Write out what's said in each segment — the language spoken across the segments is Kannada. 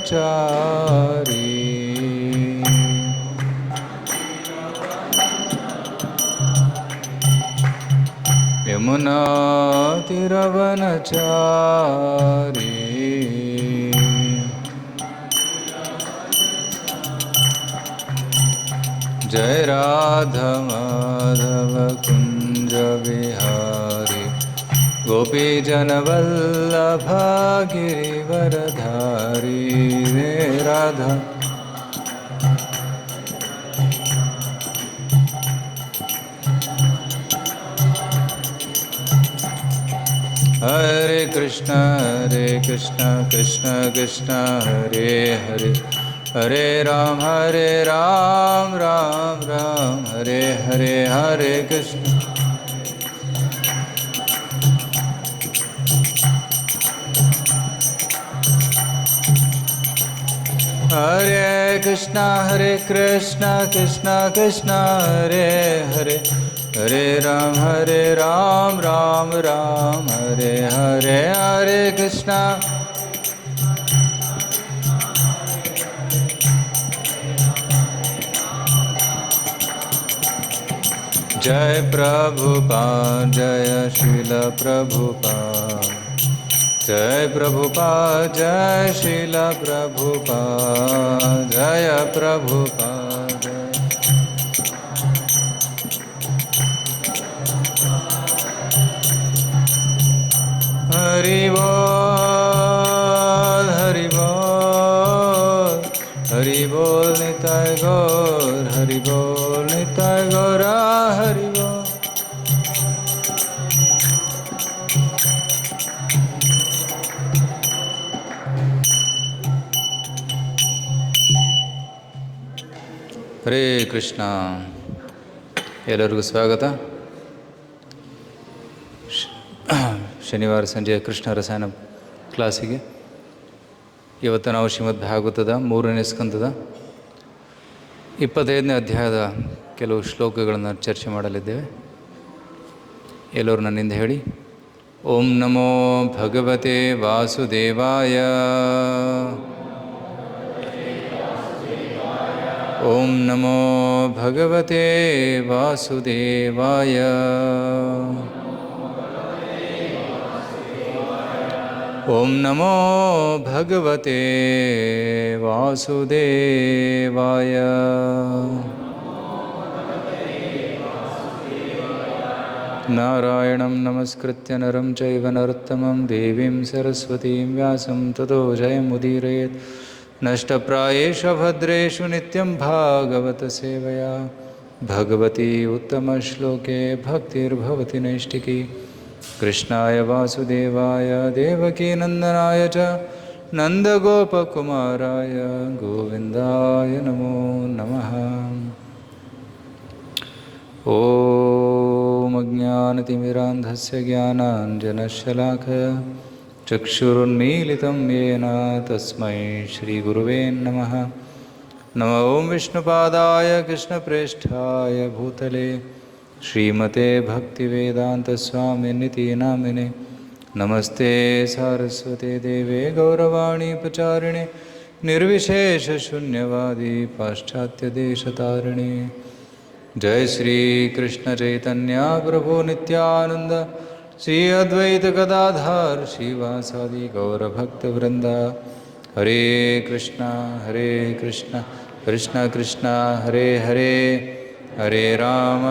यमुनातिरवनचारी यमुनातिरवनचारी जय राधा माधव कुंज विहारी गोपीजनवल्लभ गिरिवरधारी रे राधा। हरे कृष्ण कृष्ण कृष्ण हरे हरे हरे राम राम राम हरे हरे हरे कृष्ण हरे कृष्ण कृष्ण कृष्ण हरे हरे हरे राम राम राम हरे हरे हरे कृष्ण जय प्रभुपाद जय श्रील प्रभुपाद जय प्रभुपाद जय श्रील प्रभुपाद जय प्रभुपाद हरि बोल हरि बोल हरि बोल निताय गौर हरि बोल निताय गौरा हरि बोल। ಹರೇ ಕೃಷ್ಣ ಎಲ್ಲರಿಗೂ ಸ್ವಾಗತ. ಶನಿವಾರ ಸಂಜೆ ಕೃಷ್ಣ ರಸಾಯನ ಕ್ಲಾಸಿಗೆ ಇವತ್ತು ನಾವು ಶ್ರೀಮದ್ ಭಾಗವತದ 3ನೇ ಸ್ಕಂದದ 25ನೇ ಅಧ್ಯಾಯದ ಕೆಲವು ಶ್ಲೋಕಗಳನ್ನು ಚರ್ಚೆ ಮಾಡಲಿದ್ದೇವೆ. ಎಲ್ಲರೂ ನನ್ನಿಂದ ಹೇಳಿ. ಓಂ ನಮೋ ಭಗವತೆ ವಾಸುದೇವಾಯ ಓಂ ನಮೋ ಭಗವತೆ ವಾಸುದೇವಾಯ ಓಂ ನಮೋ ಭಗವತೆ ವಾಸುದೇವಾಯ. ನಾರಾಯಣಂ ನಮಸ್ಕೃತ್ಯ ನರಂ ಚೈವ ನರೋತ್ತಮಂ ದೇವೀಂ ಸರಸ್ವತೀಂ ವ್ಯಾಸಂ ತತೋ ಜಯಮುದೀರಯೇತ್. ನಷ್ಟಪ್ರಾಯೇಷು ಭದ್ರೇಷು ನಿತ್ಯಂ ಭಾಗವತ ಸೇವಯಾ ಭಗವತಿ ಉತ್ತಮಶ್ಲೋಕೆ ಭಕ್ತಿರ್ಭವತಿ ನೈಷ್ಟಿಕಿ. ಕೃಷ್ಣಾಯ ವಾಸುದೇವಾಯ ದೇವಕೀನಂದನಾಯ ಚ ನಂದಗೋಪಕುಮಾರಾಯ ಗೋವಿಂದಾಯ ನಮೋ ನಮಃ. ಓಂ ಅಜ್ಞಾನತಿಮಿರಾಂಧಸ್ಯ ಜ್ಞಾನಾಂಜನಶಲಾಕಯ ಚಕ್ಷುರುನ್ಮೀಲಿತಂ ಯೇನ ತಸ್ಮೈ ಶ್ರೀಗುರುವೇ ನಮಃ. ನಮೋ ಓಂ ವಿಷ್ಣುಪಾದಾಯ ಕೃಷ್ಣಪ್ರೇಷ್ಠಾಯ ಭೂತಲೆ ಶ್ರೀಮತೆ ಭಕ್ತಿವೇದಾಂತಸ್ವಾಮಿನಿತಿ ನಾಮಿನೆ. ನಮಸ್ತೆ ಸಾರಸ್ವತೆ ದೇವೇ ಗೌರವಾಣಿ ಪ್ರಚಾರಿಣೆ ನಿರ್ವಿಶೇಷಶೂನ್ಯವಾದಿ ಪಾಶ್ಚಾತ್ಯದೇಶತಾರಿಣೆ. ಜಯ ಶ್ರೀ ಕೃಷ್ಣ ಚೈತನ್ಯ ಪ್ರಭು ನಿತ್ಯಾನಂದ ಶ್ರೀ ಅದ್ವೈತ ಗದಾಧರ್ ಶ್ರೀವಾಸಾದಿ ಗೌರಭಕ್ತವೃಂದ. ಹರೇ ಕೃಷ್ಣ ಕೃಷ್ಣ ಕೃಷ್ಣ ಹರೇ ಹರೇ ಹರೇ ರಾಮ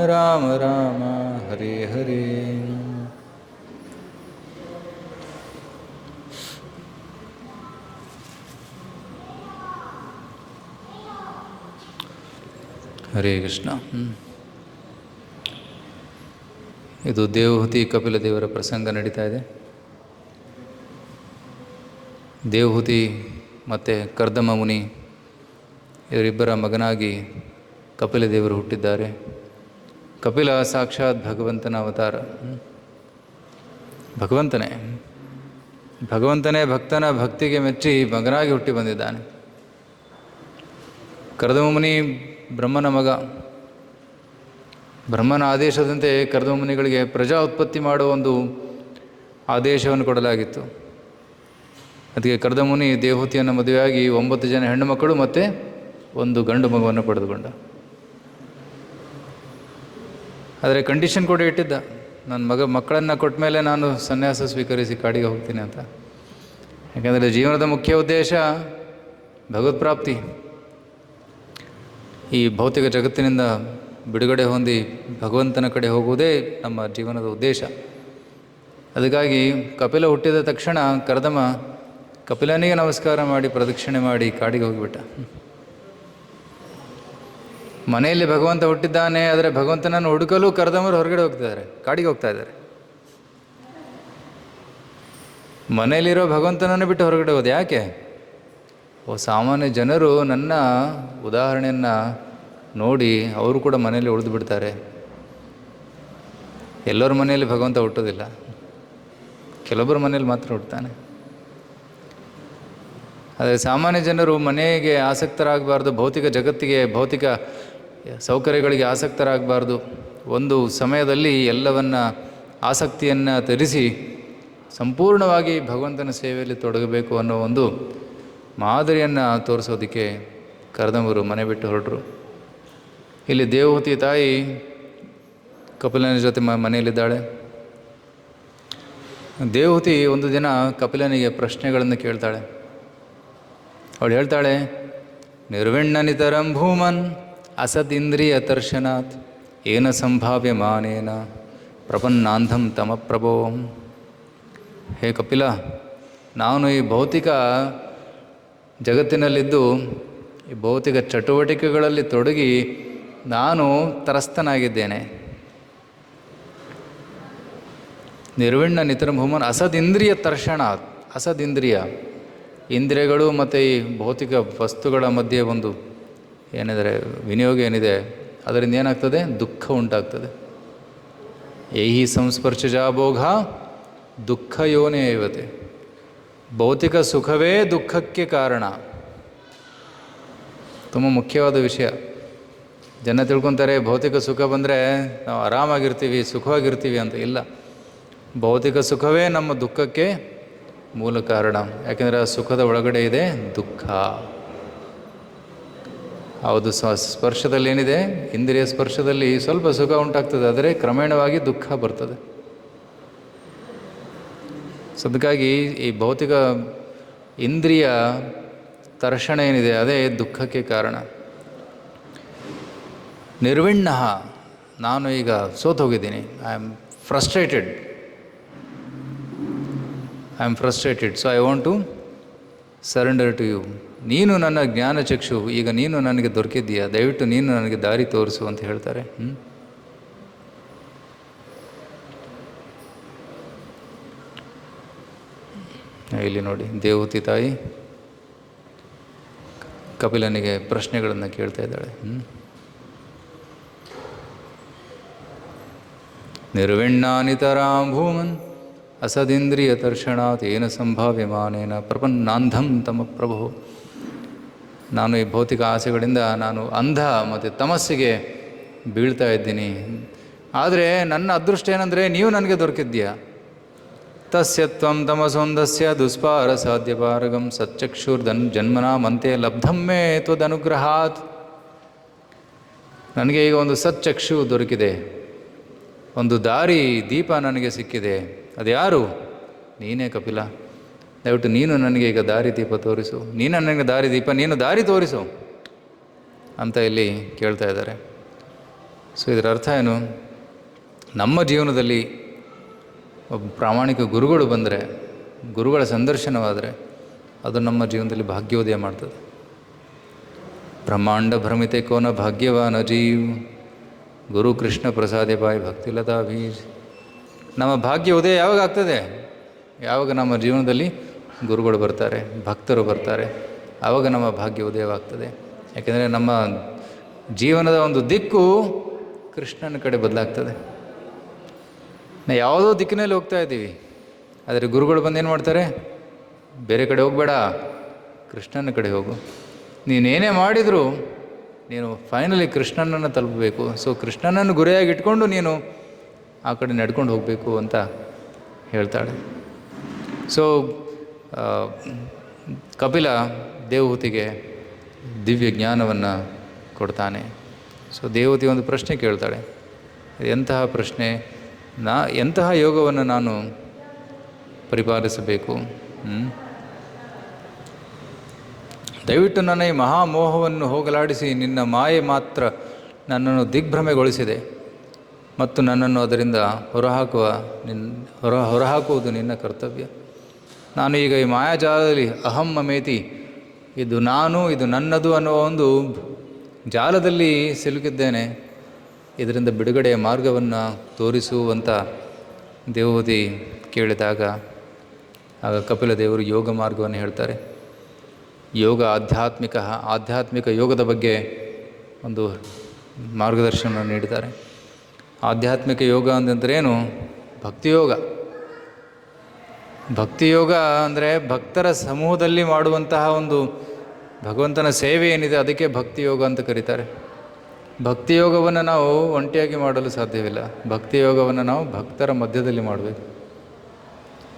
ರಾಮ ರಾಮ ಹರೇ ಹರೇ. ಹರೇ ಕೃಷ್ಣ. ಇದು ದೇವಹೂತಿ ಕಪಿಲ ದೇವರ ಪ್ರಸಂಗ ನಡೀತಾ ಇದೆ. ದೇವಹೂತಿ ಮತ್ತು ಕರ್ದಮ ಮುನಿ ಇವರಿಬ್ಬರ ಮಗನಾಗಿ ಕಪಿಲ ದೇವರು ಹುಟ್ಟಿದ್ದಾರೆ. ಕಪಿಲ ಸಾಕ್ಷಾತ್ ಭಗವಂತನ ಅವತಾರ. ಭಗವಂತನೇ ಭಕ್ತನ ಭಕ್ತಿಗೆ ಮೆಚ್ಚಿ ಮಗನಾಗಿ ಹುಟ್ಟಿ ಬಂದಿದ್ದಾನೆ. ಕರ್ದಮ ಮುನಿ ಬ್ರಹ್ಮನ ಮಗ. ಬ್ರಹ್ಮನ ಆದೇಶದಂತೆ ಕರ್ದಮ ಮುನಿಗಳಿಗೆ ಪ್ರಜಾ ಉತ್ಪತ್ತಿ ಮಾಡುವ ಒಂದು ಆದೇಶವನ್ನು ಕೊಡಲಾಗಿತ್ತು. ಅದಕ್ಕೆ ಕರ್ದಮುನಿ ದೇವಹೂತಿಯನ್ನು ಮದುವೆಯಾಗಿ 9 ಜನ ಹೆಣ್ಣು ಮಕ್ಕಳು ಮತ್ತು 1 ಗಂಡು ಮಗುವನ್ನು ಪಡೆದುಕೊಂಡ. ಆದರೆ ಕಂಡೀಷನ್ ಕೂಡ ಇಟ್ಟಿದ್ದ, ನನ್ನ ಮಕ್ಕಳನ್ನು ಕೊಟ್ಟ ಮೇಲೆ ನಾನು ಸನ್ಯಾಸ ಸ್ವೀಕರಿಸಿ ಕಾಡಿಗೆ ಹೋಗ್ತೀನಿ ಅಂತ. ಯಾಕೆಂದರೆ ಜೀವನದ ಮುಖ್ಯ ಉದ್ದೇಶ ಭಗವತ್ಪ್ರಾಪ್ತಿ. ಈ ಭೌತಿಕ ಜಗತ್ತಿನಿಂದ ಬಿಡುಗಡೆ ಹೊಂದಿ ಭಗವಂತನ ಕಡೆ ಹೋಗುವುದೇ ನಮ್ಮ ಜೀವನದ ಉದ್ದೇಶ. ಅದಕ್ಕಾಗಿ ಕಪಿಲ ಹುಟ್ಟಿದ ತಕ್ಷಣ ಕರ್ದಮ ಕಪಿಲನಿಗೆ ನಮಸ್ಕಾರ ಮಾಡಿ ಪ್ರದಕ್ಷಿಣೆ ಮಾಡಿ ಕಾಡಿಗೆ ಹೋಗಿಬಿಟ್ಟ. ಮನೆಯಲ್ಲಿ ಭಗವಂತ ಹುಟ್ಟಿದ್ದಾನೆ, ಆದರೆ ಭಗವಂತನನ್ನು ಹುಡುಕಲು ಕರ್ದಮರು ಹೊರಗಡೆ ಹೋಗ್ತಿದ್ದಾರೆ, ಕಾಡಿಗೆ ಹೋಗ್ತಾ ಇದ್ದಾರೆ. ಮನೆಯಲ್ಲಿರೋ ಭಗವಂತನನ್ನು ಬಿಟ್ಟು ಹೊರಗಡೆ ಹೋದ ಯಾಕೆ? ಸಾಮಾನ್ಯ ಜನರು ನನ್ನ ಉದಾಹರಣೆಯನ್ನು ನೋಡಿ ಅವರು ಕೂಡ ಮನೆಯಲ್ಲಿ ಉಳಿದು ಬಿಡ್ತಾರೆ. ಎಲ್ಲರ ಮನೆಯಲ್ಲಿ ಭಗವಂತ ಹುಟ್ಟೋದಿಲ್ಲ, ಕೆಲವೊಬ್ಬರ ಮನೆಯಲ್ಲಿ ಮಾತ್ರ ಹುಟ್ಟುತ್ತಾನೆ. ಆದರೆ ಸಾಮಾನ್ಯ ಜನರು ಮನೆಗೆ ಆಸಕ್ತರಾಗಬಾರ್ದು, ಭೌತಿಕ ಜಗತ್ತಿಗೆ ಭೌತಿಕ ಸೌಕರ್ಯಗಳಿಗೆ ಆಸಕ್ತರಾಗಬಾರ್ದು. ಒಂದು ಸಮಯದಲ್ಲಿ ಎಲ್ಲವನ್ನ ಆಸಕ್ತಿಯನ್ನು ತ್ಯಜಿಸಿ ಸಂಪೂರ್ಣವಾಗಿ ಭಗವಂತನ ಸೇವೆಯಲ್ಲಿ ತೊಡಗಬೇಕು ಅನ್ನೋ ಒಂದು ಮಾದರಿಯನ್ನು ತೋರಿಸೋದಕ್ಕೆ ಕರ್ದಮರು ಮನೆ ಬಿಟ್ಟು ಹೊರಟರು. ಇಲ್ಲಿ ದೇವಹೂತಿ ತಾಯಿ ಕಪಿಲನ ಜೊತೆ ಮನೆಯಲ್ಲಿದ್ದಾಳೆ. ದೇವಹೂತಿ ಒಂದು ದಿನ ಕಪಿಲನಿಗೆ ಪ್ರಶ್ನೆಗಳನ್ನು ಕೇಳ್ತಾಳೆ. ಅವಳು ಹೇಳ್ತಾಳೆ, ನಿರ್ವಿಣ್ಣನಿತರಂ ಭೂಮನ್ ಅಸದಿಂದ್ರಿಯ ದರ್ಶನಾತ್ ಏನ ಸಂಭಾವ್ಯಮಾನೇನ ಪ್ರಪನ್ನಾಂಧಂ ತಮಪ್ರಭೋ. ಹೇ ಕಪಿಲ, ನಾನು ಈ ಭೌತಿಕ ಜಗತ್ತಿನಲ್ಲಿದ್ದು ಈ ಭೌತಿಕ ಚಟುವಟಿಕೆಗಳಲ್ಲಿ ತೊಡಗಿ ನಾನು ತ್ರಸ್ತನಾಗಿದ್ದೇನೆ. ನಿರ್ವಿಣ್ಣ ನಿತರಂ ಭೂಮನ್ ಅಸದಿಂದ್ರಿಯ ತರ್ಷಣಾತ್. ಅಸದಿಂದ್ರಿಯ ಇಂದ್ರಿಯಗಳು ಮತ್ತು ಈ ಭೌತಿಕ ವಸ್ತುಗಳ ಮಧ್ಯೆ ಒಂದು ಏನಿದರೆ ವಿನಿಯೋಗ ಏನಿದೆ, ಅದರಿಂದ ಏನಾಗ್ತದೆ? ದುಃಖ ಉಂಟಾಗ್ತದೆ. ಏಹಿ ಸಂಸ್ಪರ್ಶಜಾ ಭೋಗ ದುಃಖ ಯೋನೇ ಇವತೆ. ಭೌತಿಕ ಸುಖವೇ ದುಃಖಕ್ಕೆ ಕಾರಣ. ತುಂಬ ಮುಖ್ಯವಾದ ವಿಷಯ. ಜನ ತಿಳ್ಕೊತಾರೆ ಭೌತಿಕ ಸುಖ ಬಂದರೆ ನಾವು ಆರಾಮಾಗಿರ್ತೀವಿ, ಸುಖವಾಗಿರ್ತೀವಿ ಅಂತ. ಇಲ್ಲ, ಭೌತಿಕ ಸುಖವೇ ನಮ್ಮ ದುಃಖಕ್ಕೆ ಮೂಲ ಕಾರಣ. ಯಾಕೆಂದರೆ ಆ ಸುಖದ ಒಳಗಡೆ ಇದೆ ದುಃಖ. ಹೌದು, ಸ್ಪರ್ಶದಲ್ಲಿ ಏನಿದೆ, ಇಂದ್ರಿಯ ಸ್ಪರ್ಶದಲ್ಲಿ ಸ್ವಲ್ಪ ಸುಖ ಉಂಟಾಗ್ತದೆ, ಆದರೆ ಕ್ರಮೇಣವಾಗಿ ದುಃಖ ಬರ್ತದೆ. ಸೊ ಅದಕ್ಕಾಗಿ ಈ ಭೌತಿಕ ಇಂದ್ರಿಯ ತರ್ಷಣ ಏನಿದೆ ಅದೇ ದುಃಖಕ್ಕೆ ಕಾರಣ. ನಿರ್ವಿಣ್ಣ, ನಾನು ಈಗ ಸೋತು ಹೋಗಿದ್ದೀನಿ. I am frustrated, so I want to surrender to you. ನೀನು ನನ್ನ ಜ್ಞಾನಚಕ್ಷು, ಈಗ ನೀನು ನನಗೆ ದೊರಕಿದ್ದೀಯಾ, ದಯವಿಟ್ಟು ನೀನು ನನಗೆ ದಾರಿ ತೋರಿಸು ಅಂತ ಹೇಳ್ತಾರೆ. ಇಲ್ಲಿ ನೋಡಿ, ದೇವಹೂತಿ ತಾಯಿ ಕಪಿಲನಿಗೆ ಪ್ರಶ್ನೆಗಳನ್ನು ಕೇಳ್ತಾ ಇದ್ದಾಳೆ. ನಿರ್ವಿಣ್ಣಾನಿತರಾಂ ಭೂಮನ್ ಅಸದಿಂದ್ರಿಯ ತರ್ಷಣಾತ್ ಏನ ಸಂಭಾವ್ಯಮಾನೇನ ಪ್ರಪನ್ನಾಂಧಂ ತಮ ಪ್ರಭು. ನಾನು ಈ ಭೌತಿಕ ಆಸೆಗಳಿಂದ ನಾನು ಅಂಧ ಮತ್ತು ತಮಸ್ಸಿಗೆ ಬೀಳ್ತಾ ಇದ್ದೀನಿ. ಆದರೆ ನನ್ನ ಅದೃಷ್ಟ ಏನಂದರೆ ನೀವು ನನಗೆ ದೊರಕಿದ್ದೀಯಾ. ತಸ್ಯ ತ್ವಂ ತಮಸೋಂದಸ್ಯ ದುಸ್ಪಾರ ಸಾಧ್ಯಪಾರಗಂ ಸಚ್ಚಕ್ಷುರ್ಧನ್ ಜನ್ಮನಾಮಂತೆ ಲಬ್ಧಂ ಮೇ ತ್ವದನುಗ್ರಹಾತ್. ನನಗೆ ಈಗ ಒಂದು ಸಚ್ಚಕ್ಷು ದೊರಕಿದೆ, ಒಂದು ದಾರಿ ದೀಪ ನನಗೆ ಸಿಕ್ಕಿದೆ. ಅದು ಯಾರು? ನೀನೇ ಕಪಿಲ. ದಯವಿಟ್ಟು ನೀನು ನನಗೆ ಈಗ ದಾರಿ ದೀಪ ತೋರಿಸು, ನೀನು ನನಗೆ ದಾರಿ ದೀಪ, ನೀನು ದಾರಿ ತೋರಿಸು ಅಂತ ಇಲ್ಲಿ ಕೇಳ್ತಾ ಇದ್ದಾರೆ. ಸೊ ಇದರ ಅರ್ಥ ಏನು? ನಮ್ಮ ಜೀವನದಲ್ಲಿ ಒಬ್ಬ ಪ್ರಾಮಾಣಿಕ ಗುರುಗಳು ಬಂದರೆ, ಗುರುಗಳ ಸಂದರ್ಶನವಾದರೆ ಅದು ನಮ್ಮ ಜೀವನದಲ್ಲಿ ಭಾಗ್ಯೋದಯ ಮಾಡ್ತದೆ. ಬ್ರಹ್ಮಾಂಡ ಭ್ರಮಿತೆ ಕೋನ ಭಾಗ್ಯವಾನ ಜೀವ್ ಗುರು ಕೃಷ್ಣ ಪ್ರಸಾದೆ ಬಾಯಿ ಭಕ್ತಿಲತಾ ಬೀಜ್. ನಮ್ಮ ಭಾಗ್ಯ ಉದಯ ಯಾವಾಗ ಆಗ್ತದೆ? ಯಾವಾಗ ನಮ್ಮ ಜೀವನದಲ್ಲಿ ಗುರುಗಳು ಬರ್ತಾರೆ, ಭಕ್ತರು ಬರ್ತಾರೆ, ಆವಾಗ ನಮ್ಮ ಭಾಗ್ಯ ಉದಯವಾಗ್ತದೆ. ಯಾಕೆಂದರೆ ನಮ್ಮ ಜೀವನದ ಒಂದು ದಿಕ್ಕು ಕೃಷ್ಣನ ಕಡೆ ಬದಲಾಗ್ತದೆ. ನಾವು ಯಾವುದೋ ದಿಕ್ಕಿನಲ್ಲಿ ಹೋಗ್ತಾ ಇದ್ದೀವಿ, ಆದರೆ ಗುರುಗಳು ಬಂದೇನು ಮಾಡ್ತಾರೆ? ಬೇರೆ ಕಡೆ ಹೋಗಬೇಡ, ಕೃಷ್ಣನ ಕಡೆ ಹೋಗು. ನೀನೇನೇ ಮಾಡಿದರೂ ನೀನು ಫೈನಲಿ ಕೃಷ್ಣನನ್ನು ತಲುಪಬೇಕು. ಸೊ ಕೃಷ್ಣನನ್ನು ಗುರಿಯಾಗಿ ಇಟ್ಕೊಂಡು ನೀನು ಆ ಕಡೆ ನಡ್ಕೊಂಡು ಹೋಗಬೇಕು ಅಂತ ಹೇಳ್ತಾಳೆ. ಸೊ ಕಪಿಲ ದೇವಹೂತಿಗೆ ದಿವ್ಯ ಜ್ಞಾನವನ್ನು ಕೊಡ್ತಾನೆ. ಸೊ ದೇವಹೂತಿ ಒಂದು ಪ್ರಶ್ನೆ ಕೇಳ್ತಾಳೆ. ಎಂತಹ ಪ್ರಶ್ನೆ? ಎಂತಹ ಯೋಗವನ್ನು ನಾನು ಪರಿಪಾಲಿಸಬೇಕು? ದಯವಿಟ್ಟು ನನ್ನ ಈ ಮಹಾಮೋಹವನ್ನು ಹೋಗಲಾಡಿಸಿ, ನಿನ್ನ ಮಾಯೆ ಮಾತ್ರ ನನ್ನನ್ನು ದಿಗ್ಭ್ರಮೆಗೊಳಿಸಿದೆ ಮತ್ತು ನನ್ನನ್ನು ಅದರಿಂದ ಹೊರಹಾಕುವುದು ನಿನ್ನ ಕರ್ತವ್ಯ. ನಾನು ಈಗ ಈ ಮಾಯಾಜಾಲದಲ್ಲಿ ಅಹಂ ಮಮೇತಿ, ಇದು ನಾನು, ಇದು ನನ್ನದು ಅನ್ನುವ ಒಂದು ಜಾಲದಲ್ಲಿ ಸಿಲುಕಿದ್ದೇನೆ. ಇದರಿಂದ ಬಿಡುಗಡೆಯ ಮಾರ್ಗವನ್ನು ತೋರಿಸುವಂಥ ದೇವಹೂತಿ ಕೇಳಿದಾಗ ಆಗ ಕಪಿಲ ದೇವರು ಯೋಗ ಮಾರ್ಗವನ್ನು ಹೇಳ್ತಾರೆ. ಯೋಗ ಆಧ್ಯಾತ್ಮಿಕ ಯೋಗದ ಬಗ್ಗೆ ಒಂದು ಮಾರ್ಗದರ್ಶನವನ್ನು ನೀಡಿದ್ದಾರೆ. ಆಧ್ಯಾತ್ಮಿಕ ಯೋಗ ಅಂತಂದ್ರೇನು? ಭಕ್ತಿಯೋಗ. ಭಕ್ತಿಯೋಗ ಅಂದರೆ ಭಕ್ತರ ಸಮೂಹದಲ್ಲಿ ಮಾಡುವಂತಹ ಒಂದು ಭಗವಂತನ ಸೇವೆ ಏನಿದೆ, ಅದಕ್ಕೆ ಭಕ್ತಿಯೋಗ ಅಂತ ಕರೀತಾರೆ. ಭಕ್ತಿಯೋಗವನ್ನು ನಾವು ಒಂಟಿಯಾಗಿ ಮಾಡಲು ಸಾಧ್ಯವಿಲ್ಲ. ಭಕ್ತಿಯೋಗವನ್ನು ನಾವು ಭಕ್ತರ ಮಧ್ಯದಲ್ಲಿ ಮಾಡಬೇಕು.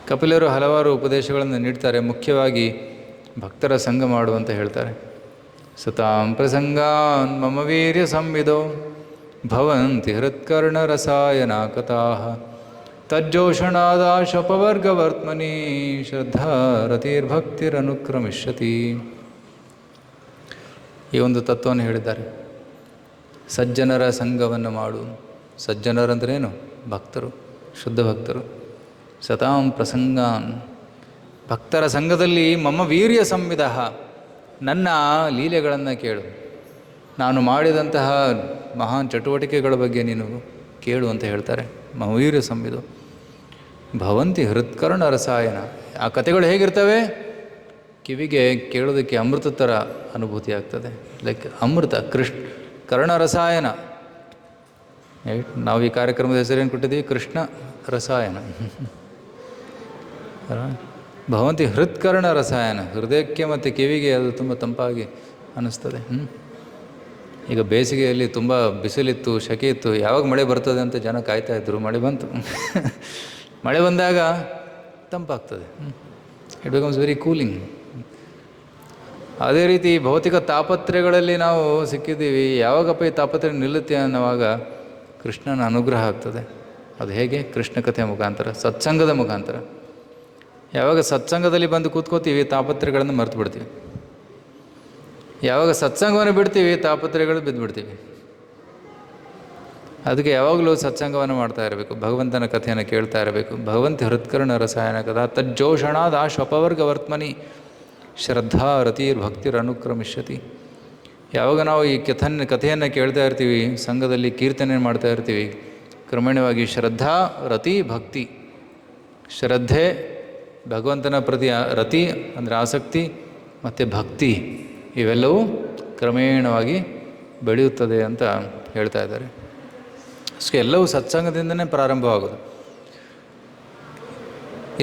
ಕಪಿಲರು ಹಲವಾರು ಉಪದೇಶಗಳನ್ನು ನೀಡ್ತಾರೆ. ಮುಖ್ಯವಾಗಿ ಭಕ್ತರ ಸಂಘ ಮಾಡುವಂತ ಹೇಳ್ತಾರೆ. ಸತಾಂ ಪ್ರಸಂಗಾನ್ ಮಮ ವೀರ್ಯ ಸಂವಿದೋ ಭವಂತಿ ಹೃತ್ಕರ್ಣ ರಸಾಯನ ಕಥಾಃ ತಜ್ಜೋಷಣಾದಾಶಪವರ್ಗವರ್ತ್ಮನಿ ಶ್ರದ್ಧಾ ರತಿರ್ಭಕ್ತಿರನುಕ್ರಮಿಷ್ಯತಿ. ಈ ಒಂದು ತತ್ವವನ್ನು ಹೇಳಿದ್ದಾರೆ. ಸಜ್ಜನರ ಸಂಘವನ್ನು ಮಾಡು. ಸಜ್ಜನರಂದ್ರೇನು? ಭಕ್ತರು, ಶುದ್ಧ ಭಕ್ತರು. ಸತಾಂ ಪ್ರಸಂಗಾನ್, ಭಕ್ತರ ಸಂಘದಲ್ಲಿ ಮಮ ವೀರ್ಯ ಸಂವಿಧ, ನನ್ನ ಲೀಲೆಗಳನ್ನು ಕೇಳು. ನಾನು ಮಾಡಿದಂತಹ ಮಹಾನ್ ಚಟುವಟಿಕೆಗಳ ಬಗ್ಗೆ ನೀನು ಕೇಳು ಅಂತ ಹೇಳ್ತಾರೆ. ಮಮ ವೀರ್ಯ ಸಂವಿಧೋ ಭವಂತಿ ಹೃತ್ಕರ್ಣ ರಸಾಯನ. ಆ ಕಥೆಗಳು ಹೇಗಿರ್ತವೆ? ಕಿವಿಗೆ ಕೇಳೋದಕ್ಕೆ ಅಮೃತ ಥರ ಅನುಭೂತಿ ಆಗ್ತದೆ. ಲೈಕ್ ಅಮೃತ, ಕರ್ಣ ರಸಾಯನ. ನಾವು ಈ ಕಾರ್ಯಕ್ರಮದ ಹೆಸರೇನು ಕೊಟ್ಟಿದ್ದೀವಿ? ಕೃಷ್ಣ ರಸಾಯನ. ಭವಂತಿ ಹೃತ್ಕರ್ಣ ರಸಾಯನ. ಹೃದಯಕ್ಕೆ ಮತ್ತು ಕಿವಿಗೆ ಅದು ತುಂಬ ತಂಪಾಗಿ ಅನ್ನಿಸ್ತದೆ. ಈಗ ಬೇಸಿಗೆಯಲ್ಲಿ ತುಂಬ ಬಿಸಿಲಿತ್ತು, ಶೆಕೆ ಇತ್ತು, ಯಾವಾಗ ಮಳೆ ಬರ್ತದೆ ಅಂತ ಜನ ಕಾಯ್ತಾಯಿದ್ರು. ಮಳೆ ಬಂತು. ಮಳೆ ಬಂದಾಗ ತಂಪಾಗ್ತದೆ. It becomes very cooling. ಅದೇ ರೀತಿ ಭೌತಿಕ ತಾಪತ್ರೆಗಳಲ್ಲಿ ನಾವು ಸಿಕ್ಕಿದ್ದೀವಿ. ಯಾವಾಗಪ್ಪ ಈ ತಾಪತ್ರೆ ನಿಲ್ಲುತ್ತೆ ಅನ್ನೋವಾಗ ಕೃಷ್ಣನ ಅನುಗ್ರಹ ಆಗ್ತದೆ. ಅದು ಹೇಗೆ? ಕೃಷ್ಣ ಕಥೆಯ ಮುಖಾಂತರ, ಸತ್ಸಂಗದ ಮುಖಾಂತರ. ಯಾವಾಗ ಸತ್ಸಂಗದಲ್ಲಿ ಬಂದು ಕೂತ್ಕೋತೀವಿ, ತಾಪತ್ರೆಗಳನ್ನು ಮರೆತು ಬಿಡ್ತೀವಿ. ಯಾವಾಗ ಸತ್ಸಂಗವನ್ನು ಬಿಡ್ತೀವಿ, ತಾಪತ್ರೆಗಳು ಬಿದ್ದುಬಿಡ್ತೀವಿ. ಅದಕ್ಕೆ ಯಾವಾಗಲೂ ಸತ್ಸಂಗವನ್ನು ಮಾಡ್ತಾ ಇರಬೇಕು, ಭಗವಂತನ ಕಥೆಯನ್ನು ಕೇಳ್ತಾ ಇರಬೇಕು. ಭಗವಂತ ಹೃತ್ಕರ್ಣ ರಸಾಯನ ಕಥಾ ತಜ್ಜೋಷಣಾದ ಶ್ವಪವರ್ಗವರ್ತ್ಮನಿ ಶ್ರದ್ಧಾ ರತಿರ್ ಭಕ್ತಿರ್ ಅನುಕ್ರಮಿಷ್ಯತಿ. ಯಾವಾಗ ನಾವು ಈ ಕಥೆಯನ್ನು ಕೇಳ್ತಾ ಇರ್ತೀವಿ, ಸಂಘದಲ್ಲಿ ಕೀರ್ತನೆ ಮಾಡ್ತಾ ಇರ್ತೀವಿ, ಕ್ರಮೇಣವಾಗಿ ಶ್ರದ್ಧಾ ರತಿ ಭಕ್ತಿ, ಶ್ರದ್ಧೆ ಭಗವಂತನ ಪ್ರತಿ, ರತಿ ಅಂದರೆ ಆಸಕ್ತಿ, ಮತ್ತು ಭಕ್ತಿ, ಇವೆಲ್ಲವೂ ಕ್ರಮೇಣವಾಗಿ ಬೆಳೆಯುತ್ತದೆ ಅಂತ ಹೇಳ್ತಾ ಇದ್ದಾರೆ. ಸೊ ಎಲ್ಲವೂ ಸತ್ಸಂಗದಿಂದನೇ ಪ್ರಾರಂಭವಾಗೋದು.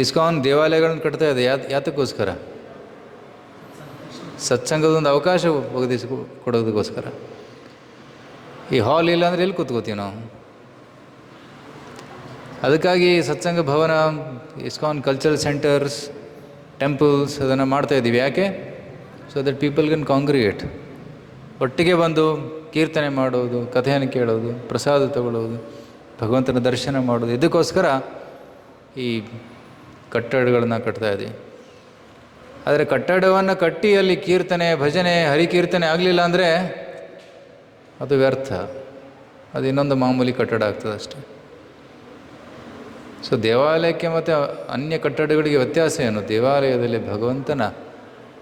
ಇಸ್ಕಾನ್ ದೇವಾಲಯಗಳನ್ನು ಕಟ್ತಾ ಇದೆ ಯಾತಕ್ಕೋಸ್ಕರ? ಸತ್ಸಂಗದೊಂದು ಅವಕಾಶ ಕೊಡೋದಕ್ಕೋಸ್ಕರ. ಈ ಹಾಲ್ ಇಲ್ಲ ಅಂದರೆ ಎಲ್ಲಿ ಕೂತ್ಕೋತೀವಿ ನಾವು? ಅದಕ್ಕಾಗಿ ಸತ್ಸಂಗ ಭವನ, ಇಸ್ಕಾನ್ ಕಲ್ಚರಲ್ ಸೆಂಟರ್ಸ್, ಟೆಂಪಲ್ಸ್ ಅದನ್ನು ಮಾಡ್ತಾಯಿದ್ದೀವಿ. ಯಾಕೆ? ಸೊ ದಟ್ ಪೀಪಲ್ ಕ್ಯಾನ್ ಕಾಂಗ್ರಿಗೇಟ್, ಒಟ್ಟಿಗೆ ಬಂದು ಕೀರ್ತನೆ ಮಾಡೋದು, ಕಥೆಯನ್ನು ಕೇಳೋದು, ಪ್ರಸಾದ ತಗೊಳ್ಳೋದು, ಭಗವಂತನ ದರ್ಶನ ಮಾಡೋದು. ಇದಕ್ಕೋಸ್ಕರ ಈ ಕಟ್ಟಡಗಳನ್ನು ಕಟ್ತಾಯಿದ್ದೀವಿ. ಆದರೆ ಕಟ್ಟಡವನ್ನು ಕಟ್ಟಿ ಅಲ್ಲಿ ಕೀರ್ತನೆ, ಭಜನೆ, ಹರಿಕೀರ್ತನೆ ಆಗಲಿಲ್ಲ ಅಂದರೆ ಅದು ವ್ಯರ್ಥ. ಅದು ಇನ್ನೊಂದು ಮಾಮೂಲಿ ಕಟ್ಟಡ ಆಗ್ತದೆ ಅಷ್ಟೆ. ಸೊ ದೇವಾಲಯಕ್ಕೆ ಮತ್ತು ಅನ್ಯ ಕಟ್ಟಡಗಳಿಗೆ ವ್ಯತ್ಯಾಸ ಏನು? ದೇವಾಲಯದಲ್ಲಿ ಭಗವಂತನ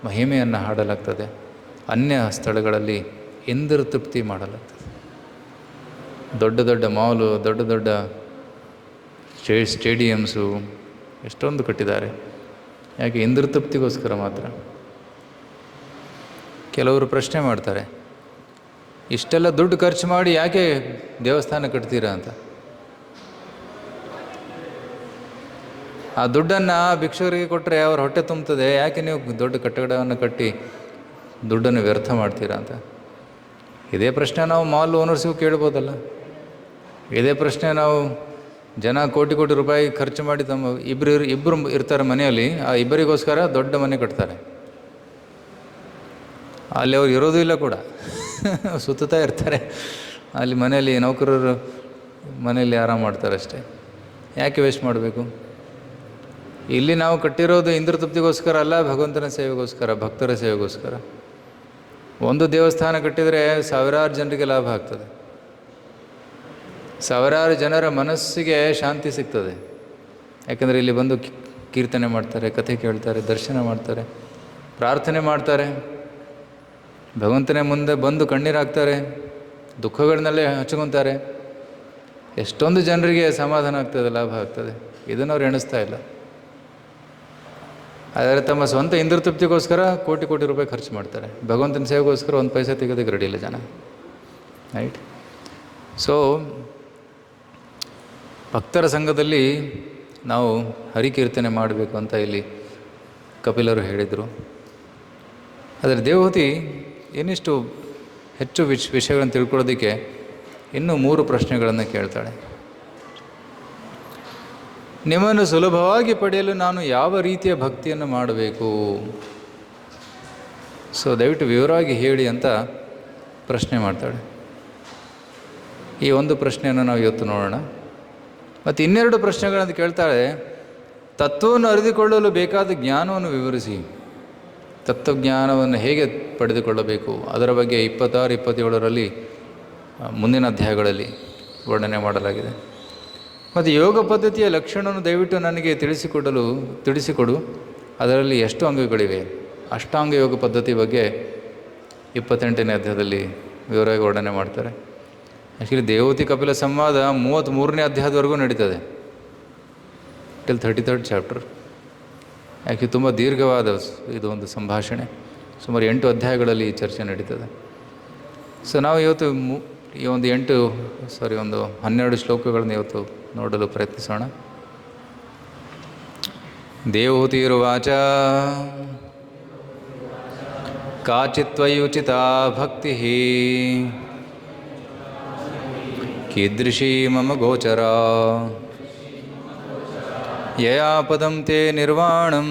ಮಹಿಮೆಯನ್ನು ಹಾಡಲಾಗ್ತದೆ. ಅನ್ಯ ಸ್ಥಳಗಳಲ್ಲಿ ಇಂದ್ರ ತೃಪ್ತಿ ಮಾಡಲಾಗ್ತದೆ. ದೊಡ್ಡ ದೊಡ್ಡ ಮಾಲು, ದೊಡ್ಡ ದೊಡ್ಡ ಸ್ಟೇಡಿಯಮ್ಸು ಎಷ್ಟೊಂದು ಕಟ್ಟಿದ್ದಾರೆ. ಯಾಕೆ? ಇಂದ್ರ ತೃಪ್ತಿಗೋಸ್ಕರ ಮಾತ್ರ. ಕೆಲವರು ಪ್ರಶ್ನೆ ಮಾಡ್ತಾರೆ, ಇಷ್ಟೆಲ್ಲ ದುಡ್ಡು ಖರ್ಚು ಮಾಡಿ ಯಾಕೆ ದೇವಸ್ಥಾನ ಕಟ್ತೀರಾ ಅಂತ. ಆ ದುಡ್ಡನ್ನು ಭಿಕ್ಷುಕರಿಗೆ ಕೊಟ್ಟರೆ ಅವ್ರ ಹೊಟ್ಟೆ ತುಂಬ್ತದೆ. ಯಾಕೆ ನೀವು ದೊಡ್ಡ ಕಟ್ಟಡವನ್ನು ಕಟ್ಟಿ ದುಡ್ಡನ್ನು ವ್ಯರ್ಥ ಮಾಡ್ತೀರಾ ಅಂತ. ಇದೇ ಪ್ರಶ್ನೆ ನಾವು ಮಾಲ್ ಓನರ್ಸಿಗೂ ಕೇಳ್ಬೋದಲ್ಲ. ಇದೇ ಪ್ರಶ್ನೆ ನಾವು ಜನ ಕೋಟಿ ಕೋಟಿ ರೂಪಾಯಿ ಖರ್ಚು ಮಾಡಿ ತಮ್ಮ ಇಬ್ಬರು ಇರ್ತಾರೆ ಮನೆಯಲ್ಲಿ, ಆ ಇಬ್ಬರಿಗೋಸ್ಕರ ದೊಡ್ಡ ಮನೆ ಕಟ್ತಾರೆ. ಅಲ್ಲಿ ಅವ್ರು ಇರೋದು ಇಲ್ಲ ಕೂಡ, ಸುತ್ತಾ ಇರ್ತಾರೆ. ಅಲ್ಲಿ ಮನೆಯಲ್ಲಿ ನೌಕರರು ಮನೆಯಲ್ಲಿ ಆರಾಮ ಮಾಡ್ತಾರೆ ಅಷ್ಟೇ. ಯಾಕೆ ವೇಸ್ಟ್ ಮಾಡಬೇಕು? ಇಲ್ಲಿ ನಾವು ಕಟ್ಟಿರೋದು ಇಂದ್ರ ತೃಪ್ತಿಗೋಸ್ಕರ ಅಲ್ಲ, ಭಗವಂತನ ಸೇವೆಗೋಸ್ಕರ, ಭಕ್ತರ ಸೇವೆಗೋಸ್ಕರ. ಒಂದು ದೇವಸ್ಥಾನ ಕಟ್ಟಿದರೆ ಸಾವಿರಾರು ಜನರಿಗೆ ಲಾಭ ಆಗ್ತದೆ, ಸಾವಿರಾರು ಜನರ ಮನಸ್ಸಿಗೆ ಶಾಂತಿ ಸಿಗ್ತದೆ. ಯಾಕಂದರೆ ಇಲ್ಲಿ ಬಂದು ಕೀರ್ತನೆ ಮಾಡ್ತಾರೆ, ಕಥೆ ಕೇಳ್ತಾರೆ, ದರ್ಶನ ಮಾಡ್ತಾರೆ, ಪ್ರಾರ್ಥನೆ ಮಾಡ್ತಾರೆ, ಭಗವಂತನೇ ಮುಂದೆ ಬಂದು ಕಣ್ಣೀರಾಗ್ತಾರೆ, ದುಃಖಗಳನ್ನಲ್ಲೇ ಹಚ್ಕೊತಾರೆ. ಎಷ್ಟೊಂದು ಜನರಿಗೆ ಸಮಾಧಾನ ಆಗ್ತದೆ, ಲಾಭ ಆಗ್ತದೆ. ಇದನ್ನು ಅವ್ರು ಎಣಿಸ್ತಾ ಇಲ್ಲ. ಆದರೆ ತಮ್ಮ ಸ್ವಂತ ಇಂದ್ರ ತೃಪ್ತಿಗೋಸ್ಕರ ಕೋಟಿ ಕೋಟಿ ರೂಪಾಯಿ ಖರ್ಚು ಮಾಡ್ತಾರೆ. ಭಗವಂತನ ಸೇವೆಗೋಸ್ಕರ ಒಂದು ಪೈಸೆ ತೆಗೆದಕ್ಕೆ ರೆಡಿ ಇಲ್ಲ ಜನ. ರೈಟ್? ಸೊ ಭಕ್ತರ ಸಂಘದಲ್ಲಿ ನಾವು ಹರಿಕೀರ್ತನೆ ಮಾಡಬೇಕು ಅಂತ ಇಲ್ಲಿ ಕಪಿಲರು ಹೇಳಿದರು. ಆದರೆ ದೇವಹೂತಿ ಇನ್ನಿಷ್ಟು ಹೆಚ್ಚು ವಿಷಯಗಳನ್ನು ತಿಳ್ಕೊಳ್ಳೋದಕ್ಕೆ ಇನ್ನೂ 3 ಪ್ರಶ್ನೆಗಳನ್ನು ಕೇಳ್ತಾಳೆ. ನಿಮ್ಮನ್ನು ಸುಲಭವಾಗಿ ಪಡೆಯಲು ನಾನು ಯಾವ ರೀತಿಯ ಭಕ್ತಿಯನ್ನು ಮಾಡಬೇಕು? ಸೊ ದಯವಿಟ್ಟು ವಿವರವಾಗಿ ಹೇಳಿ ಅಂತ ಪ್ರಶ್ನೆ ಮಾಡ್ತಾಳೆ. ಈ ಒಂದು ಪ್ರಶ್ನೆಯನ್ನು ನಾವು ಇವತ್ತು ನೋಡೋಣ. ಮತ್ತು 2 ಪ್ರಶ್ನೆಗಳನ್ನು ಕೇಳ್ತಾಳೆ. ತತ್ವವನ್ನು ಅರಿತುಕೊಳ್ಳಲು ಬೇಕಾದ ಜ್ಞಾನವನ್ನು ವಿವರಿಸಿ. ತತ್ವಜ್ಞಾನವನ್ನು ಹೇಗೆ ಪಡೆದುಕೊಳ್ಳಬೇಕು ಅದರ ಬಗ್ಗೆ 26, 27ರಲ್ಲಿ ಮುಂದಿನ ಅಧ್ಯಾಯಗಳಲ್ಲಿ ವರ್ಣನೆ ಮಾಡಲಾಗಿದೆ. ಮತ್ತು ಯೋಗ ಪದ್ಧತಿಯ ಲಕ್ಷಣವನ್ನು ದಯವಿಟ್ಟು ನನಗೆ ತಿಳಿಸಿಕೊಡು. ಅದರಲ್ಲಿ ಎಷ್ಟು ಅಂಗಗಳಿವೆ? ಅಷ್ಟಾಂಗ ಯೋಗ ಪದ್ಧತಿ ಬಗ್ಗೆ 28ನೇ ಅಧ್ಯಾಯದಲ್ಲಿ ವಿವರವಾಗಿ ವರ್ಣನೆ ಮಾಡ್ತಾರೆ. ಆ್ಯಕ್ಚುಲಿ ದೇವಹೂತಿ ಕಪಿಲ ಸಂವಾದ 33ನೇ ಅಧ್ಯಾಯದವರೆಗೂ ನಡೀತದೆ, ಟಿಲ್ 33rd ಚಾಪ್ಟರ್. ಆ್ಯಕ್ಚುಲಿ ತುಂಬ ದೀರ್ಘವಾದ ಇದು ಒಂದು ಸಂಭಾಷಣೆ. ಸುಮಾರು 8 ಅಧ್ಯಾಯಗಳಲ್ಲಿ ಈ ಚರ್ಚೆ ನಡೀತದೆ. ಸೊ ನಾವು ಇವತ್ತು ಈ ಒಂದು 12 ಶ್ಲೋಕಗಳನ್ನು ಇವತ್ತು ನೋಡಲು ಪ್ರಯತ್ನಿಸೋಣ. ದೇವಹೂತಿರುವಾಚ ಕಾಚಿತ್ವಯುಚಿತ ಭಕ್ತಿ ಕೀದೃಶೀ ಮಮ ಗೋಚರ ಯಯಾ ಪದಂ ತೇ ನಿರ್ವಾಣಂ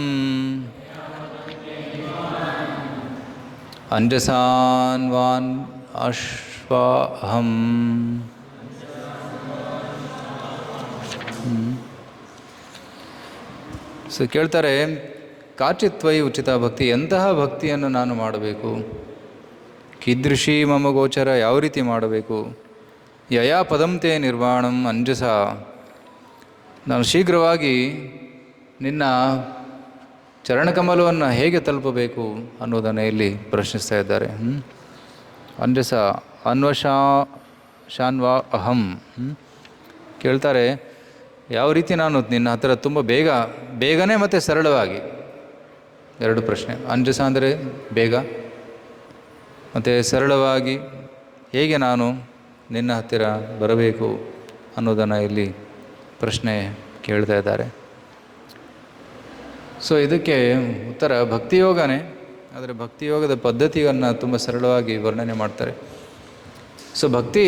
ಅಂಜಸಾನ್ವಾನ್ ಅಶ್ವಾಹಂ. ಸೊ ಕೇಳ್ತಾರೆ, ಕಾಚಿತ್ವಯಿ ಉಚಿತ ಭಕ್ತಿ, ಎಂತಹ ಭಕ್ತಿಯನ್ನು ನಾನು ಮಾಡಬೇಕು? ಕೀದೃಶೀ ಮಮ ಗೋಚರ, ಯಾವ ರೀತಿ ಮಾಡಬೇಕು? ಯಯಾ ಪದಂತೆ ನಿರ್ವಾಣಂ ಅಂಜಸ, ನಾನು ಶೀಘ್ರವಾಗಿ ನಿನ್ನ ಚರಣಕಮಲವನ್ನು ಹೇಗೆ ತಲುಪಬೇಕು ಅನ್ನೋದನ್ನು ಇಲ್ಲಿ ಪ್ರಶ್ನಿಸ್ತಾ ಇದ್ದಾರೆ. ಅಂಜಸ ಶಾನ್ವಾ ಅಹಂ. ಕೇಳ್ತಾರೆ, ಯಾವ ರೀತಿ ನಾನು ನಿನ್ನ ಹತ್ತಿರ ತುಂಬ ಬೇಗನೆ ಮತ್ತು ಸರಳವಾಗಿ. 2 ಪ್ರಶ್ನೆ. ಅಂಜಸ ಅಂದರೆ ಬೇಗ, ಮತ್ತು ಸರಳವಾಗಿ ಹೇಗೆ ನಾನು ನಿನ್ನ ಹತ್ತಿರ ಬರಬೇಕು ಅನ್ನೋದನ್ನು ಇಲ್ಲಿ ಪ್ರಶ್ನೆ ಕೇಳ್ತಾ ಇದ್ದಾರೆ. ಸೊ ಇದಕ್ಕೆ ಉತ್ತರ ಭಕ್ತಿಯೋಗನೇ. ಆದರೆ ಭಕ್ತಿಯೋಗದ ಪದ್ಧತಿಯನ್ನು ತುಂಬ ಸರಳವಾಗಿ ವರ್ಣನೆ ಮಾಡ್ತಾರೆ. ಸೊ ಭಕ್ತಿ,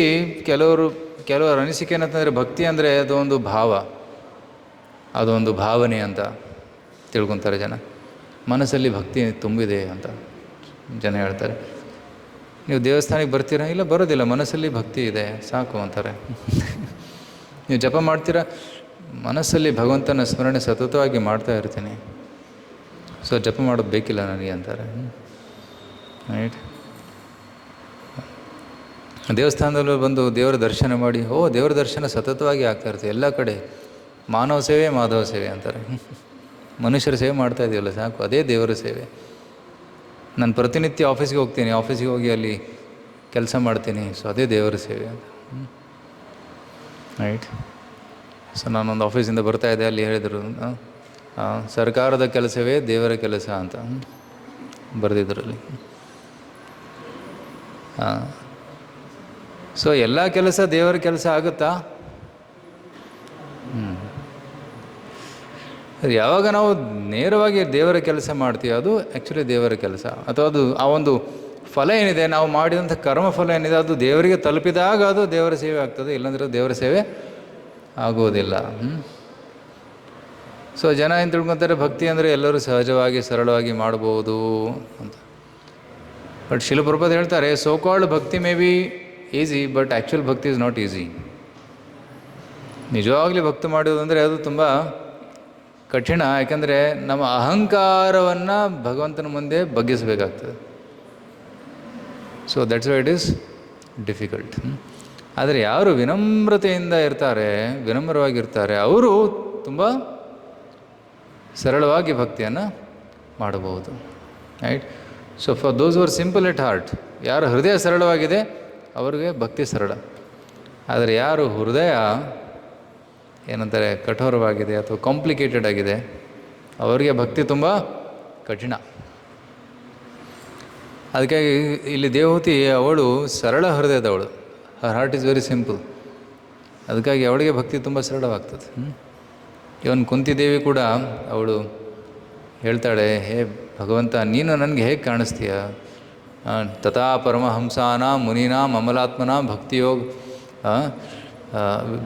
ಕೆಲವರ ಅನಿಸಿಕೆ ಏನಂತಂದರೆ ಭಕ್ತಿ ಅಂದರೆ ಅದೊಂದು ಭಾವ, ಅದೊಂದು ಭಾವನೆ ಅಂತ ತಿಳ್ಕೊತಾರೆ ಜನ. ಮನಸ್ಸಲ್ಲಿ ಭಕ್ತಿ ತುಂಬಿದೆ ಅಂತ ಜನ ಹೇಳ್ತಾರೆ. ನೀವು ದೇವಸ್ಥಾನಕ್ಕೆ ಬರ್ತೀರಾ? ಇಲ್ಲ, ಬರೋದಿಲ್ಲ, ಮನಸ್ಸಲ್ಲಿ ಭಕ್ತಿ ಇದೆ ಸಾಕು ಅಂತಾರೆ. ನೀವು ಜಪ ಮಾಡ್ತೀರಾ? ಮನಸ್ಸಲ್ಲಿ ಭಗವಂತನ ಸ್ಮರಣೆ ಸತತವಾಗಿ ಮಾಡ್ತಾ ಇರ್ತೀನಿ, ಸೊ ಜಪ ಮಾಡೋದು ಬೇಕಿಲ್ಲ ನನಗೆ ಅಂತಾರೆ. ರೈಟ್? ದೇವಸ್ಥಾನದಲ್ಲಿ ಬಂದು ದೇವರ ದರ್ಶನ ಮಾಡಿ, ದೇವರ ದರ್ಶನ ಸತತವಾಗಿ ಆಗ್ತಾ ಇರ್ತದೆ ಎಲ್ಲ ಕಡೆ. ಮಾನವ ಸೇವೆ ಮಾಧವ ಸೇವೆ ಅಂತಾರೆ. ಮನುಷ್ಯರ ಸೇವೆ ಮಾಡ್ತಾ ಇದೆಯಲ್ಲ ಸಾಕು, ಅದೇ ದೇವರ ಸೇವೆ. ನಾನು ಪ್ರತಿನಿತ್ಯ ಆಫೀಸ್ಗೆ ಹೋಗ್ತೀನಿ, ಆಫೀಸಿಗೆ ಹೋಗಿ ಅಲ್ಲಿ ಕೆಲಸ ಮಾಡ್ತೀನಿ, ಸೊ ಅದೇ ದೇವರ ಸೇವೆ ಅಂತ. ರೈಟ್? ಸೊ ನಾನೊಂದು ಆಫೀಸಿಂದ ಬರ್ತಾಯಿದ್ದೆ, ಅಲ್ಲಿ ಹೇಳಿದರು ಸರ್ಕಾರದ ಕೆಲಸವೇ ದೇವರ ಕೆಲಸ ಅಂತ ಬರೆದಿದ್ದರಲ್ಲಿ. ಸೊ ಎಲ್ಲ ಕೆಲಸ ದೇವರ ಕೆಲಸ ಆಗುತ್ತಾ? ಯಾವಾಗ ನಾವು ನೇರವಾಗಿ ದೇವರ ಕೆಲಸ ಮಾಡ್ತೀವಿ ಅದು ಆ್ಯಕ್ಚುಲಿ ದೇವರ ಕೆಲಸ. ಅಥವಾ ಅದು ಆ ಒಂದು ಫಲ ಏನಿದೆ, ನಾವು ಮಾಡಿದಂಥ ಕರ್ಮ ಫಲ ಏನಿದೆ ಅದು ದೇವರಿಗೆ ತಲುಪಿದಾಗ ಅದು ದೇವರ ಸೇವೆ ಆಗ್ತದೆ, ಇಲ್ಲಾಂದರೆ ದೇವರ ಸೇವೆ ಆಗೋದಿಲ್ಲ. ಸೊ ಜನ ಏನು ತಿಳ್ಕೊತಾರೆ, ಭಕ್ತಿ ಅಂದರೆ ಎಲ್ಲರೂ ಸಹಜವಾಗಿ ಸರಳವಾಗಿ ಮಾಡ್ಬೋದು ಅಂತ. ಬಟ್ ಶಿಲ ಪ್ರಭುಪಾದ ಹೇಳ್ತಾರೆ, ಸೋ ಕಾಲ್ಡ್ ಭಕ್ತಿ may be easy, but actual ಭಕ್ತಿ ಇಸ್ ನಾಟ್ ಈಸಿ. ನಿಜವಾಗ್ಲೂ ಭಕ್ತಿ ಮಾಡೋದು ಅಂದರೆ ಅದು ತುಂಬ ಕಠಿಣ. ಯಾಕೆಂದರೆ ನಮ್ಮ ಅಹಂಕಾರವನ್ನು ಭಗವಂತನ ಮುಂದೆ ಬಗ್ಗಿಸಬೇಕಾಗ್ತದೆ. So that's why it is difficult. ಆದರೆ ಯಾರು ವಿನಮ್ರತೆಯಿಂದ ಇರ್ತಾರೆ, ವಿನಮ್ರವಾಗಿರ್ತಾರೆ, ಅವರು ತುಂಬ ಸರಳವಾಗಿ ಭಕ್ತಿಯನ್ನು ಮಾಡಬಹುದು. Right. So for those are simple at heart, ಯಾರ ಹೃದಯ ಸರಳವಾಗಿದೆ ಅವ್ರಿಗೆ ಭಕ್ತಿ ಸರಳ. ಆದರೆ ಯಾರು ಹೃದಯ ಏನಂತಾರೆ ಕಠೋರವಾಗಿದೆ ಅಥವಾ ಕಾಂಪ್ಲಿಕೇಟೆಡ್ ಆಗಿದೆ, ಅವರಿಗೆ ಭಕ್ತಿ ತುಂಬ ಕಠಿಣ. ಅದಕ್ಕಾಗಿ ಇಲ್ಲಿ ದೇವಹೂತಿ ಅವಳು ಸರಳ ಹೃದಯದವಳು, ಹರ್ ಹಾರ್ಟ್ ಈಸ್ ವೆರಿ ಸಿಂಪಲ್. ಅದಕ್ಕಾಗಿ ಅವಳಿಗೆ ಭಕ್ತಿ ತುಂಬ ಸರಳವಾಗ್ತದೆ. ಇವನ್ ಕುಂತಿದೇವಿ ಕೂಡ ಅವಳು ಹೇಳ್ತಾಳೆ, ಹೇ ಭಗವಂತ, ನೀನು ನನಗೆ ಹೇಗೆ ಕಾಣಿಸ್ತೀಯ? ತಥಾ ಪರಮಹಂಸಾನ ಮುನೀನಾಂ ಅಮಲಾತ್ಮನ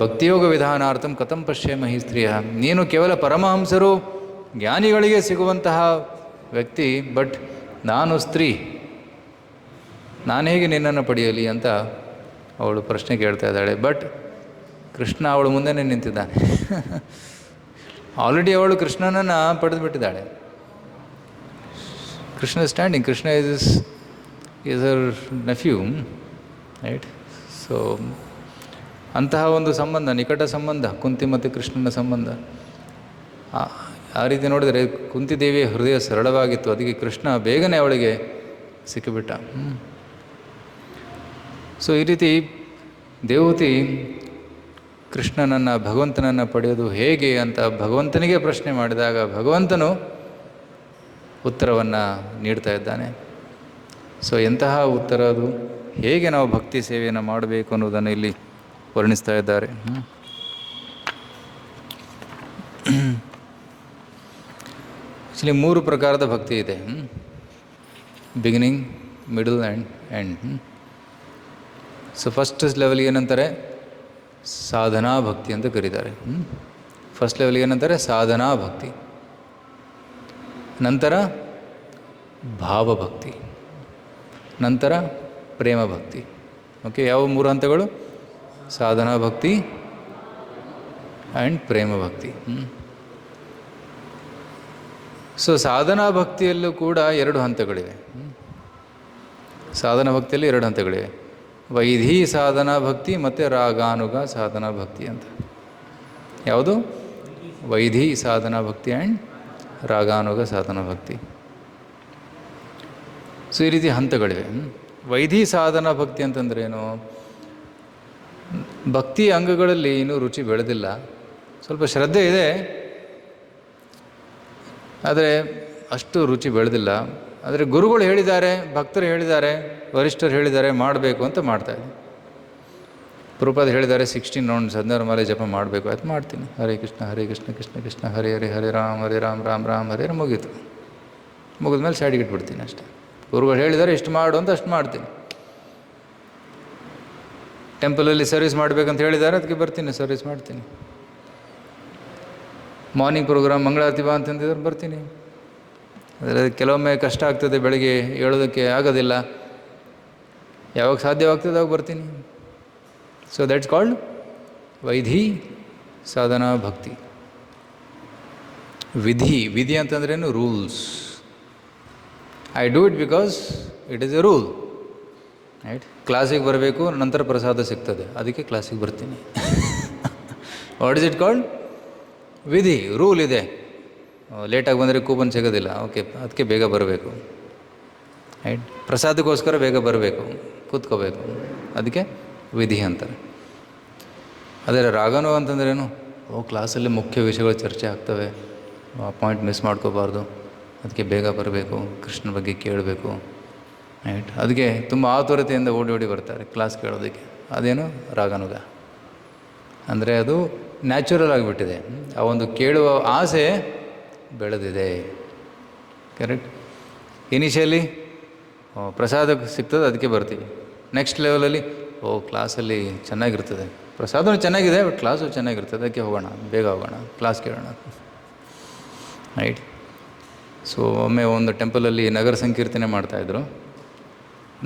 ಭಕ್ತಿಯೋಗ ವಿಧಾನಾರ್ಥಂ ಕಥಂ ಪಶ್ಯೇಮಹಿ ಸ್ತ್ರೀಯ. ನೀನು ಕೇವಲ ಪರಮಹಂಸರು ಜ್ಞಾನಿಗಳಿಗೆ ಸಿಗುವಂತಹ ವ್ಯಕ್ತಿ, ಬಟ್ ನಾನು ಸ್ತ್ರೀ, ನಾನು ಹೇಗೆ ನಿನ್ನನ್ನು ಪಡೆಯಲಿ ಅಂತ ಅವಳು ಪ್ರಶ್ನೆ ಕೇಳ್ತಾ ಇದ್ದಾಳೆ. ಬಟ್ ಕೃಷ್ಣ ಅವಳು ಮುಂದೆನೇ ನಿಂತಿದ್ದಾನೆ. ಆಲ್ರೆಡಿ ಅವಳು ಕೃಷ್ಣನನ್ನು ಪಡೆದು ಬಿಟ್ಟಿದ್ದಾಳೆ. Krishna standing, Krishna is her nephew, right. So ಅಂತಹ ಒಂದು ಸಂಬಂಧ, ನಿಕಟ ಸಂಬಂಧ ಕುಂತಿ ಮತ್ತು ಕೃಷ್ಣನ ಸಂಬಂಧ. ಆ ರೀತಿ ನೋಡಿದರೆ ಕುಂತಿದೇವಿಯ ಹೃದಯ ಸರಳವಾಗಿತ್ತು, ಅದಕ್ಕೆ ಕೃಷ್ಣ ಬೇಗನೆ ಅವಳಿಗೆ ಸಿಕ್ಕಿಬಿಟ್ಟ. ಸೊ ಈ ರೀತಿ ದೇವಹೂತಿ ಕೃಷ್ಣನನ್ನು, ಭಗವಂತನನ್ನು ಪಡೆಯೋದು ಹೇಗೆ ಅಂತ ಭಗವಂತನಿಗೆ ಪ್ರಶ್ನೆ ಮಾಡಿದಾಗ ಭಗವಂತನು ಉತ್ತರವನ್ನು ನೀಡ್ತಾ ಇದ್ದಾನೆ. ಸೊ ಎಂತಹ ಉತ್ತರ ಅದು, ಹೇಗೆ ನಾವು ಭಕ್ತಿ ಸೇವೆಯನ್ನು ಮಾಡಬೇಕು ಅನ್ನೋದನ್ನು ಇಲ್ಲಿ ವರ್ಣಿಸ್ತಾ ಇದ್ದಾರೆ. ಆ್ಯಕ್ಚುಲಿ 3 ಪ್ರಕಾರದ ಭಕ್ತಿ ಇದೆ. Beginning, middle and end. So first ಲೆವೆಲ್ಗೆ ಏನಂತಾರೆ, ಸಾಧನಾ ಭಕ್ತಿ ಅಂತ ಕರೀತಾರೆ. ಫಸ್ಟ್ ಲೆವೆಲ್ಗೆ ಏನಂತಾರೆ, ಸಾಧನಾ ಭಕ್ತಿ. ನಂತರ ಭಾವಭಕ್ತಿ, ನಂತರ ಪ್ರೇಮ ಭಕ್ತಿ. ಓಕೆ, ಯಾವ 3 ಹಂತಗಳು? ಸಾಧನಾ ಭಕ್ತಿ ಆ್ಯಂಡ್ ಪ್ರೇಮ ಭಕ್ತಿ. ಸೊ ಸಾಧನಾ ಭಕ್ತಿಯಲ್ಲೂ ಕೂಡ 2 ಹಂತಗಳಿವೆ. ಸಾಧನಾ ಭಕ್ತಿಯಲ್ಲಿ 2 ಹಂತಗಳಿವೆ, ವೈಧಿ ಸಾಧನಾ ಭಕ್ತಿ ಮತ್ತು ರಾಗಾನುಗ ಸಾಧನಾ ಭಕ್ತಿ ಅಂತ. ಯಾವುದು? ವೈಧಿ ಸಾಧನಾ ಭಕ್ತಿ ಆ್ಯಂಡ್ ರಾಗಾನುಗ ಸಾಧನಾ ಭಕ್ತಿ. ಸೊ ಈ ರೀತಿ ಹಂತಗಳಿವೆ. ವೈಧಿ ಸಾಧನಾ ಭಕ್ತಿ ಅಂತಂದ್ರೆ ಏನು? ಭಕ್ತಿ ಅಂಗಗಳಲ್ಲಿ ಇನ್ನೂ ರುಚಿ ಬೆಳೆದಿಲ್ಲ, ಸ್ವಲ್ಪ ಶ್ರದ್ಧೆ ಇದೆ, ಆದರೆ ಅಷ್ಟು ರುಚಿ ಬೆಳೆದಿಲ್ಲ. ಆದರೆ ಗುರುಗಳು ಹೇಳಿದ್ದಾರೆ, ಭಕ್ತರು ಹೇಳಿದ್ದಾರೆ, ವರಿಷ್ಠರು ಹೇಳಿದ್ದಾರೆ ಮಾಡಬೇಕು ಅಂತ ಮಾಡ್ತಾಯಿದ್ದೆ. ಪ್ರಭುಪಾದ ಹೇಳಿದ್ದಾರೆ 16 ರೌಂಡ್ಸ್ 16 ಮಾಲೆ ಜಪ ಮಾಡಬೇಕು, ಅದು ಮಾಡ್ತೀನಿ. ಹರೇ ಕೃಷ್ಣ ಕೃಷ್ಣ ಕೃಷ್ಣ ಹರೇ ಹರೇ, ಹರೇ ರಾಮ್ ರಾಮ್ ರಾಮ್ ಹರೇ ಮುಗೀತು. ಮುಗಿದ್ಮೇಲೆ ಸೈಡಿಗೆ ಇಟ್ಬಿಡ್ತೀನಿ ಅಷ್ಟೇ. ಗುರುಗಳು ಹೇಳಿದ್ದಾರೆ ಇಷ್ಟು ಮಾಡು ಅಂತ ಅಷ್ಟು ಮಾಡ್ತೀನಿ. ಟೆಂಪಲಲ್ಲಿ ಸರ್ವಿಸ್ ಮಾಡಬೇಕಂತ ಹೇಳಿದ್ದಾರೆ, ಅದಕ್ಕೆ ಬರ್ತೀನಿ, ಸರ್ವಿಸ್ ಮಾಡ್ತೀನಿ. ಮಾರ್ನಿಂಗ್ ಪ್ರೋಗ್ರಾಮ್ ಮಂಗಳಾರತಿ ಬಾ ಅಂತಂದಿದ್ರೆ ಬರ್ತೀನಿ. ಅದರಲ್ಲಿ ಕೆಲವೊಮ್ಮೆ ಕಷ್ಟ ಆಗ್ತದೆ, ಬೆಳಗ್ಗೆ ಹೇಳೋದಕ್ಕೆ ಆಗೋದಿಲ್ಲ, ಯಾವಾಗ ಸಾಧ್ಯವಾಗ್ತದೆ ಅವಾಗ ಬರ್ತೀನಿ. ಸೊ ದ್ಯಾಟ್ಸ್ ಕಾಲ್ಡ್ ವೈಧಿ ಸಾಧನಾ ಭಕ್ತಿ. ವಿಧಿ ಅಂತಂದ್ರೇನು? Rules. I do it because it is A rule, right. ಕ್ಲಾಸಿಗೆ ಬರಬೇಕು, ನಂತರ ಪ್ರಸಾದ ಸಿಗ್ತದೆ, ಅದಕ್ಕೆ ಕ್ಲಾಸಿಗೆ ಬರ್ತೀನಿ. What is it called? ವಿಧಿ, ರೂಲ್ ಇದೆ. ಲೇಟಾಗಿ ಬಂದರೆ ಕೂಪನ್ ಸಿಗೋದಿಲ್ಲ, ಓಕೆ, ಅದಕ್ಕೆ ಬೇಗ ಬರಬೇಕು, ರೈಟ್. ಪ್ರಸಾದಕ್ಕೋಸ್ಕರ ಬೇಗ ಬರಬೇಕು, ಕೂತ್ಕೋಬೇಕು, ಅದಕ್ಕೆ ವಿಧಿ ಅಂತಾರೆ. ಆದರೆ ರಾಗನೋ ಅಂತಂದ್ರೇನು? ಕ್ಲಾಸಲ್ಲಿ ಮುಖ್ಯ ವಿಷಯಗಳು ಚರ್ಚೆ ಆಗ್ತವೆ, ಪಾಯಿಂಟ್ ಮಿಸ್ ಮಾಡ್ಕೋಬಾರ್ದು, ಅದಕ್ಕೆ ಬೇಗ ಬರಬೇಕು, ಕೃಷ್ಣನ ಬಗ್ಗೆ ಕೇಳಬೇಕು, ರೈಟ್. ಅದಕ್ಕೆ ತುಂಬ ಆತುರತೆಯಿಂದ ಓಡಿ ಬರ್ತಾರೆ ಕ್ಲಾಸ್ ಕೇಳೋದಕ್ಕೆ. ಅದೇನು? ರಾಗನುಗ. ಅಂದರೆ ಅದು ನ್ಯಾಚುರಲ್ ಆಗಿಬಿಟ್ಟಿದೆ, ಆ ಒಂದು ಕೇಳುವ ಆಸೆ ಬೆಳೆದಿದೆ, ಕರೆಕ್ಟ್. ಇನಿಷಿಯಲಿ ಪ್ರಸಾದ ಸಿಗ್ತದೆ ಅದಕ್ಕೆ ಬರ್ತೀವಿ. ನೆಕ್ಸ್ಟ್ ಲೆವೆಲಲ್ಲಿ ಕ್ಲಾಸಲ್ಲಿ ಚೆನ್ನಾಗಿರ್ತದೆ, ಪ್ರಸಾದನೂ ಚೆನ್ನಾಗಿದೆ, ಬಟ್ ಕ್ಲಾಸು ಚೆನ್ನಾಗಿರ್ತದೆ. ಅದಕ್ಕೆ ಹೋಗೋಣ, ಬೇಗ ಹೋಗೋಣ, ಕ್ಲಾಸ್ ಕೇಳೋಣ. ರೈಟ್. ಸೊ ಒಮ್ಮೆ ಒಂದು ಟೆಂಪಲಲ್ಲಿ ನಗರ ಸಂಕೀರ್ತನೆ ಮಾಡ್ತಾಯಿದ್ರು.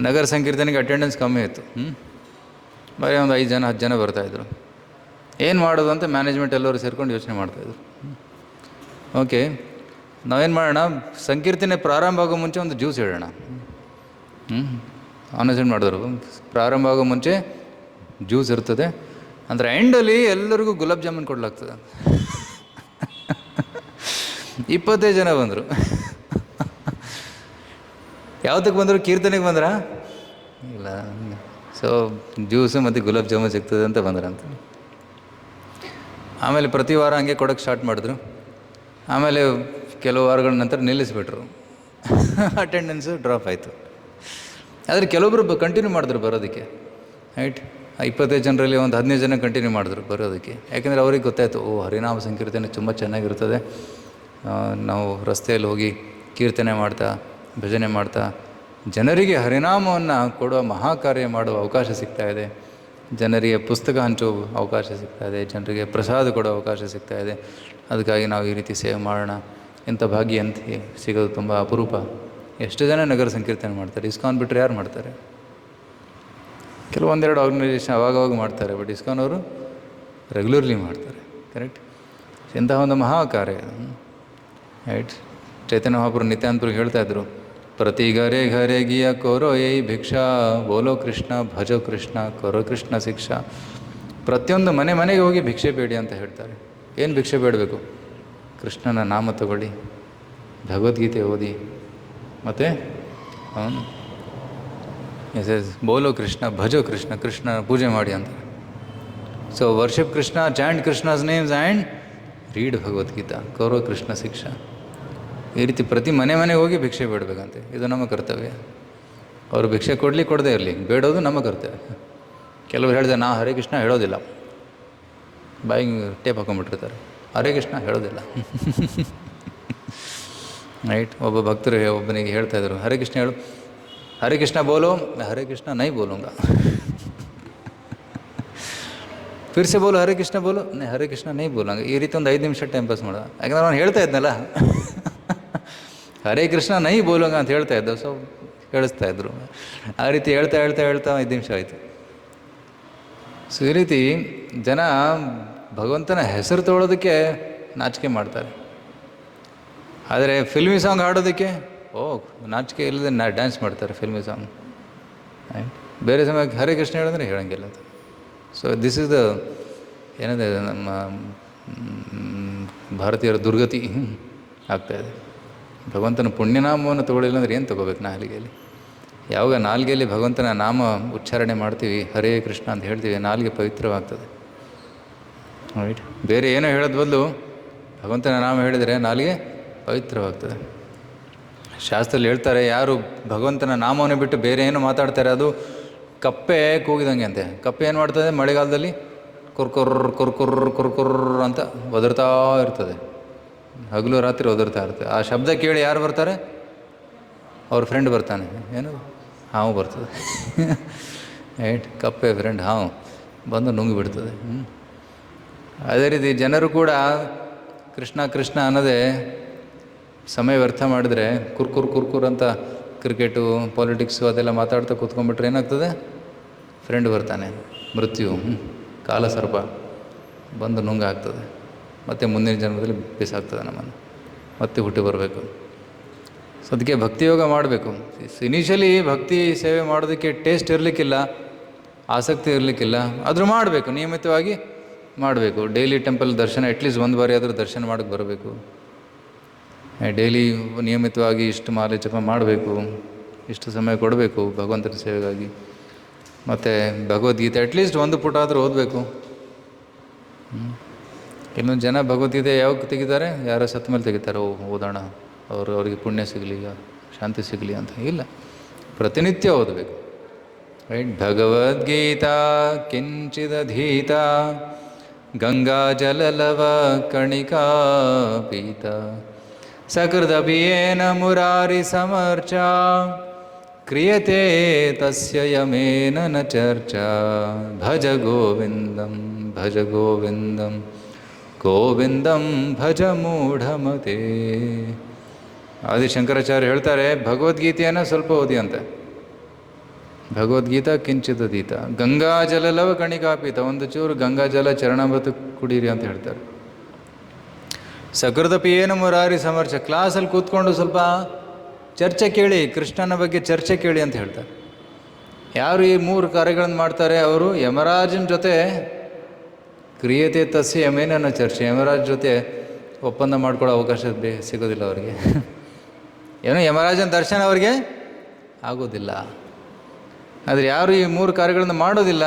ನಗರ ಸಂಕೀರ್ತನೆಗೆ ಅಟೆಂಡೆನ್ಸ್ ಕಮ್ಮಿ ಇತ್ತು. ಬರೀ ಒಂದು 5 ಜನ 10 ಜನ ಬರ್ತಾಯಿದ್ರು. ಏನು ಮಾಡೋದು ಅಂತ ಮ್ಯಾನೇಜ್ಮೆಂಟ್ ಎಲ್ಲರೂ ಸೇರ್ಕೊಂಡು ಯೋಚನೆ ಮಾಡ್ತಾಯಿದ್ರು. ಓಕೆ, ನಾವೇನು ಮಾಡೋಣ, ಸಂಕೀರ್ತನೆ ಪ್ರಾರಂಭ ಆಗೋ ಮುಂಚೆ ಒಂದು ಜ್ಯೂಸ್ ಹೇಳೋಣ. ಅನೌನ್ಸ್ಮೆಂಟ್ ಮಾಡಿದ್ರು, ಪ್ರಾರಂಭ ಆಗೋ ಮುಂಚೆ ಜ್ಯೂಸ್ ಇರ್ತದೆ, ಅಂದರೆ ಎಂಡಲ್ಲಿ ಎಲ್ಲರಿಗೂ ಗುಲಾಬ್ ಜಾಮೂನ್ ಕೊಡ್ಲಾಗ್ತದೆ. 25 ಜನ ಬಂದರು. ಯಾವುದಕ್ಕೆ ಬಂದರು? ಕೀರ್ತನೆಗೆ ಬಂದ್ರ? ಇಲ್ಲ. ಸೊ ಜ್ಯೂಸು ಮತ್ತು ಗುಲಾಬ್ ಜಾಮೂನ್ ಸಿಗ್ತದೆ ಅಂತ ಬಂದ್ರಂತ. ಆಮೇಲೆ ಪ್ರತಿ ವಾರ ಹಂಗೆ ಕೊಡೋಕ್ಕೆ ಸ್ಟಾರ್ಟ್ ಮಾಡಿದ್ರು. ಆಮೇಲೆ ಕೆಲವು ವಾರಗಳ ನಂತರ ನಿಲ್ಲಿಸಿಬಿಟ್ರು. ಅಟೆಂಡೆನ್ಸು ಡ್ರಾಪ್ ಆಯಿತು. ಆದರೆ ಕೆಲವೊಬ್ಬರು ಕಂಟಿನ್ಯೂ ಮಾಡಿದ್ರು ಬರೋದಕ್ಕೆ. ರೈಟ್. 25 ಜನರಲ್ಲಿ ಒಂದು 15 ಜನ ಕಂಟಿನ್ಯೂ ಮಾಡಿದ್ರು ಬರೋದಕ್ಕೆ. ಯಾಕೆಂದರೆ ಅವ್ರಿಗೆ ಗೊತ್ತಾಯಿತು, ಓ ಹರಿನಾಮ ಸಂಕೀರ್ತನೆ ತುಂಬ ಚೆನ್ನಾಗಿರ್ತದೆ, ನಾವು ರಸ್ತೆಯಲ್ಲಿ ಹೋಗಿ ಕೀರ್ತನೆ ಮಾಡ್ತಾ ಭಜನೆ ಮಾಡ್ತಾ ಜನರಿಗೆ ಹರಿನಾಮವನ್ನು ಕೊಡುವ ಮಹಾಕಾರ್ಯ ಮಾಡುವ ಅವಕಾಶ ಸಿಗ್ತಾಯಿದೆ, ಜನರಿಗೆ ಪುಸ್ತಕ ಹಂಚುವ ಅವಕಾಶ ಸಿಗ್ತಾಯಿದೆ, ಜನರಿಗೆ ಪ್ರಸಾದ ಕೊಡೋ ಅವಕಾಶ ಸಿಗ್ತಾಯಿದೆ. ಅದಕ್ಕಾಗಿ ನಾವು ಈ ರೀತಿ ಸೇವೆ ಮಾಡೋಣ. ಇಂಥ ಭಾಗ್ಯ ಅಂತ ಸಿಗೋದು ತುಂಬ ಅಪರೂಪ. ಎಷ್ಟು ಜನ ನಗರ ಸಂಕೀರ್ತನೆ ಮಾಡ್ತಾರೆ? ಇಸ್ಕಾನ್ ಬಿಟ್ಟರೆ ಯಾರು ಮಾಡ್ತಾರೆ? ಕೆಲವೊಂದೆರಡು ಆರ್ಗನೈಸೇಷನ್ ಅವಾಗವಾಗ ಮಾಡ್ತಾರೆ, ಬಟ್ ಇಸ್ಕಾನ್ ಅವರು ರೆಗ್ಯುಲರ್ಲಿ ಮಾಡ್ತಾರೆ. ಕರೆಕ್ಟ್. ಇಂತಹ ಒಂದು ಮಹಾಕಾರ್ಯ. ರೈಟ್. ಚೈತನ್ಯ ಮಹಾಪ್ರಭು ನಿತ್ಯಾನಂದಪುರಿಗೆ ಹೇಳ್ತಾಯಿದ್ರು, ಪ್ರತಿ ಘರೆ ಘರೆ ಗಿಯ ಕೋರೋ ಏ ಭಿಕ್ಷಾ, ಬೋಲೋ ಕೃಷ್ಣ ಭಜೋ ಕೃಷ್ಣ ಕೊರೋ ಕೃಷ್ಣ ಶಿಕ್ಷಾ. ಪ್ರತಿಯೊಂದು ಮನೆ ಮನೆಗೆ ಹೋಗಿ ಭಿಕ್ಷೆ ಬೇಡಿ ಅಂತ ಹೇಳ್ತಾರೆ. ಏನು ಭಿಕ್ಷೆ ಬೇಡಬೇಕು? ಕೃಷ್ಣನ ನಾಮ ತಗೊಳ್ಳಿ, ಭಗವದ್ಗೀತೆ ಓದಿ, ಮತ್ತು ಅವನು ಬೋಲೋ ಕೃಷ್ಣ ಭಜೋ ಕೃಷ್ಣ, ಕೃಷ್ಣ ಪೂಜೆ ಮಾಡಿ ಅಂತ. So worship Krishna, chant Krishna's names and read Bhagavad Gita, Kaurava Krishna Shiksha. ಈ ರೀತಿ ಪ್ರತಿ ಮನೆ ಮನೆಗೆ ಹೋಗಿ ಭಿಕ್ಷೆ ಬೇಡಬೇಕಂತೆ. ಇದು ನಮ್ಮ ಕರ್ತವ್ಯ. ಅವರು ಭಿಕ್ಷೆ ಕೊಡಲಿ ಕೊಡದೇ ಇರಲಿ, ಬೇಡೋದು ನಮ್ಮ ಕರ್ತವ್ಯ. ಕೆಲವರು ಹೇಳಿದೆ, ನಾ ಹರೇ ಕೃಷ್ಣ ಹೇಳೋದಿಲ್ಲ, ಬಾಯಿಗೆ ಟೇಪ್ ಹಾಕೊಂಡ್ಬಿಟ್ಟಿರ್ತಾರೆ, ಹರೇ ಕೃಷ್ಣ ಹೇಳೋದಿಲ್ಲ. ರೈಟ್. ಒಬ್ಬ ಭಕ್ತರು ಒಬ್ಬನಿಗೆ ಹೇಳ್ತಾಯಿದ್ರು, ಹರೇ ಕೃಷ್ಣ ಹೇಳು. ಹರೇ ಕೃಷ್ಣ ಬೋಲೋ. ಹರೇ ಕೃಷ್ಣ ನೈ ಬೋಲೂಂಗ. ಫಿರ್ ಸೆ ಬೋಲು ಹರೇ ಕೃಷ್ಣ ಬೋಲು. ಹರೇ ಕೃಷ್ಣ ನೈ ಬೋಲಂಗ. ಈ ರೀತಿ ಒಂದು 5 ನಿಮಿಷ ಟೈಮ್ ಪಾಸ್ ಮಾಡೋದು. ಯಾಕಂದ್ರೆ ನಾನು ಹೇಳ್ತಾ ಇದ್ನಲ್ಲ, ಹರೇ ಕೃಷ್ಣ ನೈ ಬೋಲಂಗ ಅಂತ ಹೇಳ್ತಾ ಇದ್ದ. ಸೊ ಹೇಳಿಸ್ತಾಯಿದ್ರು. ಆ ರೀತಿ ಹೇಳ್ತಾ 5 ನಿಮಿಷ ಆಯಿತು. ಸೊ ಈ ರೀತಿ ಜನ ಭಗವಂತನ ಹೆಸರು ತೊಗೊಳೋದಕ್ಕೆ ನಾಚಿಕೆ ಮಾಡ್ತಾರೆ. ಆದರೆ ಫಿಲ್ಮಿ ಸಾಂಗ್ ಹಾಡೋದಕ್ಕೆ ನಾಚಿಕೆ ಇಲ್ಲದೆ ಡ್ಯಾನ್ಸ್ ಮಾಡ್ತಾರೆ ಫಿಲ್ಮಿ ಸಾಂಗ್. ಬೇರೆ ಸಮಯಕ್ಕೆ ಹರೇ ಕೃಷ್ಣ ಹೇಳಿದ್ರೆ ಹೇಳೋಂಗಿಲ್ಲ. ಸೊ ದಿಸ್ ಇಸ್ ದ ಏನಿದೆ, ನಮ್ಮ ಭಾರತೀಯರ ದುರ್ಗತಿ ಆಗ್ತಾಯಿದೆ. ಭಗವಂತನ ಪುಣ್ಯನಾಮವನ್ನು ತೊಗೊಳ್ಳಿಲ್ಲ ಅಂದರೆ ಏನು ತೊಗೋಬೇಕು ನಾಲಿಗೆಯಲ್ಲಿ? ಯಾವಾಗ ನಾಲಿಗೆಯಲ್ಲಿ ಭಗವಂತನ ನಾಮ ಉಚ್ಚಾರಣೆ ಮಾಡ್ತೀವಿ, ಹರೇ ಕೃಷ್ಣ ಅಂತ ಹೇಳ್ತೀವಿ, ನಾಲಿಗೆ ಪವಿತ್ರವಾಗ್ತದೆ. ರೈಟ್. ಬೇರೆ ಏನೋ ಹೇಳೋದು ಬದಲು ಭಗವಂತನ ನಾಮ ಹೇಳಿದರೆ ನಾಲಿಗೆ ಪವಿತ್ರವಾಗ್ತದೆ. ಶಾಸ್ತ್ರದಲ್ಲಿ ಹೇಳ್ತಾರೆ, ಯಾರು ಭಗವಂತನ ನಾಮವನ್ನು ಬಿಟ್ಟು ಬೇರೆ ಏನು ಮಾತಾಡ್ತಾರೆ ಅದು ಕಪ್ಪೆ ಕೂಗಿದಂಗೆ ಅಂತೆ. ಕಪ್ಪೆ ಏನು ಮಾಡ್ತದೆ? ಮಳೆಗಾಲದಲ್ಲಿ ಕುರ್ಕುರ್ರ ಅಂತ ಒದರ್ತಾ ಇರ್ತದೆ. ಹಗಲು ರಾತ್ರಿ ಒದರ್ತಾ ಇರ್ತದೆ. ಆ ಶಬ್ದ ಕೇಳಿ ಯಾರು ಬರ್ತಾರೆ? ಅವ್ರ ಫ್ರೆಂಡ್ ಬರ್ತಾನೆ. ಏನು? ಹಾವು ಬರ್ತದೆ. ರೈಟ್. ಕಪ್ಪೆ ಫ್ರೆಂಡ್ ಹಾವು ಬಂದು ನುಂಗಿ ಬಿಡ್ತದೆ. ಅದೇ ರೀತಿ ಜನರು ಕೂಡ ಕೃಷ್ಣ ಕೃಷ್ಣ ಅನ್ನೋದೇ ಸಮಯ ವ್ಯರ್ಥ ಮಾಡಿದ್ರೆ, ಕುರ್ಕುರ್ ಅಂತ ಕ್ರಿಕೆಟು, ಪಾಲಿಟಿಕ್ಸು ಅದೆಲ್ಲ ಮಾತಾಡ್ತಾ ಕೂತ್ಕೊಂಡ್ಬಿಟ್ರೆ ಏನಾಗ್ತದೆ? ಫ್ರೆಂಡ್ ಬರ್ತಾನೆ, ಮೃತ್ಯು, ಕಾಲಸರ್ಪ ಬಂದು ನುಂಗಾಗ್ತದೆ. ಮತ್ತು ಮುಂದಿನ ಜನ್ಮದಲ್ಲಿ ಬಿಸಾಗ್ತದೆ ನಮ್ಮನ್ನು, ಮತ್ತೆ ಹುಟ್ಟಿ ಬರಬೇಕು. ಸೊ ಅದಕ್ಕೆ ಭಕ್ತಿಯೋಗ ಮಾಡಬೇಕು. ಇನಿಷಿಯಲಿ ಭಕ್ತಿ ಸೇವೆ ಮಾಡೋದಕ್ಕೆ ಟೇಸ್ಟ್ ಇರಲಿಕ್ಕಿಲ್ಲ, ಆಸಕ್ತಿ ಇರಲಿಕ್ಕಿಲ್ಲ, ಆದರೂ ಮಾಡಬೇಕು, ನಿಯಮಿತವಾಗಿ ಮಾಡಬೇಕು. ಡೈಲಿ ಟೆಂಪಲ್ ದರ್ಶನ ಅಟ್ಲೀಸ್ಟ್ 1 ಬಾರಿ ಆದರೂ ದರ್ಶನ ಮಾಡೋಕ್ಕೆ ಬರಬೇಕು. ಡೈಲಿ ನಿಯಮಿತವಾಗಿ ಇಷ್ಟು ಮಾಲೆ ಜಪ ಮಾಡಬೇಕು, ಇಷ್ಟು ಸಮಯ ಕೊಡಬೇಕು ಭಗವಂತನ ಸೇವೆಗಾಗಿ. ಮತ್ತು ಭಗವದ್ಗೀತೆ ಅಟ್ಲೀಸ್ಟ್ 1 ಪುಟ ಆದರೂ ಓದಬೇಕು. ಇನ್ನೊಂದು ಜನ ಭಗವದ್ಗೀತೆ ಯಾವಾಗ ತೆಗಿತಾರೆ? ಯಾರೋ ಸತ್ತ ಮೇಲೆ ತೆಗಿತಾರೆ, ಓದೋಣ, ಅವರಿಗೆ ಪುಣ್ಯ ಸಿಗಲಿ, ಶಾಂತಿ ಸಿಗಲಿ ಅಂತ. ಇಲ್ಲ, ಪ್ರತಿನಿತ್ಯ ಓದಬೇಕು. ರೈಟ್. ಭಗವದ್ಗೀತಾ ಕಿಂಚಿದಧೀತ ಗಂಗಾ ಜಲಲವ ಕಣಿಕಾ ಪೀತ ಸಕೃದಪಿಯೇನ ಮುರಾರಿ ಸಮರ್ಚ ಕ್ರಿಯತೆ ತಸ್ಯ ಯಮೇನ ನ ಚರ್ಚಾ ಭಜ ಗೋವಿಂದಂ ಭಜ ಗೋವಿಂದಂ ಗೋವಿಂದಂ ಭಜ ಮೂಢಮತೆ. ಆದಿಶಂಕರಾಚಾರ್ಯ ಹೇಳ್ತಾರೆ, ಭಗವದ್ಗೀತೆಯನ್ನು ಸ್ವಲ್ಪ ಓದಿ ಅಂತ. ಭಗವದ್ಗೀತಾ ಕಿಂಚಿದೀತ ಗಂಗಾಜಲಲವ ಕಣಿಕಾಪೀತ, ಒಂದು ಚೂರು ಗಂಗಾಜಲ ಚರಣಾಮೃತ ಕುಡೀರಿ ಅಂತ ಹೇಳ್ತಾರೆ. ಸಕೃತಪಿ ಏನು ಮುರಾರಿ ಸಮರ್ಚ, ಕ್ಲಾಸಲ್ಲಿ ಕೂತ್ಕೊಂಡು ಸ್ವಲ್ಪ ಚರ್ಚೆ ಕೇಳಿ, ಕೃಷ್ಣನ ಬಗ್ಗೆ ಚರ್ಚೆ ಕೇಳಿ ಅಂತ ಹೇಳ್ತಾರೆ. ಯಾರು ಈ 3 ಕಾರ್ಯಗಳನ್ನು ಮಾಡ್ತಾರೆ ಅವರು ಯಮರಾಜನ ಜೊತೆ ಕ್ರಿಯತೆ ತಸ್ಯ ಯಮೇನ ಚರ್ಚೆ, ಯಮರಾಜ್ ಜೊತೆ ಒಪ್ಪಂದ ಮಾಡ್ಕೊಳ್ಳೋ ಅವಕಾಶ ಸಿಗೋದಿಲ್ಲ ಅವರಿಗೆ. ಏನೋ ಯಮರಾಜನ ದರ್ಶನ ಅವರಿಗೆ ಆಗೋದಿಲ್ಲ. ಆದರೆ ಯಾರು ಈ 3 ಕಾರ್ಯಗಳನ್ನು ಮಾಡೋದಿಲ್ಲ,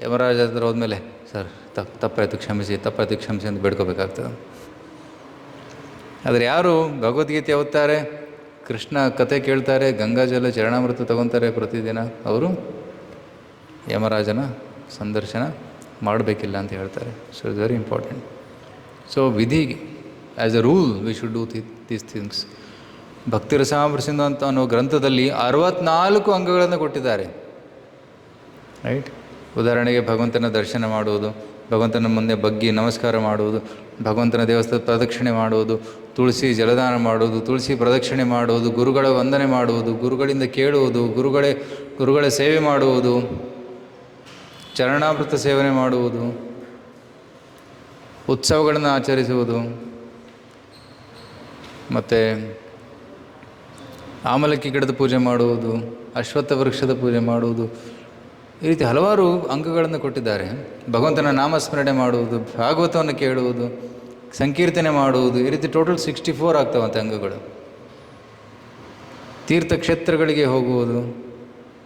ಯಮರಾಜ ಹತ್ರ ಹೋದ್ಮೇಲೆ ಸರ್ ತಪ್ಪಾಯಿತು ಕ್ಷಮಿಸಿ ಅಂತ ಬೇಡ್ಕೋಬೇಕಾಗ್ತದೆ. ಆದರೆ ಯಾರು ಭಗವದ್ಗೀತೆ ಓದ್ತಾರೆ, ಕೃಷ್ಣ ಕತೆ ಕೇಳ್ತಾರೆ, ಗಂಗಾಜಲ ಚರಣಾಮೃತ ತಗೊತಾರೆ ಪ್ರತಿದಿನ, ಅವರು ಯಮರಾಜನ ಸಂದರ್ಶನ ಮಾಡಬೇಕಿಲ್ಲ ಅಂತ ಹೇಳ್ತಾರೆ. So it's very important. So vidhi as a rule we should do these things. Bhakti Rasamrita ಅಂತ ಅನ್ನೋ ಗ್ರಂಥದಲ್ಲಿ 64 ಅಂಗಗಳನ್ನು ಕೊಟ್ಟಿದ್ದಾರೆ. ರೈಟ್. ಉದಾಹರಣೆಗೆ ಭಗವಂತನ ದರ್ಶನ ಮಾಡುವುದು, ಭಗವಂತನ ಮುಂದೆ ಬಗ್ಗಿ ನಮಸ್ಕಾರ ಮಾಡುವುದು, ಭಗವಂತನ ದೇವಸ್ಥಾನ ಪ್ರದಕ್ಷಿಣೆ ಮಾಡುವುದು, ತುಳಸಿ ಜಲದಾನ ಮಾಡುವುದು, ತುಳಸಿ ಪ್ರದಕ್ಷಿಣೆ ಮಾಡುವುದು, ಗುರುಗಳ ವಂದನೆ ಮಾಡುವುದು, ಗುರುಗಳಿಂದ ಕೇಳುವುದು, ಗುರುಗಳ ಸೇವೆ ಮಾಡುವುದು, ಚರಣಾಮೃತ ಸೇವನೆ ಮಾಡುವುದು, ಉತ್ಸವಗಳನ್ನು ಆಚರಿಸುವುದು, ಮತ್ತು ಆಮಲಕ್ಕಿ ಗಿಡದ ಪೂಜೆ ಮಾಡುವುದು, ಅಶ್ವತ್ಥ ವೃಕ್ಷದ ಪೂಜೆ ಮಾಡುವುದು, ಈ ರೀತಿ ಹಲವಾರು ಅಂಗಗಳನ್ನು ಕೊಟ್ಟಿದ್ದಾರೆ. ಭಗವಂತನ ನಾಮಸ್ಮರಣೆ ಮಾಡುವುದು, ಭಾಗವತವನ್ನು ಕೇಳುವುದು, ಸಂಕೀರ್ತನೆ ಮಾಡುವುದು, ಈ ರೀತಿ ಟೋಟಲ್ 64 ಆಗ್ತಾವಂತೆ ಅಂಗಗಳು. ತೀರ್ಥಕ್ಷೇತ್ರಗಳಿಗೆ ಹೋಗುವುದು,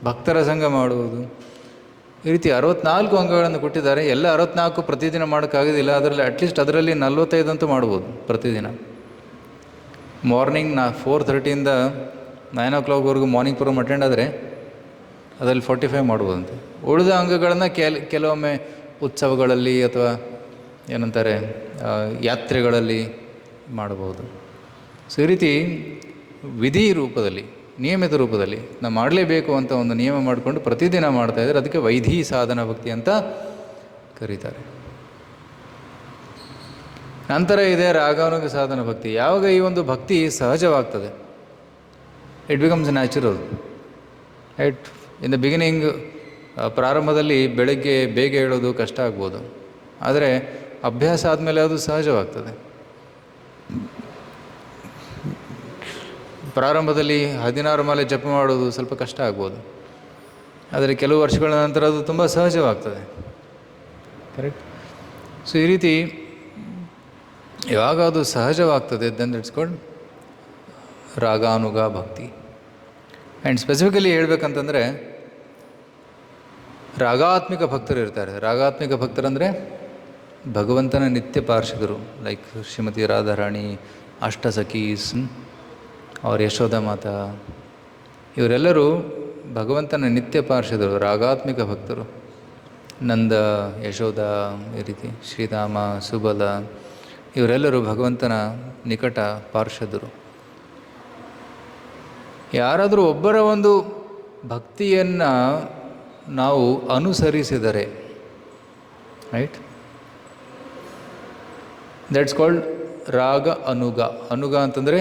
ಭಕ್ತರ ಸಂಘ ಮಾಡುವುದು, ಈ ರೀತಿ 64 ಅಂಗಗಳನ್ನು ಕೊಟ್ಟಿದ್ದಾರೆ. ಎಲ್ಲ 64 ಪ್ರತಿದಿನ ಮಾಡೋಕ್ಕಾಗೋದಿಲ್ಲ, ಅದರಲ್ಲಿ ಅಟ್ಲೀಸ್ಟ್ ಅದರಲ್ಲಿ 45 ಅಂತೂ ಮಾಡ್ಬೋದು ಪ್ರತಿದಿನ. ಮಾರ್ನಿಂಗ್ 4:30 9 o'clockವರೆಗೂ ಮಾರ್ನಿಂಗ್ ಪ್ರೋಗ್ರಾಮ್ ಅಟೆಂಡ್ ಆದರೆ ಅದರಲ್ಲಿ 45 ಮಾಡ್ಬೋದಂತೆ. ಉಳಿದ ಅಂಗಗಳನ್ನು ಕೆಲವೊಮ್ಮೆ ಉತ್ಸವಗಳಲ್ಲಿ ಅಥವಾ ಏನಂತಾರೆ ಯಾತ್ರೆಗಳಲ್ಲಿ ಮಾಡ್ಬೋದು. ಸೊ ಈ ರೀತಿ ವಿಧಿ ರೂಪದಲ್ಲಿ, ನಿಯಮಿತ ರೂಪದಲ್ಲಿ ನಾವು ಮಾಡಲೇಬೇಕು ಅಂತ ಒಂದು ನಿಯಮ ಮಾಡಿಕೊಂಡು ಪ್ರತಿದಿನ ಮಾಡ್ತಾಯಿದ್ದಾರೆ. ಅದಕ್ಕೆ ವೈಧಿ ಸಾಧನ ಭಕ್ತಿ ಅಂತ ಕರೀತಾರೆ. ನಂತರ ಇದೆ ರಾಗಾನುಗ ಸಾಧನ ಭಕ್ತಿ. ಯಾವಾಗ ಈ ಒಂದು ಭಕ್ತಿ ಸಹಜವಾಗ್ತದೆ, it becomes natural. Right. In the beginning, ಪ್ರಾರಂಭದಲ್ಲಿ ಬೆಳಗ್ಗೆ ಬೇಗ ಹೇಳೋದು ಕಷ್ಟ ಆಗ್ಬೋದು, ಆದರೆ ಅಭ್ಯಾಸ ಆದಮೇಲೆ ಅದು ಸಹಜವಾಗ್ತದೆ. ಪ್ರಾರಂಭದಲ್ಲಿ 16 ಮಾಲೆ ಜಪ ಮಾಡೋದು ಸ್ವಲ್ಪ ಕಷ್ಟ ಆಗ್ಬೋದು, ಆದರೆ ಕೆಲವು ವರ್ಷಗಳ ನಂತರ ಅದು ತುಂಬ ಸಹಜವಾಗ್ತದೆ. ಕರೆಕ್ಟ್. ಸೊ ಈ ರೀತಿ ಯಾವಾಗ ಅದು ಸಹಜವಾಗ್ತದೆ, ದೆನ್ ಇಟ್ಸ್ ಕಾಲ್ಡ್ ರಾಗಾನುಗ ಭಕ್ತಿ. ಆ್ಯಂಡ್ ಸ್ಪೆಸಿಫಿಕಲಿ ಹೇಳ್ಬೇಕಂತಂದರೆ ರಾಗಾತ್ಮಿಕ ಭಕ್ತರು ಇರ್ತಾರೆ. ರಾಗಾತ್ಮಿಕ ಭಕ್ತರಂದರೆ ಭಗವಂತನ ನಿತ್ಯ ಪಾರ್ಷದರು, ಲೈಕ್ ಶ್ರೀಮತಿ ರಾಧಾರಾಣಿ, ಅಷ್ಟಸಖೀಸ್, ಅವ್ರ ಯಶೋಧ ಮಾತಾ, ಇವರೆಲ್ಲರೂ ಭಗವಂತನ ನಿತ್ಯ ಪಾರ್ಷದರು, ರಾಗಾತ್ಮಿಕ ಭಕ್ತರು. ನಂದ, ಯಶೋಧ, ಈ ರೀತಿ ಶ್ರೀರಾಮ, ಸುಬಲ, ಇವರೆಲ್ಲರೂ ಭಗವಂತನ ನಿಕಟ ಪಾರ್ಷದರು. ಯಾರಾದರೂ ಒಬ್ಬರ ಒಂದು ಭಕ್ತಿಯನ್ನು ನಾವು ಅನುಸರಿಸಿದರೆ, ರೈಟ್, ದಟ್ಸ್ ಕಾಲ್ಡ್ ರಾಗ ಅನುಗ. ಅನುಗ ಅಂತಂದರೆ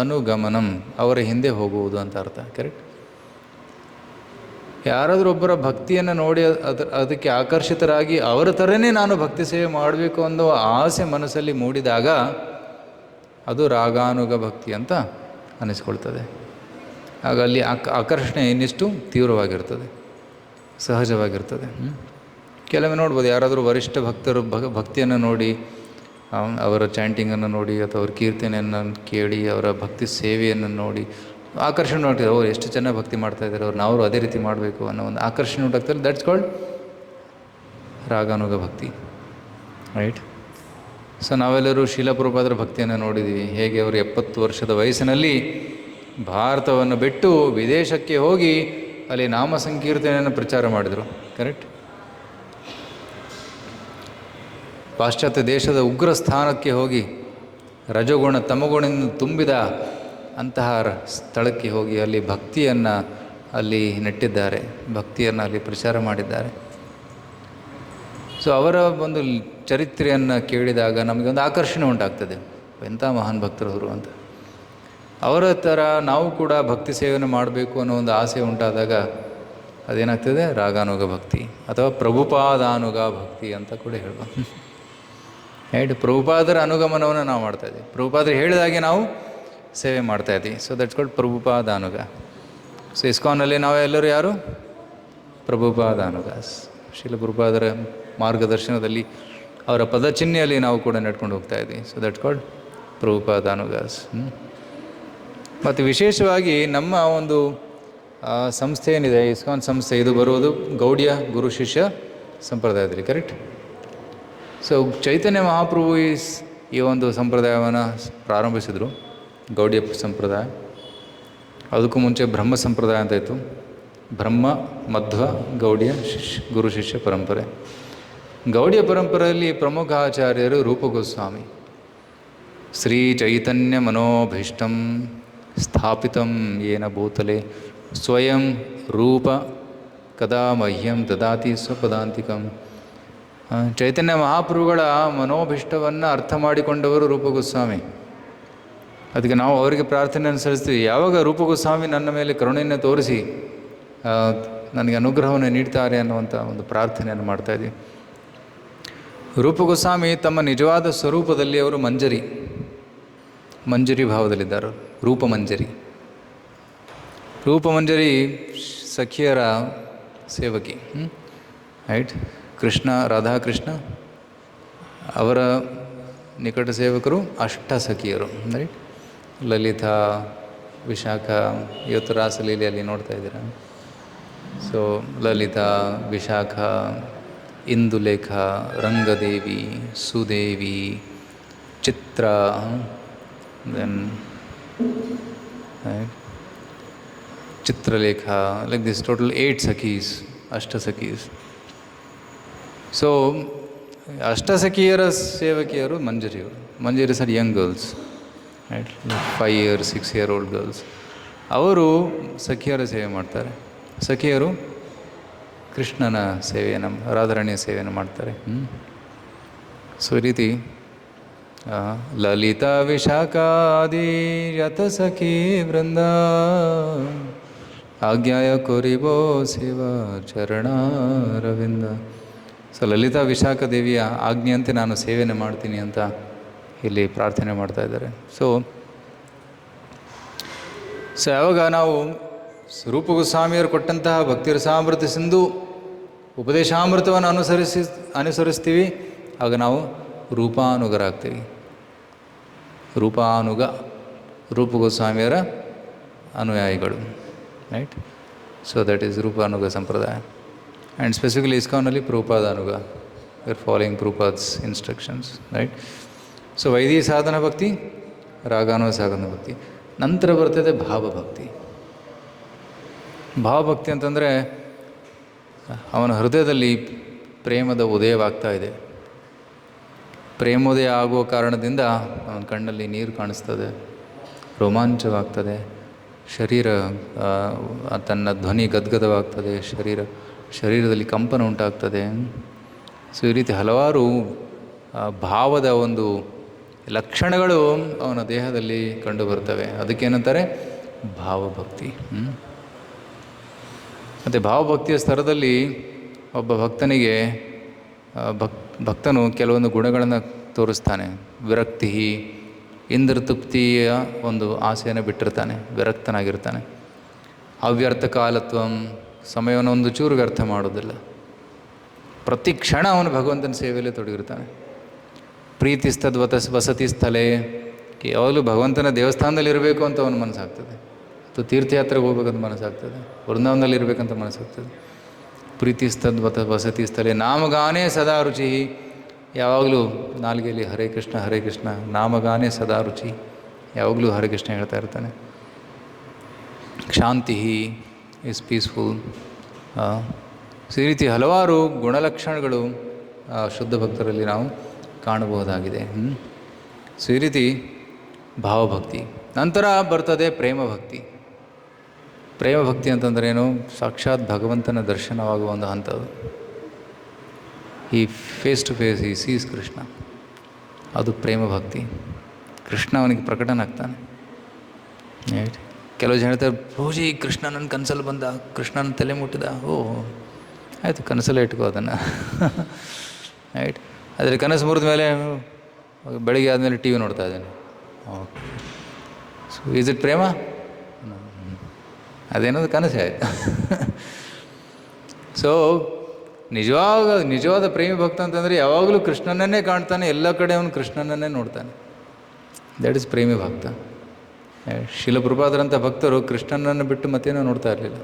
ಅನುಗಮನಂ, ಅವರ ಹಿಂದೆ ಹೋಗುವುದು ಅಂತ ಅರ್ಥ. ಕರೆಕ್ಟ್. ಯಾರಾದರೂ ಒಬ್ಬರ ಭಕ್ತಿಯನ್ನು ನೋಡಿ ಅದಕ್ಕೆ ಆಕರ್ಷಿತರಾಗಿ ಅವರ ಥರನೇ ನಾನು ಭಕ್ತಿ ಸೇವೆ ಮಾಡಬೇಕು ಅನ್ನೋ ಆಸೆ ಮನಸ್ಸಲ್ಲಿ ಮೂಡಿದಾಗ ಅದು ರಾಗಾನುಗ ಭಕ್ತಿ ಅಂತ ಅನ್ನಿಸ್ಕೊಳ್ತದೆ. ಆಗ ಅಲ್ಲಿ ಆಕರ್ಷಣೆ ಇನ್ನಿಷ್ಟು ತೀವ್ರವಾಗಿರ್ತದೆ, ಸಹಜವಾಗಿರ್ತದೆ. ಕೆಲವೊಮ್ಮೆ ನೋಡ್ಬೋದು, ಯಾರಾದರೂ ವರಿಷ್ಠ ಭಕ್ತರು ಭಕ್ತಿಯನ್ನು ನೋಡಿ, ಅವರ ಚಾಂಟಿಂಗನ್ನು ನೋಡಿ ಅಥವಾ ಅವ್ರ ಕೀರ್ತನೆಯನ್ನು ಕೇಳಿ, ಅವರ ಭಕ್ತಿ ಸೇವೆಯನ್ನು ನೋಡಿ ಆಕರ್ಷಣೆ ಉಂಟಾಗ್ತದೆ. ಅವ್ರು ಎಷ್ಟು ಚೆನ್ನಾಗಿ ಭಕ್ತಿ ಮಾಡ್ತಾಯಿದ್ದಾರೆ, ನಾವು ಅದೇ ರೀತಿ ಮಾಡಬೇಕು ಅನ್ನೋ ಒಂದು ಆಕರ್ಷಣೆ ಉಂಟಾಗ್ತದೆ. ದಟ್ಸ್ ಕಾಲ್ಡ್ ರಾಗಾನುಗ ಭಕ್ತಿ. ರೈಟ್. ಸೊ ನಾವೆಲ್ಲರೂ ಶ್ರೀಲ ಪ್ರಭುಪಾದರ ಭಕ್ತಿಯನ್ನು ನೋಡಿದ್ದೀವಿ. ಹೇಗೆ ಅವರು 70 ವರ್ಷದ ವಯಸ್ಸಿನಲ್ಲಿ ಭಾರತವನ್ನು ಬಿಟ್ಟು ವಿದೇಶಕ್ಕೆ ಹೋಗಿ ಅಲ್ಲಿ ನಾಮ ಸಂಕೀರ್ತನೆಯನ್ನು ಪ್ರಚಾರ ಮಾಡಿದರು. ಕರೆಕ್ಟ್. ಪಾಶ್ಚಾತ್ಯ ದೇಶದ ಉಗ್ರ ಸ್ಥಾನಕ್ಕೆ ಹೋಗಿ ರಜಗುಣ ತಮಗುಣದಿಂದ ತುಂಬಿದ ಅಂತಹ ಸ್ಥಳಕ್ಕೆ ಹೋಗಿ ಅಲ್ಲಿ ಭಕ್ತಿಯನ್ನು ಅಲ್ಲಿ ನೆಟ್ಟಿದ್ದಾರೆ, ಭಕ್ತಿಯನ್ನು ಅಲ್ಲಿ ಪ್ರಚಾರ ಮಾಡಿದ್ದಾರೆ. ಸೊ ಅವರ ಒಂದು ಚರಿತ್ರೆಯನ್ನು ಕೇಳಿದಾಗ ನಮಗೆ ಒಂದು ಆಕರ್ಷಣೆ ಉಂಟಾಗ್ತದೆ, ಎಂಥ ಮಹಾನ್ ಭಕ್ತರವರು ಅಂತ. ಅವರ ಥರ ನಾವು ಕೂಡ ಭಕ್ತಿ ಸೇವನೆ ಮಾಡಬೇಕು ಅನ್ನೋ ಒಂದು ಆಸೆ ಉಂಟಾದಾಗ ಅದೇನಾಗ್ತದೆ, ರಾಗಾನುಗ ಭಕ್ತಿ ಅಥವಾ ಪ್ರಭುಪಾದಾನುಗ ಭಕ್ತಿ ಅಂತ ಕೂಡ ಹೇಳ್ಬೋದು. ರೈಟ್, ಪ್ರಭುಪಾದರ ಅನುಗಮನವನ್ನು ನಾವು ಮಾಡ್ತಾಯಿದ್ದೀವಿ, ಪ್ರಭುಪಾದರು ಹೇಳಿದಾಗೆ ನಾವು ಸೇವೆ ಮಾಡ್ತಾಯಿದ್ದೀವಿ. So that's called Prabhupadanuga. So ಇಸ್ಕಾನಲ್ಲಿ ನಾವು ಎಲ್ಲರೂ ಯಾರು? ಪ್ರಭುಪಾದಾನುಗಾಸ್. ಶ್ರೀಲ ಪ್ರಭುಪಾದರ ಮಾರ್ಗದರ್ಶನದಲ್ಲಿ ಅವರ ಪದಚಿಹ್ನೆಯಲ್ಲಿ ನಾವು ಕೂಡ ನಡ್ಕೊಂಡು ಹೋಗ್ತಾ ಇದ್ದೀವಿ. So that's called Prabhupadanugas. ಮತ್ತು ವಿಶೇಷವಾಗಿ ನಮ್ಮ ಒಂದು ಸಂಸ್ಥೆ ಏನಿದೆ, ಇಸ್ಕಾನ್ ಸಂಸ್ಥೆ, ಇದು ಬರುವುದು ಗೌಡಿಯ ಗುರು ಶಿಷ್ಯ ಸಂಪ್ರದಾಯದಲ್ಲಿ, ಕರೆಕ್ಟ್? ಸೊ ಚೈತನ್ಯ ಮಹಾಪ್ರಭು ಈ ಒಂದು ಸಂಪ್ರದಾಯವನ್ನು ಪ್ರಾರಂಭಿಸಿದರು, ಗೌಡಿಯ ಸಂಪ್ರದಾಯ. ಅದಕ್ಕೂ ಮುಂಚೆ ಬ್ರಹ್ಮ ಸಂಪ್ರದಾಯ ಅಂತ ಇತ್ತು. ಬ್ರಹ್ಮ, ಮಧ್ವ, ಗೌಡಿಯ ಗುರು ಶಿಷ್ಯ ಪರಂಪರೆ. ಗೌಡಿಯ ಪರಂಪರೆಯಲ್ಲಿ ಪ್ರಮುಖ ಆಚಾರ್ಯರು ರೂಪ ಗೋಸ್ವಾಮಿ. ಶ್ರೀ ಚೈತನ್ಯ ಮನೋಭೀಷ್ಟಂ ಸ್ಥಾಪಿತಂ ಯೇನ ಭೂತಲೆ ಸ್ವಯಂ ರೂಪ ಕದಾ ಮಹ್ಯಂ ದದಾತಿ ಸ್ವಪದಾಂತಿಕಂ. ಚೈತನ್ಯ ಮಹಾಪ್ರಭುಗಳ ಮನೋಭೀಷ್ಟವನ್ನು ಅರ್ಥ ಮಾಡಿಕೊಂಡವರು ರೂಪ ಗೋಸ್ವಾಮಿ. ಅದಕ್ಕೆ ನಾವು ಅವರಿಗೆ ಪ್ರಾರ್ಥನೆ ಅನುಸರಿಸ್ತೀವಿ, ಯಾವಾಗ ರೂಪ ಗೋಸ್ವಾಮಿ ನನ್ನ ಮೇಲೆ ಕರುಣೆಯನ್ನು ತೋರಿಸಿ ನನಗೆ ಅನುಗ್ರಹವನ್ನು ನೀಡ್ತಾರೆ ಅನ್ನುವಂಥ ಒಂದು ಪ್ರಾರ್ಥನೆಯನ್ನು ಮಾಡ್ತಾಯಿದ್ದೀವಿ. ರೂಪ ಗೋಸ್ವಾಮಿ ತಮ್ಮ ನಿಜವಾದ ಸ್ವರೂಪದಲ್ಲಿ ಅವರು ಮಂಜರಿ ಭಾವದಲ್ಲಿದ್ದಾರೆ. ರೂಪಮಂಜರಿ ಸಖಿಯರ ಸೇವಕಿ, ರೈಟ್? ಕೃಷ್ಣ, ರಾಧಾಕೃಷ್ಣ ಅವರ ನಿಕಟ ಸೇವಕರು ಅಷ್ಟಸಖಿಯರು, ರೈಟ್? ಲಲಿತಾ, ವಿಶಾಖ, ಇವತ್ತು ರಾಸಲೀಲೆಯಲ್ಲಿ ನೋಡ್ತಾ ಇದ್ದೀರಾ. So Lalita, Vishakha, Indulekha, Rangadevi, Sudevi, Chitra, then Chitralekha, like this total 8 sakhis, ashtasakhis. So ಅಷ್ಟಸಖಿಯರ ಸೇವಕಿಯರು manjaris are young girls, right? 5 year 6 year old girls. ಅವರು ಸಖಿಯರ ಸೇವೆ ಮಾಡ್ತಾರೆ. ಸಖಿಯರು ಕೃಷ್ಣನ ಸೇವೆಯನ್ನು, ರಾಧಾರಾಣಿಯ ಸೇವೆಯನ್ನು ಮಾಡ್ತಾರೆ. ಸೊ ಈ ರೀತಿ ಲಲಿತಾ ವಿಶಾಖಾದಿ ಯತ ಸಖಿ ವೃಂದ ಆಜ್ಞಾಯ ಕೊರಿಬೋ ಶಿವ ಚರಣಾರವಿಂದ. ಸೊ ಲಲಿತಾ ವಿಶಾಖ ದೇವಿಯ ಆಜ್ಞೆಯಂತೆ ನಾನು ಸೇವೆಯನ್ನು ಮಾಡ್ತೀನಿ ಅಂತ ಇಲ್ಲಿ ಪ್ರಾರ್ಥನೆ ಮಾಡ್ತಾ ಇದ್ದಾರೆ. ಸೊ ಯಾವಾಗ ನಾವು ರೂಪ ಗೋಸ್ವಾಮಿಯವರು ಕೊಟ್ಟಂತಹ ಭಕ್ತಿರಸಾಮೃತ ಸಿಂಧು ಉಪದೇಶಾಮೃತವನ್ನು ಅನುಸರಿಸ್ತೀವಿ, ಆಗ ನಾವು ರೂಪಾನುಗರಾಗ್ತೀವಿ. ರೂಪ ಗೋಸ್ವಾಮಿಯರ ಅನುಯಾಯಿಗಳು, right? So that is Rupanuga sampradaya. And specifically ಇಸ್ಕಾನಲ್ಲಿ Prabhupadanuga, we are following Prabhupada's instructions, right? So vaidhi sadhana ಭಕ್ತಿ, ರಾಗಾನುಗ ಸಾಧನ ಭಕ್ತಿ. ನಂತರ ಬರ್ತದೆ ಭಾವಭಕ್ತಿ. ಭಾವಭಕ್ತಿ ಅಂತಂದರೆ ಅವನ ಹೃದಯದಲ್ಲಿ ಪ್ರೇಮದ ಉದಯವಾಗ್ತಾ ಇದೆ. ಪ್ರೇಮೋದಯ ಆಗುವ ಕಾರಣದಿಂದ ಅವನ ಕಣ್ಣಲ್ಲಿ ನೀರು ಕಾಣಿಸ್ತದೆ, ರೋಮಾಂಚವಾಗ್ತದೆ, ಶರೀರ ತನ್ನ ಧ್ವನಿ ಗದ್ಗದವಾಗ್ತದೆ, ಶರೀರದಲ್ಲಿ ಕಂಪನ ಉಂಟಾಗ್ತದೆ. ಸೊ ಈ ರೀತಿ ಹಲವಾರು ಭಾವದ ಒಂದು ಲಕ್ಷಣಗಳು ಅವನ ದೇಹದಲ್ಲಿ ಕಂಡುಬರ್ತವೆ. ಅದಕ್ಕೇನಂತಾರೆ ಭಾವಭಕ್ತಿ. ಮತ್ತು ಭಾವಭಕ್ತಿಯ ಸ್ತರದಲ್ಲಿ ಒಬ್ಬ ಭಕ್ತನಿಗೆ ಭಕ್ತನು ಕೆಲವೊಂದು ಗುಣಗಳನ್ನು ತೋರಿಸ್ತಾನೆ. ವಿರಕ್ತಿ, ಇಂದ್ರತೃಪ್ತಿಯ ಒಂದು ಆಸೆಯನ್ನು ಬಿಟ್ಟಿರ್ತಾನೆ, ವಿರಕ್ತನಾಗಿರ್ತಾನೆ. ಅವ್ಯರ್ಥ ಕಾಲತ್ವಂ, ಸಮಯವನ್ನು ಒಂದು ಚೂರು ವ್ಯರ್ಥ ಮಾಡೋದಿಲ್ಲ. ಪ್ರತಿ ಕ್ಷಣ ಅವನು ಭಗವಂತನ ಸೇವೆಯಲ್ಲಿ ತೊಡಗಿರ್ತಾನೆ. ಪ್ರೀತಿಸ್ತದ್ವತ ವಸತಿ ಸ್ಥಳೇ, ಯಾವಾಗಲೂ ಭಗವಂತನ ದೇವಸ್ಥಾನದಲ್ಲಿ ಇರಬೇಕು ಅಂತ ಅವನ ಮನಸ್ಸಾಗ್ತದೆ, ಅಥವಾ ತೀರ್ಥಯಾತ್ರೆಗೆ ಹೋಗ್ಬೇಕಂತ ಮನಸ್ಸಾಗ್ತದೆ, ವೃಂದಾವನದಲ್ಲಿ ಇರಬೇಕಂತ ಮನಸ್ಸಾಗ್ತದೆ. ಪ್ರೀತಿಸ್ತದ್ವತ ವಸತಿ ಸ್ಥಳೇ ನಾಮಗಾನೇ ಸದಾ ರುಚಿ, ಯಾವಾಗಲೂ ನಾಲ್ಗೆಯಲ್ಲಿ ಹರೇ ಕೃಷ್ಣ ಹರೇ ಕೃಷ್ಣ, ನಾಮಗಾನೇ ಸದಾ ರುಚಿ, ಯಾವಾಗಲೂ ಹರೇ ಕೃಷ್ಣ ಹೇಳ್ತಾ ಇರ್ತಾನೆ. ಶಾಂತಿ ಈಸ್ ಪೀಸ್ಫುಲ್. ಈ ರೀತಿ ಹಲವಾರು ಗುಣಲಕ್ಷಣಗಳು ಶುದ್ಧ ಭಕ್ತರಲ್ಲಿ ನಾವು ಕಾಣಬಹುದಾಗಿದೆ. ಸೊ ಈ ರೀತಿ ಭಾವಭಕ್ತಿ. ನಂತರ ಬರ್ತದೆ ಪ್ರೇಮ ಭಕ್ತಿ. ಪ್ರೇಮ ಭಕ್ತಿ ಅಂತಂದ್ರೆ ಏನು? ಸಾಕ್ಷಾತ್ ಭಗವಂತನ ದರ್ಶನವಾಗುವ ಒಂದು ಹಂತದು. ಈ face to face he sees Krishna, ಅದು ಪ್ರೇಮ ಭಕ್ತಿ. ಕೃಷ್ಣ ಅವನಿಗೆ ಪ್ರಕಟನಾಗ್ತಾನೆ. ರೈಟ್. ಕೆಲವು ಜನ ಹೇಳ್ತಾರೆ, ಪ್ರಭುಜಿ ಕೃಷ್ಣ ನನ್ನ ಕನಸಲ್ಲಿ ಬಂದ, ಕೃಷ್ಣ ನನ್ನ ತಲೆ ಮುಟ್ಟಿದ. ಓ ಆಯಿತು, ಕನಸಲ್ಲೇ ಇಟ್ಕೋ ಅದನ್ನು. ರೈಟ್. ಆದರೆ ಕನಸು ಮುರಿದ ಮೇಲೆ ಬೆಳಿಗ್ಗೆ ಆದಮೇಲೆ ಟಿ ವಿ ನೋಡ್ತಾ ಇದ್ದೇನೆ. ಓಕೆ, ಸೊ ಈಸ್ ಇಟ್ ಪ್ರೇಮ? ಅದೇನೋದು ಕನಸೇ ಆಯಿತು. ಸೊ ನಿಜವಾದ ಪ್ರೇಮಿ ಭಕ್ತ ಅಂತಂದರೆ ಯಾವಾಗಲೂ ಕೃಷ್ಣನನ್ನೇ ಕಾಣ್ತಾನೆ, ಎಲ್ಲ ಕಡೆ ಅವನು ಕೃಷ್ಣನನ್ನೇ ನೋಡ್ತಾನೆ. ದ್ಯಾಟ್ ಇಸ್ ಪ್ರೇಮಿ ಭಕ್ತ. ಶಿಲ ಪ್ರಭುಪಾದರಂಥ ಭಕ್ತರು ಕೃಷ್ಣನನ್ನು ಬಿಟ್ಟು ಮತ್ತೇನೋ ನೋಡ್ತಾ ಇರಲಿಲ್ಲ.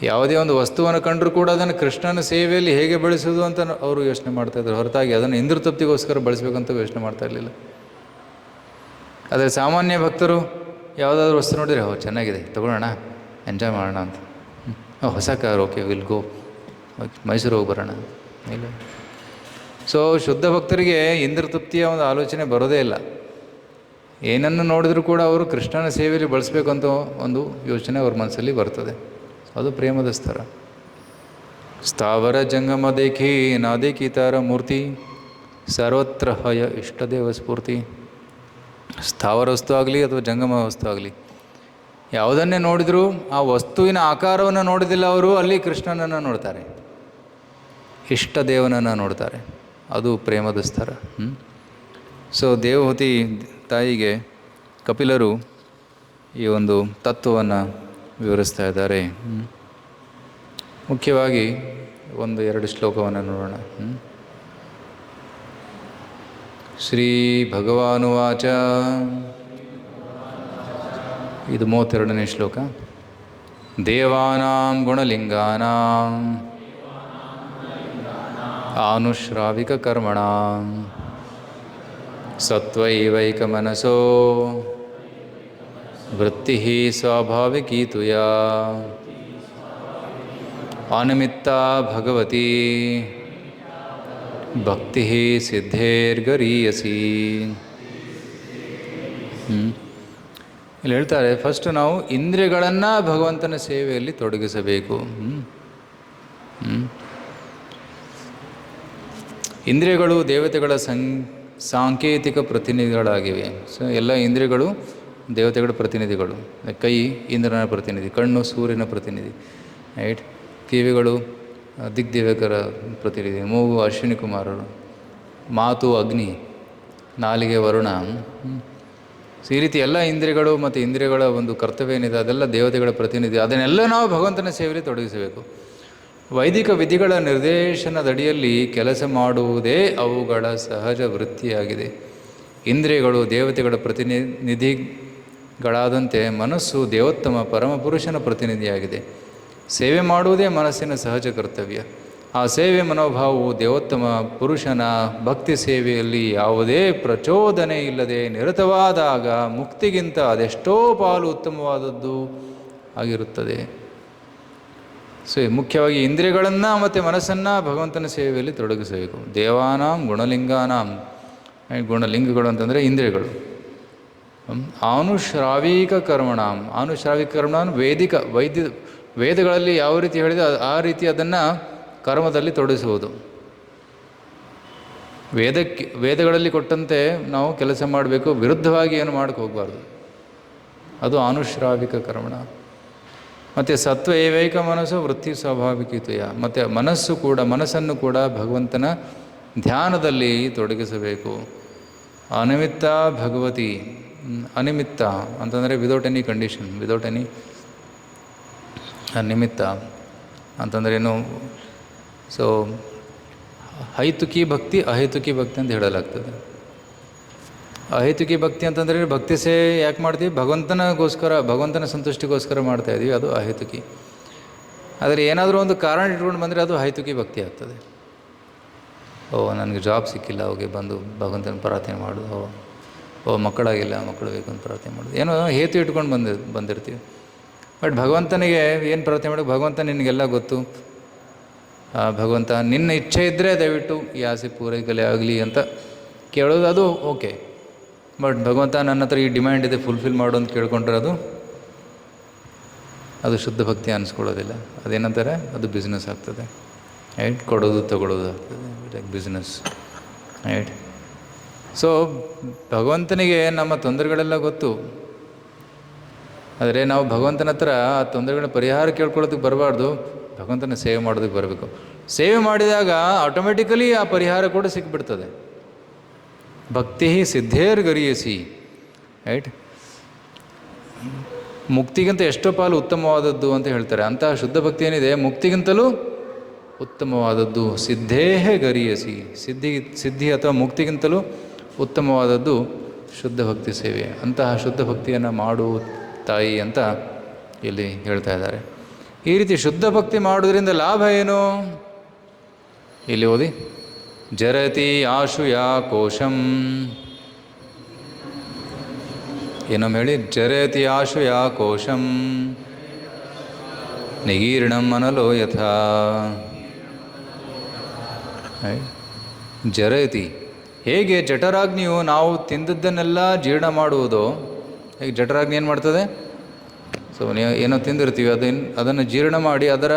ಯಾವುದೇ ಒಂದು ವಸ್ತುವನ್ನು ಕಂಡರೂ ಕೂಡ ಅದನ್ನು ಕೃಷ್ಣನ ಸೇವೆಯಲ್ಲಿ ಹೇಗೆ ಬಳಸೋದು ಅಂತ ಅವರು ಯೋಚನೆ ಮಾಡ್ತಾಯಿದ್ರು, ಹೊರತಾಗಿ ಅದನ್ನು ಇಂದ್ರ ತೃಪ್ತಿಗೋಸ್ಕರ ಬಳಸಬೇಕಂತ ಯೋಚನೆ ಮಾಡ್ತಾ ಇರಲಿಲ್ಲ. ಆದರೆ ಸಾಮಾನ್ಯ ಭಕ್ತರು ಯಾವುದಾದ್ರೂ ವಸ್ತು ನೋಡಿದರೆ, ಓ ಚೆನ್ನಾಗಿದೆ ತೊಗೊಳ್ಳೋಣ, ಎಂಜಾಯ್ ಮಾಡೋಣ ಅಂತ. ಹೊಸ car, okay will go, Mysuru ಹೋಗಿ ಬರೋಣ. ಇಲ್ಲ. ಸೊ ಶುದ್ಧ ಭಕ್ತರಿಗೆ ಇಂದ್ರ ತೃಪ್ತಿಯ ಒಂದು ಆಲೋಚನೆ ಬರೋದೇ ಇಲ್ಲ. ಏನನ್ನು ನೋಡಿದರೂ ಕೂಡ ಅವರು ಕೃಷ್ಣನ ಸೇವೆಯಲ್ಲಿ ಬಳಸಬೇಕು ಅಂತ ಒಂದು ಯೋಚನೆ ಅವ್ರ ಮನಸ್ಸಲ್ಲಿ ಬರ್ತದೆ. ಅದು ಪ್ರೇಮದ ಸ್ತರ. ಸ್ಥಾವರ ಜಂಗಮ ದೇಖಿ ನಾದೇಕಿ ತಾರ ಮೂರ್ತಿ ಸರ್ವತ್ರ ಹಯ ಇಷ್ಟದೇವ ಸ್ಫೂರ್ತಿ. ಸ್ಥಾವರ ವಸ್ತು ಆಗಲಿ ಅಥವಾ ಜಂಗಮ ವಸ್ತು ಆಗಲಿ, ಯಾವುದನ್ನೇ ನೋಡಿದರೂ ಆ ವಸ್ತುವಿನ ಆಕಾರವನ್ನು ನೋಡಿದಿಲ್ಲ ಅವರು, ಅಲ್ಲಿ ಕೃಷ್ಣನನ್ನು ನೋಡ್ತಾರೆ, ಇಷ್ಟ ದೇವನನ್ನು ನೋಡ್ತಾರೆ. ಅದು ಪ್ರೇಮದ ಸ್ತರ. ಸೊ ದೇವಹೂತಿ ತಾಯಿಗೆ ಕಪಿಲರು ಈ ಒಂದು ತತ್ವವನ್ನು ವಿವರಿಸ್ತಾ ಇದ್ದಾರೆ. ಮುಖ್ಯವಾಗಿ 1-2 ಶ್ಲೋಕವನ್ನು ನೋಡೋಣ. ಶ್ರೀ ಭಗವಾನುವಾಚ, ಇದು 32ನೇ ಶ್ಲೋಕ. ದೇವಾನಾಂ ಗುಣಲಿಂಗಾನಾಂ ಆನುಶ್ರಾವಿಕ ಕರ್ಮಣಾಂ ಸತ್ವೈವೈಕಮನಸೋ ವೃತ್ತಿ ಸ್ವಾಭಾವಿಕೀತುಯಾ ಅನಿಮಿತ್ತಾ ಭಗವತಿ ಭಕ್ತಿ ಸಿದ್ಧೇರ್ಗರೀಯಸಿ. ಇಲ್ಲಿ ಹೇಳ್ತಾರೆ, ಫಸ್ಟ್ ನಾವು ಇಂದ್ರಿಯಗಳನ್ನು ಭಗವಂತನ ಸೇವೆಯಲ್ಲಿ ತೊಡಗಿಸಬೇಕು. ಇಂದ್ರಿಯಗಳು ದೇವತೆಗಳ ಸಾಂಕೇತಿಕ ಪ್ರತಿನಿಧಿಗಳಾಗಿವೆ. ಸೊ ಎಲ್ಲ ಇಂದ್ರಿಯಗಳು ದೇವತೆಗಳ ಪ್ರತಿನಿಧಿಗಳು. ಕೈ ಇಂದ್ರನ ಪ್ರತಿನಿಧಿ, ಕಣ್ಣು ಸೂರ್ಯನ ಪ್ರತಿನಿಧಿ, ರೈಟ್. ಕಿವಿಗಳು ದಿಗ್ದೇವಕರ ಪ್ರತಿನಿಧಿ, ಮೂಗು ಅಶ್ವಿನಿ ಕುಮಾರರು, ಮಾತು ಅಗ್ನಿ, ನಾಲಿಗೆ ವರುಣ. ಸೊ ಈ ರೀತಿ ಎಲ್ಲ ಇಂದ್ರಿಯಗಳು ಮತ್ತು ಇಂದ್ರಿಯಗಳ ಒಂದು ಕರ್ತವ್ಯ ಏನಿದೆ ಅದೆಲ್ಲ ದೇವತೆಗಳ ಪ್ರತಿನಿಧಿ. ಅದನ್ನೆಲ್ಲ ನಾವು ಭಗವಂತನ ಸೇವೆಯಲ್ಲಿ ತೊಡಗಿಸಬೇಕು. ವೈದಿಕ ವಿಧಿಗಳ ನಿರ್ದೇಶನದಡಿಯಲ್ಲಿ ಕೆಲಸ ಮಾಡುವುದೇ ಅವುಗಳ ಸಹಜ ವೃತ್ತಿಯಾಗಿದೆ. ಇಂದ್ರಿಯಗಳು ದೇವತೆಗಳ ಪ್ರತಿನಿಧಿಗಳಾದಂತೆ ಮನಸ್ಸು ದೇವೋತ್ತಮ ಪರಮಪುರುಷನ ಪ್ರತಿನಿಧಿಯಾಗಿದೆ. ಸೇವೆ ಮಾಡುವುದೇ ಮನಸ್ಸಿನ ಸಹಜ ಕರ್ತವ್ಯ. ಆ ಸೇವೆ ಮನೋಭಾವವು ದೇವೋತ್ತಮ ಪುರುಷನ ಭಕ್ತಿ ಸೇವೆಯಲ್ಲಿ ಯಾವುದೇ ಪ್ರಚೋದನೆ ಇಲ್ಲದೆ ನಿರತವಾದಾಗ ಮುಕ್ತಿಗಿಂತ ಅದೆಷ್ಟೋ ಪಾಲು ಉತ್ತಮವಾದದ್ದು ಆಗಿರುತ್ತದೆ. ಸೊ ಮುಖ್ಯವಾಗಿ ಇಂದ್ರಿಯಗಳನ್ನು ಮತ್ತು ಮನಸ್ಸನ್ನು ಭಗವಂತನ ಸೇವೆಯಲ್ಲಿ ತೊಡಗಿಸಬೇಕು. ದೇವಾನಾಂ ಗುಣಲಿಂಗಾನಾಂ, ಗುಣಲಿಂಗಗಳು ಅಂತಂದರೆ ಇಂದ್ರಿಯಗಳು. ಆನುಶ್ರಾವಿಕ ಕರ್ಮಣಾಂ, ಆನುಶ್ರಾವಿಕ ಕರ್ಮಣ ವೇದಗಳಲ್ಲಿ ಯಾವ ರೀತಿ ಹೇಳಿದೆ ಆ ರೀತಿ ಅದನ್ನು ಕರ್ಮದಲ್ಲಿ ತೊಡಗಿಸುವುದು. ವೇದಗಳಲ್ಲಿ ಕೊಟ್ಟಂತೆ ನಾವು ಕೆಲಸ ಮಾಡಬೇಕು, ವಿರುದ್ಧವಾಗಿ ಏನು ಮಾಡೋಕ್ಕೆ ಹೋಗಬಾರ್ದು. ಅದು ಆನುಶ್ರಾವಿಕ ಕರ್ಮಣ. ಮತ್ತು ಸತ್ವ ಏವೈಕ ಮನಸ್ಸು ವೃತ್ತಿ ಸ್ವಾಭಾವಿಕತೆಯ, ಮತ್ತು ಮನಸ್ಸನ್ನು ಕೂಡ ಭಗವಂತನ ಧ್ಯಾನದಲ್ಲಿ ತೊಡಗಿಸಬೇಕು. ಅನಿಮಿತ್ತ ಭಗವತಿ, ಅನಿಮಿತ್ತ ಅಂತಂದರೆ without any condition, without any ನಿಮಿತ್ತ ಅಂತಂದರೆ ಏನು? ಸೊ ಹೈತುಕಿ ಭಕ್ತಿ, ಅಹೈತುಕಿ ಭಕ್ತಿ ಅಂತ ಹೇಳಲಾಗ್ತದೆ. ಅಹೈತುಕಿ ಭಕ್ತಿ ಅಂತಂದರೆ ಭಕ್ತಿ ಯಾಕೆ ಮಾಡ್ತೀವಿ? ಭಗವಂತನ ಸಂತುಷ್ಟಿಗೋಸ್ಕರ ಮಾಡ್ತಾಯಿದ್ದೀವಿ, ಅದು ಅಹೈತುಕಿ. ಆದರೆ ಏನಾದರೂ ಒಂದು ಕಾರಣ ಇಟ್ಕೊಂಡು ಬಂದರೆ ಅದು ಹೈತುಕಿ ಭಕ್ತಿ ಆಗ್ತದೆ. ಓ ನನಗೆ ಜಾಬ್ ಸಿಕ್ಕಿಲ್ಲ, ಹೋಗಿ ಬಂದು ಭಗವಂತನ ಪ್ರಾರ್ಥನೆ ಮಾಡೋದು. ಓ ಮಕ್ಕಳಾಗಿಲ್ಲ, ಮಕ್ಕಳು ಬೇಕು ಅಂತ ಪ್ರಾರ್ಥನೆ ಮಾಡೋದು. ಏನೋ ಹೇತು ಇಟ್ಕೊಂಡು ಬಂದಿರ್ತೀವಿ. ಬಟ್ ಭಗವಂತನಿಗೆ ಏನು ಪ್ರಾರ್ಥನೆ ಮಾಡೋದು? ಭಗವಂತ ನಿನಗೆಲ್ಲ ಗೊತ್ತು, ಭಗವಂತ ನಿನ್ನ ಇಚ್ಛೆ ಇದ್ದರೆ ದಯವಿಟ್ಟು ಈ ಆಸೆ ಪೂರೈಕಲೆ ಆಗಲಿ ಅಂತ ಕೇಳೋದು, ಅದು ಓಕೆ. ಬಟ್ ಭಗವಂತ ನನ್ನ ಹತ್ರ ಈ ಡಿಮ್ಯಾಂಡ್ ಇದೆ ಫುಲ್ಫಿಲ್ ಮಾಡು ಅಂತ ಕೇಳ್ಕೊಂಡ್ರೆ ಅದು ಶುದ್ಧ ಭಕ್ತಿ ಅನ್ನಿಸ್ಕೊಳ್ಳೋದಿಲ್ಲ. ಅದೇನಂತಾರೆ, ಅದು ಬಿಸ್ನೆಸ್ ಆಗ್ತದೆ. ರೈಟ್, ಕೊಡೋದು ತಗೊಳ್ಳೋದು ಆಗ್ತದೆ, ಲೈಕ್ ಬಿಸ್ನೆಸ್. ರೈಟ್. ಸೊ ಭಗವಂತನಿಗೆ ನಮ್ಮ ತೊಂದರೆಗಳೆಲ್ಲ ಗೊತ್ತು. ಆದರೆ ನಾವು ಭಗವಂತನ ಹತ್ರ ಆ ತೊಂದರೆಗಳ ಪರಿಹಾರ ಕೇಳ್ಕೊಳ್ಳೋದಕ್ಕೆ ಬರಬಾರ್ದು, ಭಗವಂತನ ಸೇವೆ ಮಾಡೋದಕ್ಕೆ ಬರಬೇಕು. ಸೇವೆ ಮಾಡಿದಾಗ ಆಟೋಮೆಟಿಕಲಿ ಆ ಪರಿಹಾರ ಕೂಡ ಸಿಕ್ಬಿಡ್ತದೆ. ಭಕ್ತಿ ಸಿದ್ಧೇರ್ಗರಿಯಸಿ. ರೈಟ್. ಮುಕ್ತಿಗಿಂತ ಎಷ್ಟೋ ಪಾಲು ಉತ್ತಮವಾದದ್ದು ಅಂತ ಹೇಳ್ತಾರೆ. ಅಂತಹ ಶುದ್ಧ ಭಕ್ತಿ ಏನಿದೆ ಮುಕ್ತಿಗಿಂತಲೂ ಉತ್ತಮವಾದದ್ದು. ಸಿದ್ಧೇಹ ಗರಿಯಸಿ. ಸಿದ್ಧಿ ಅಥವಾ ಮುಕ್ತಿಗಿಂತಲೂ ಉತ್ತಮವಾದದ್ದು ಶುದ್ಧ ಭಕ್ತಿ ಸೇವೆ. ಅಂತಹ ಶುದ್ಧ ಭಕ್ತಿಯನ್ನು ಮಾಡು ತಾಯಿ ಅಂತ ಇಲ್ಲಿ ಹೇಳ್ತಾ ಇದ್ದಾರೆ. ಈ ರೀತಿ ಶುದ್ಧ ಭಕ್ತಿ ಮಾಡೋದ್ರಿಂದ ಲಾಭ ಏನು? ಇಲ್ಲಿ ಓದಿ. ಜರತಿ ಆಶು ಯಾ ಕೋಶಂ. ಏನೊಮ್ಮೆ ಹೇಳಿ. ಜರತಿ ಆಶು ಯಾ ಕೋಶಂ ನಿಗೀರ್ಣಂ ಅನಲೋ ಯಥಾ. ಜರತಿ, ಹೇಗೆ ಜಠರಾಗ್ನಿಯು ನಾವು ತಿಂದದ್ದನ್ನೆಲ್ಲ ಜೀರ್ಣ ಮಾಡುವುದೋ, ಹೇಗೆ ಜಠರಾಗ್ನಿ ಏನು ಮಾಡ್ತದೆ? ಸೊ ಏನೋ ತಿಂದಿರ್ತೀವಿ, ಅದನ್ನು ಜೀರ್ಣ ಮಾಡಿ ಅದರ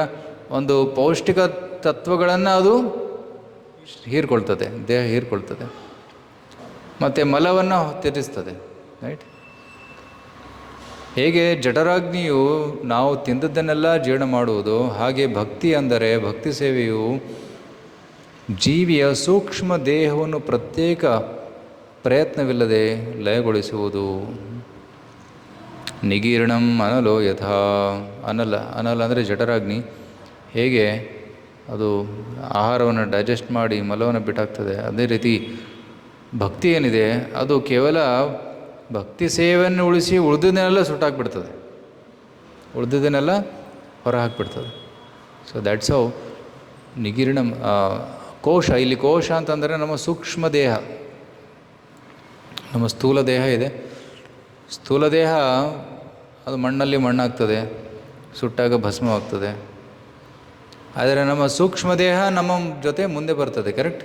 ಒಂದು ಪೌಷ್ಟಿಕ ತತ್ವಗಳನ್ನು ಅದು ಹೀರ್ಕೊಳ್ತದೆ, ದೇಹ ಹೀರ್ಕೊಳ್ತದೆ, ಮತ್ತು ಮಲವನ್ನು ತ್ಯಜಿಸ್ತದೆ. ರೈಟ್. ಹೇಗೆ ಜಠರಾಗ್ನಿಯು ನಾವು ತಿಂದದ್ದನ್ನೆಲ್ಲ ಜೀರ್ಣ ಮಾಡುವುದು, ಹಾಗೆ ಭಕ್ತಿ ಅಂದರೆ ಭಕ್ತಿ ಸೇವೆಯು ಜೀವಿಯ ಸೂಕ್ಷ್ಮ ದೇಹವನ್ನು ಪ್ರತ್ಯೇಕ ಪ್ರಯತ್ನವಿಲ್ಲದೆ ಲಯಗೊಳಿಸುವುದು. ನಿಗೀರ್ಣಂ ಅನಲೋ ಯಥಾ. ಅನಲ ಅಂದರೆ ಜಠರಾಗ್ನಿ ಹೇಗೆ ಅದು ಆಹಾರವನ್ನು ಡೈಜೆಸ್ಟ್ ಮಾಡಿ ಮಲವನ್ನು ಬಿಟ್ಟಾಗ್ತದೆ, ಅದೇ ರೀತಿ ಭಕ್ತಿ ಏನಿದೆ ಅದು ಕೇವಲ ಭಕ್ತಿ ಸೇವೆಯನ್ನು ಉಳಿಸಿ ಉಳಿದನ್ನೆಲ್ಲ ಸುಟ್ಟಾಕ್ಬಿಡ್ತದೆ, ಉಳಿದದನ್ನೆಲ್ಲ ಹೊರ ಹಾಕ್ಬಿಡ್ತದೆ. So that's how nigirnam. ಕೋಶ, ಇಲ್ಲಿ ಕೋಶ ಅಂತಂದರೆ ನಮ್ಮ ಸೂಕ್ಷ್ಮ ದೇಹ. ನಮ್ಮ ಸ್ಥೂಲ ದೇಹ ಇದೆ, ಸ್ಥೂಲ ದೇಹ ಅದು ಮಣ್ಣಲ್ಲಿ ಮಣ್ಣಾಗ್ತದೆ, ಸುಟ್ಟಾಗ ಭಸ್ಮವಾಗ್ತದೆ. ಆದರೆ ನಮ್ಮ ಸೂಕ್ಷ್ಮ ದೇಹ ನಮ್ಮ ಜೊತೆ ಮುಂದೆ ಬರ್ತದೆ. ಕರೆಕ್ಟ್.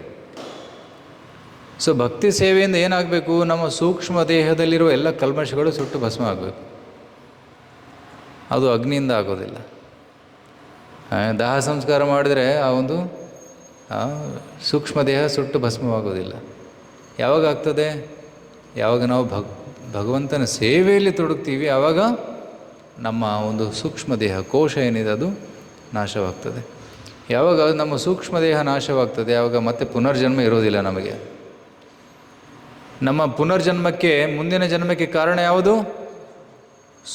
ಸೊ ಭಕ್ತಿ ಸೇವೆಯಿಂದ ಏನಾಗಬೇಕು? ನಮ್ಮ ಸೂಕ್ಷ್ಮ ದೇಹದಲ್ಲಿರುವ ಎಲ್ಲ ಕಲ್ಮಶಗಳು ಸುಟ್ಟು ಭಸ್ಮ ಆಗಬೇಕು. ಅದು ಅಗ್ನಿಯಿಂದ ಆಗೋದಿಲ್ಲ. ದಾಹ ಸಂಸ್ಕಾರ ಮಾಡಿದರೆ ಆ ಒಂದು ಸೂಕ್ಷ್ಮ ದೇಹ ಸುಟ್ಟು ಭಸ್ಮವಾಗೋದಿಲ್ಲ. ಯಾವಾಗ ಆಗ್ತದೆ? ಯಾವಾಗ ನಾವು ಭಗವಂತನ ಸೇವೆಯಲ್ಲಿ ತೊಡಗ್ತೀವಿ, ಆವಾಗ ನಮ್ಮ ಒಂದು ಸೂಕ್ಷ್ಮ ದೇಹ ಕೋಶ ಏನಿದೆ ಅದು ನಾಶವಾಗ್ತದೆ. ಯಾವಾಗ ನಮ್ಮ ಸೂಕ್ಷ್ಮ ದೇಹ ನಾಶವಾಗ್ತದೆ, ಆವಾಗ ಮತ್ತೆ ಪುನರ್ಜನ್ಮ ಇರೋದಿಲ್ಲ ನಮಗೆ. ನಮ್ಮ ಪುನರ್ಜನ್ಮಕ್ಕೆ, ಮುಂದಿನ ಜನ್ಮಕ್ಕೆ ಕಾರಣ ಯಾವುದು?